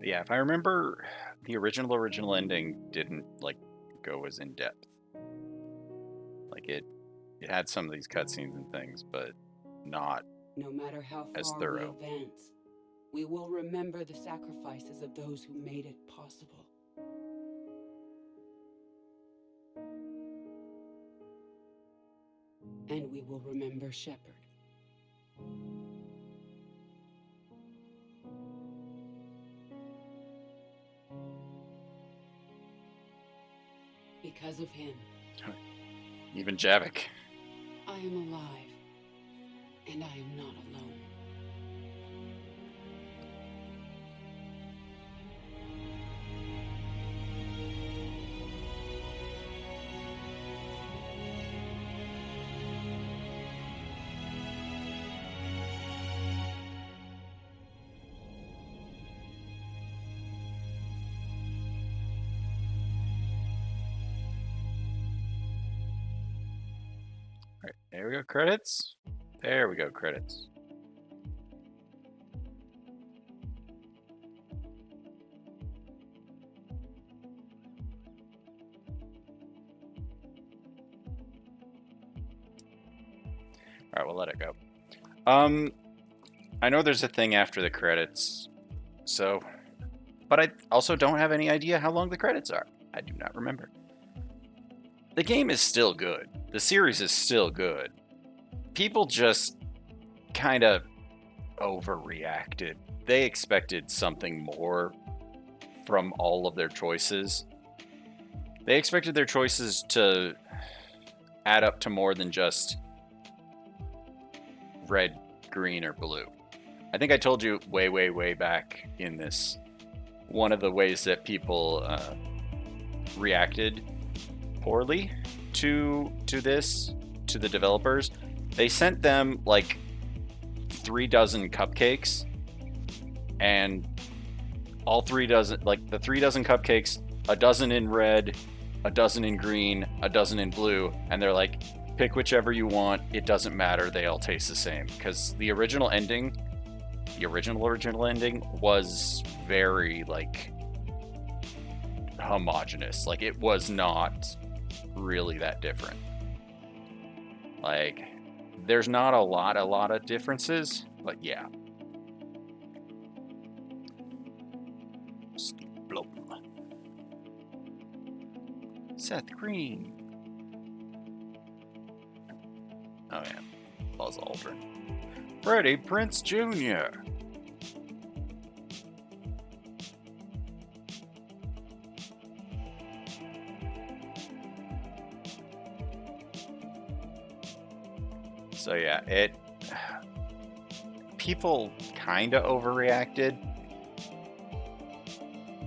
Yeah, if I remember, the original ending didn't like go as in depth. Like it had some of these cutscenes and things, but not no matter how as far thorough. we advance, we will remember the sacrifices of those who made it possible. And we will remember Shepard. Because of him. Even Javik. I am alive. And I am not alone. All right, there we go, credits. There we go, credits. All right, we'll let it go. I know there's a thing after the credits, so, but I also don't have any idea how long the credits are. I do not remember. The game is still good. The series is still good. People just kind of overreacted. They expected something more from all of their choices. They expected their choices to add up to more than just red, green, or blue. I think I told you way back in this, one of the ways that people reacted poorly to this, to the developers, they sent them like 3 dozen cupcakes, and all 3 dozen, like the 3 dozen cupcakes, a dozen in red, a dozen in green, a dozen in blue, and they're like, pick whichever you want, it doesn't matter, they all taste the same. Because the original ending, the original ending was very like homogenous. Like it was not really that different. Like there's not a lot of differences, but yeah. Seth Green. Oh yeah. Buzz Aldrin. Freddie Prince Jr. So yeah, people kind of overreacted.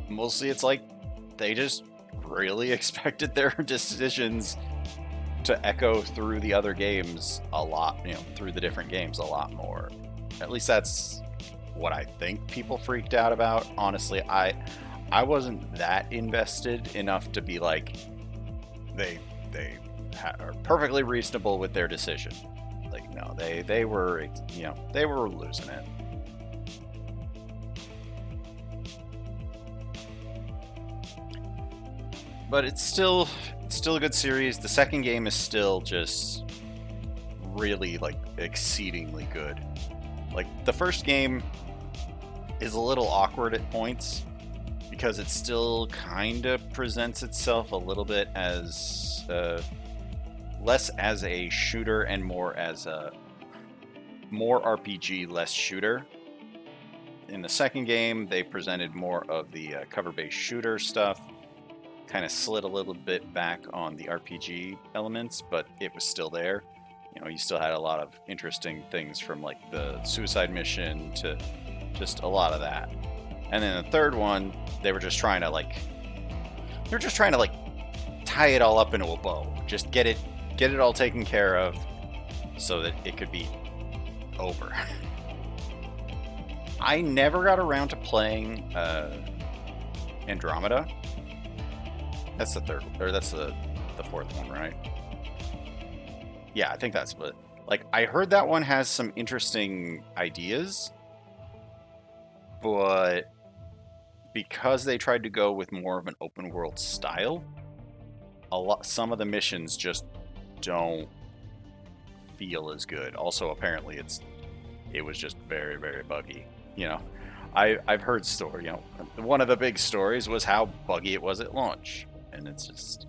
Mostly it's like they just really expected their decisions to echo through the other games a lot, through the different games a lot more. At least that's what I think people freaked out about. Honestly, I wasn't that invested enough to be like they are perfectly reasonable with their decision. Like no, they were they were losing it. But it's still a good series. The second game is still just really like exceedingly good. Like the first game is a little awkward at points because it still kind of presents itself a little bit as less as a shooter and more RPG, less shooter. In the second game, they presented more of the cover-based shooter stuff, kind of slid a little bit back on the RPG elements, but it was still there. You still had a lot of interesting things from like the suicide mission to just a lot of that. And then the third one, they were just trying to tie it all up into a bow. Just get it all taken care of so that it could be over. I never got around to playing Andromeda. That's the third, or that's the fourth one, right? Yeah, I think that's what. Like, I heard that one has some interesting ideas, but because they tried to go with more of an open world style, some of the missions just don't feel as good. Also, apparently, it was just very, very buggy. I've heard story. One of the big stories was how buggy it was at launch, and it's just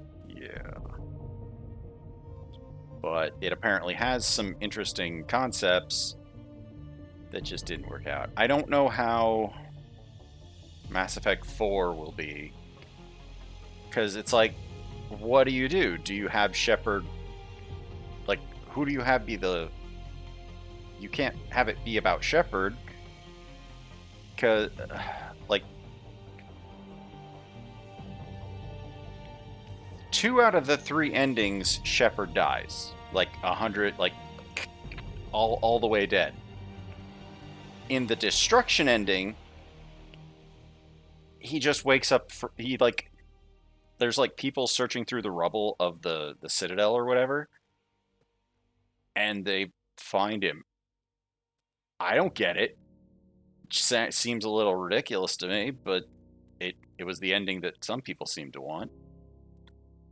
but it apparently has some interesting concepts that just didn't work out. I don't know how Mass Effect 4 will be, because it's like, what do? Do you have Shepard? Like, who do you have be the... You can't have it be about Shepard, because, like, 2 out of the 3 endings, Shepard dies. Like, 100, like, all the way dead. In the Destruction ending, he just wakes up, there's, like, people searching through the rubble of the Citadel or whatever, and they find him. I don't get it. It seems a little ridiculous to me, but it was the ending that some people seem to want.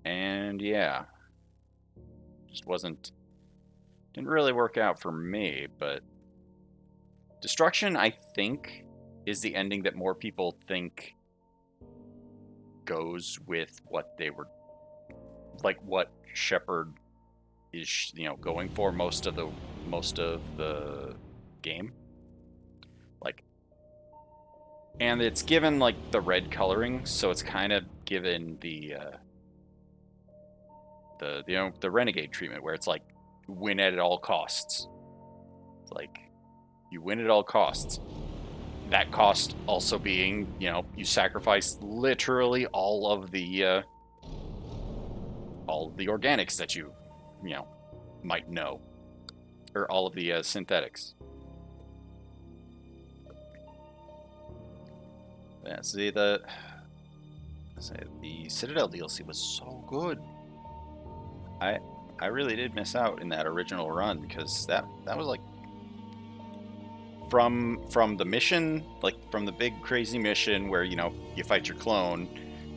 And yeah, just didn't really work out for me. But Destruction, I think, is the ending that more people think goes with what they were, like, what Shepard is, going for most of the game. Like, and it's given like the red coloring, so it's kind of given the renegade treatment, where it's like win at all costs. It's like you win at all costs. That cost also being, you sacrifice literally all of the organics that you might know, or all of the synthetics. Yeah, see, the Citadel DLC was so good. I really did miss out in that original run, because that was like from the mission, like from the big crazy mission where you fight your clone,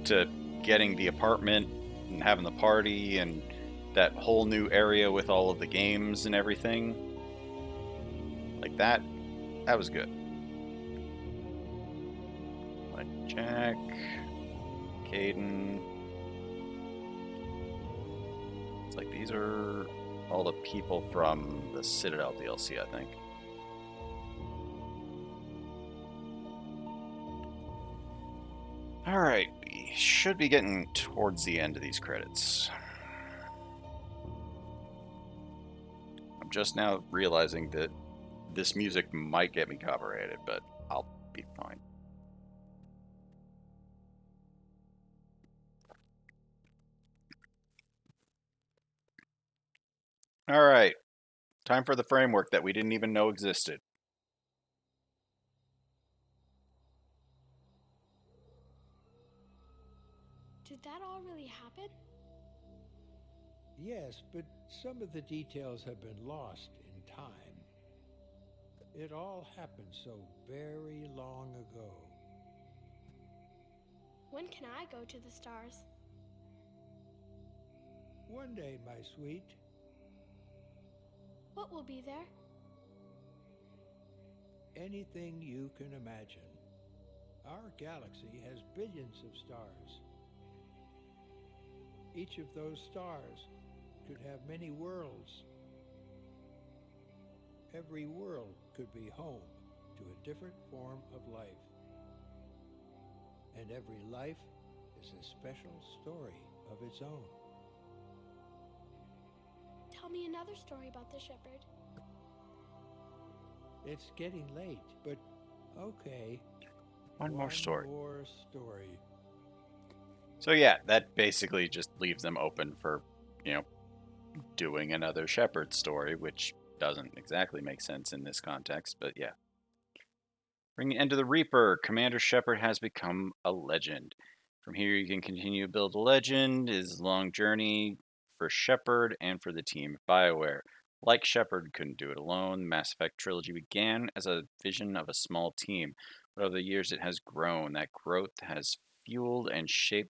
to getting the apartment and having the party and that whole new area with all of the games and everything. Like that was good. Like Jack, Caden. It's like these are all the people from the Citadel DLC, I think. Alright, we should be getting towards the end of these credits. I'm just now realizing that this music might get me copyrighted, but I'll be fine. Alright, time for the framework that we didn't even know existed. Did that all really happen? Yes, but some of the details have been lost in time. It all happened so very long ago. When can I go to the stars? One day, my sweet. What will be there? Anything you can imagine. Our galaxy has billions of stars. Each of those stars could have many worlds. Every world could be home to a different form of life. And every life is a special story of its own. Tell me another story about the shepherd. It's getting late, but okay. One more story. One more story. So yeah, that basically just leaves them open for, doing another Shepherd story, which doesn't exactly make sense in this context, but yeah. Bringing an end to the Reaper, Commander Shepard has become a legend. From here, you can continue to build a legend. Is a long journey for Shepard and for the team at BioWare. Like Shepard couldn't do it alone. Mass Effect trilogy began as a vision of a small team, but over the years it has grown. That growth has been fueled and shaped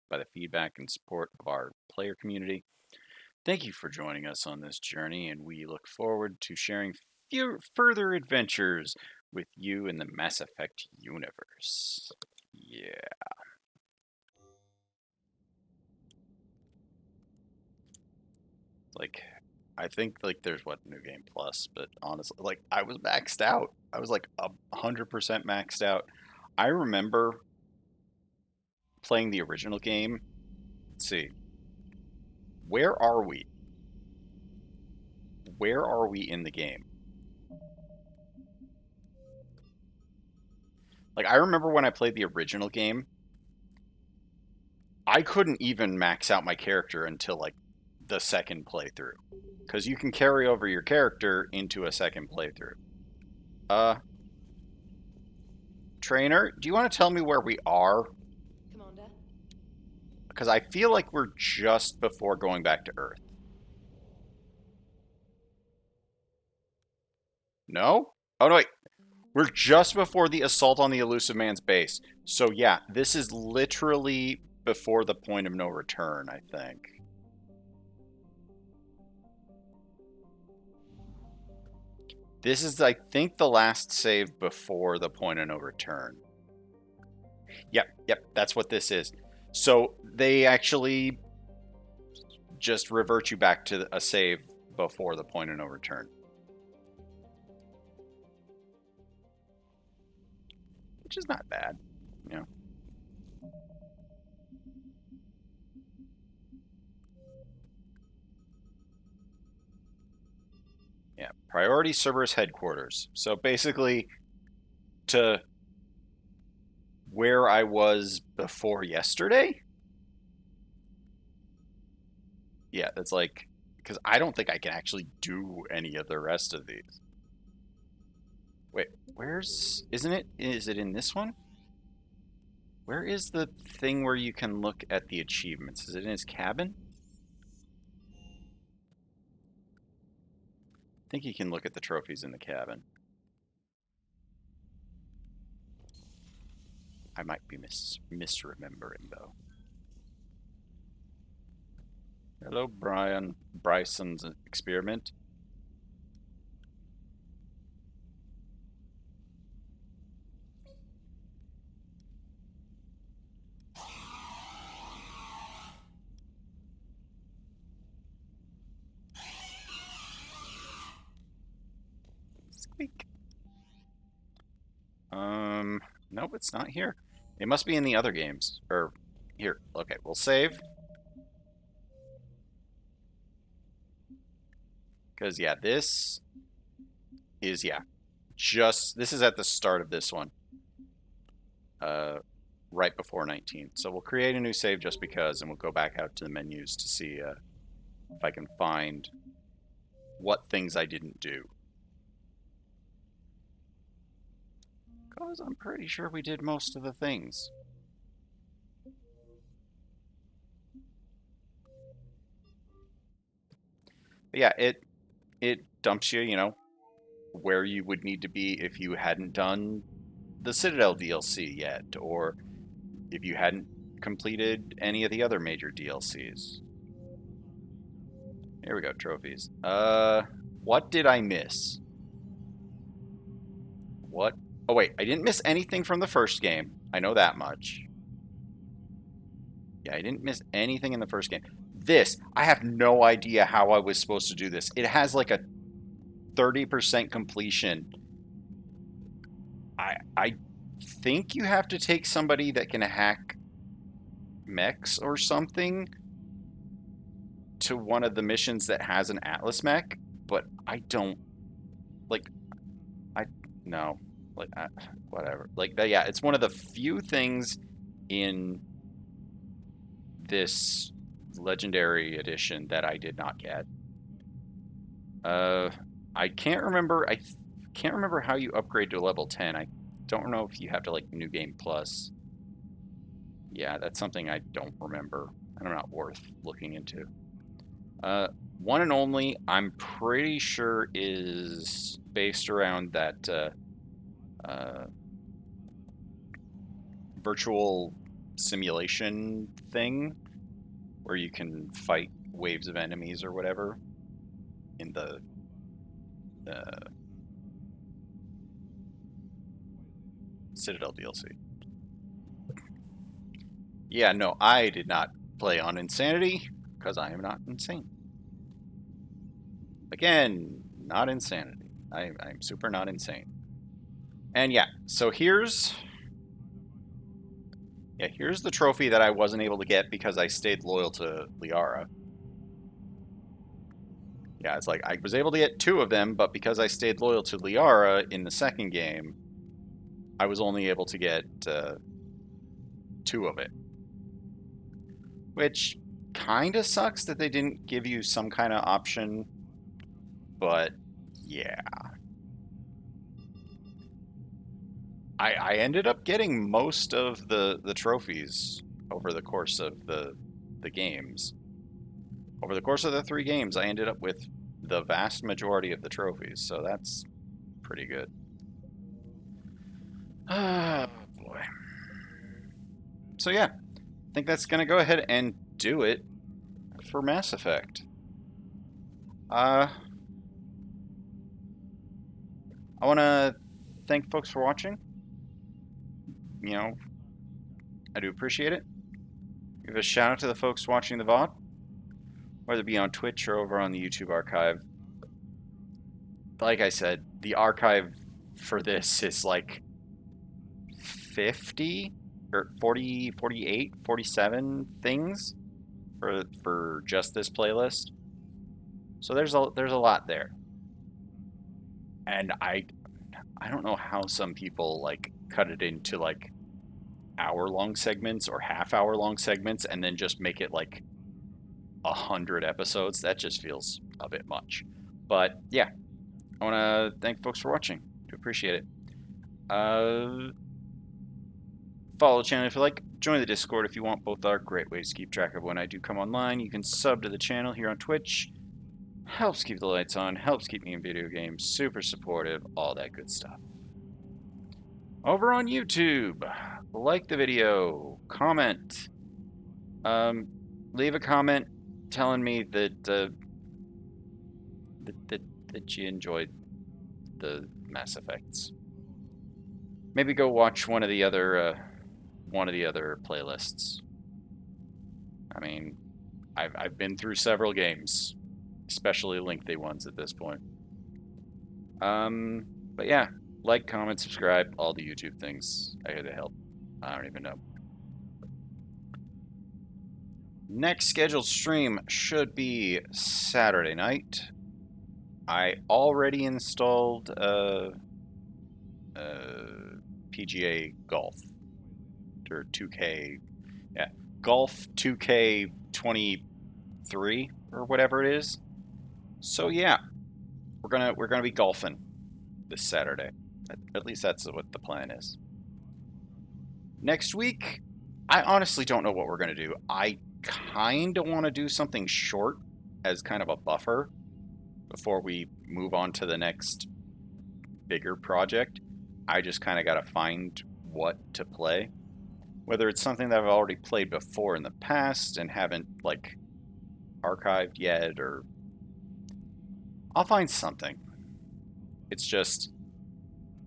by the feedback and support of our player community. Thank you for joining us on this journey, and we look forward to sharing further adventures with you in the Mass Effect universe. Yeah. I think there's New Game Plus, but honestly, I was maxed out. I was 100% maxed out. I remember playing the original game. Let's see. Where are we? Where are we in the game? I remember when I played the original game, I couldn't even max out my character until the second playthrough. Because you can carry over your character into a second playthrough. Trainer, do you want to tell me where we are? Commander? Because I feel like we're just before going back to Earth. No? Oh, no, wait. We're just before the assault on the Elusive Man's base. So, yeah, this is literally before the point of no return, I think. This is, I think, the last save before the point of no return. Yep, that's what this is. So, they actually just revert you back to a save before the point of no return. Which is not bad, Yeah, priority Cerberus headquarters. So basically, to where I was before yesterday? Yeah, that's because I don't think I can actually do any of the rest of these. Wait, is it in this one? Where is the thing where you can look at the achievements? Is it in his cabin? I think you can look at the trophies in the cabin. I might be misremembering, though. Hello, Bryson's experiment. Speak. Nope, it's not here. It must be in the other games. Or here. Okay, we'll save. Because yeah, this is this is at the start of this one. Right before 19. So we'll create a new save just because, and we'll go back out to the menus to see if I can find what things I didn't do. Because I'm pretty sure we did most of the things. But yeah, it dumps you, you know, where you would need to be if you hadn't done the Citadel DLC yet, or if you hadn't completed any of the other major DLCs. Here we go, trophies. What did I miss? What? Oh wait, I didn't miss anything from the first game. I know that much. Yeah, I didn't miss anything in the first game. This, I have no idea how I was supposed to do this. It has like a 30% completion. I think you have to take somebody that can hack mechs or something to one of the missions that has an Atlas mech, but I don't like no, like whatever. Like yeah, it's one of the few things in this legendary edition that I did not get. I can't remember. I can't remember how you upgrade to level 10. I don't know if you have to like New Game Plus. Yeah, that's something I don't remember, and I'm not worth looking into. One and only, I'm pretty sure is based around that virtual simulation thing where you can fight waves of enemies or whatever in the Citadel DLC. Yeah, no, I did not play on Insanity because I am not insane. Again, not insanity. I'm super not insane. And yeah, so here's the trophy that I wasn't able to get because I stayed loyal to Liara. Yeah, it's like I was able to get 2 of them, but because I stayed loyal to Liara in the second game, I was only able to get 2 of it. Which kind of sucks that they didn't give you some kind of option, but yeah. I ended up getting most of the trophies over the course of the games. Over the course of the 3 games, I ended up with the vast majority of the trophies, so that's pretty good. Oh, boy. So yeah, I think that's going to go ahead and do it for Mass Effect. I want to thank folks for watching. You know, I do appreciate it. Give a shout out to the folks watching the VOD, whether it be on Twitch or over on the YouTube archive. Like I said, the archive for this is like 50 or 40, 48, 47 things for just this playlist. So there's a lot there. And I don't know how some people like cut it into like hour-long segments or half-hour-long segments and then just make it like 100 episodes. That just feels a bit much. But yeah, I want to thank folks for watching. Do appreciate it. Follow the channel if you like. Join the Discord if you want. Both are great ways to keep track of when I do come online. You can sub to the channel here on Twitch. Helps keep the lights on. Helps keep me in video games. Super supportive. All that good stuff. Over on YouTube, like the video, comment, leave a comment telling me that that you enjoyed the Mass Effects. Maybe go watch one of the other playlists. I mean, I've been through several games, especially lengthy ones at this point. But But yeah, like, comment, subscribe, all the YouTube things. I gotta help. I don't even know. Next scheduled stream should be Saturday night. I already installed PGA Golf or 2K, yeah, Golf 2K23 or whatever it is. So yeah, we're gonna be golfing this Saturday. At least that's what the plan is. Next week, I honestly don't know what we're gonna do. I kind of want to do something short as kind of a buffer before we move on to the next bigger project. I just kind of got to find what to play. Whether it's something that I've already played before in the past and haven't like archived yet, or I'll find something. It's just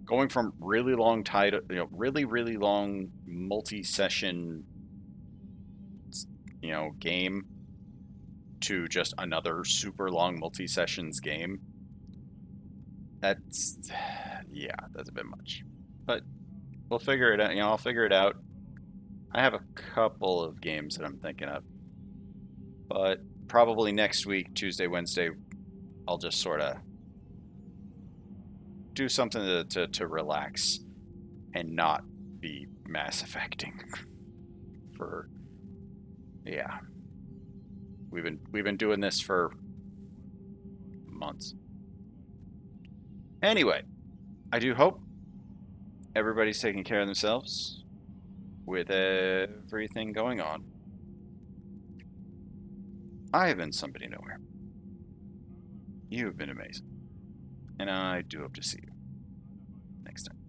going from really long title, really long multi-session, game to just another super long multi-sessions game. That's yeah, that's a bit much. But we'll figure it out. I'll figure it out. I have a couple of games that I'm thinking of. But probably next week, Tuesday, Wednesday, I'll just sort of do something to relax and not be Mass Effecting. For yeah, we've been doing this for months. Anyway, I do hope everybody's taking care of themselves with everything going on. I have been somebody nowhere. You have been amazing, and I do hope to see you next time.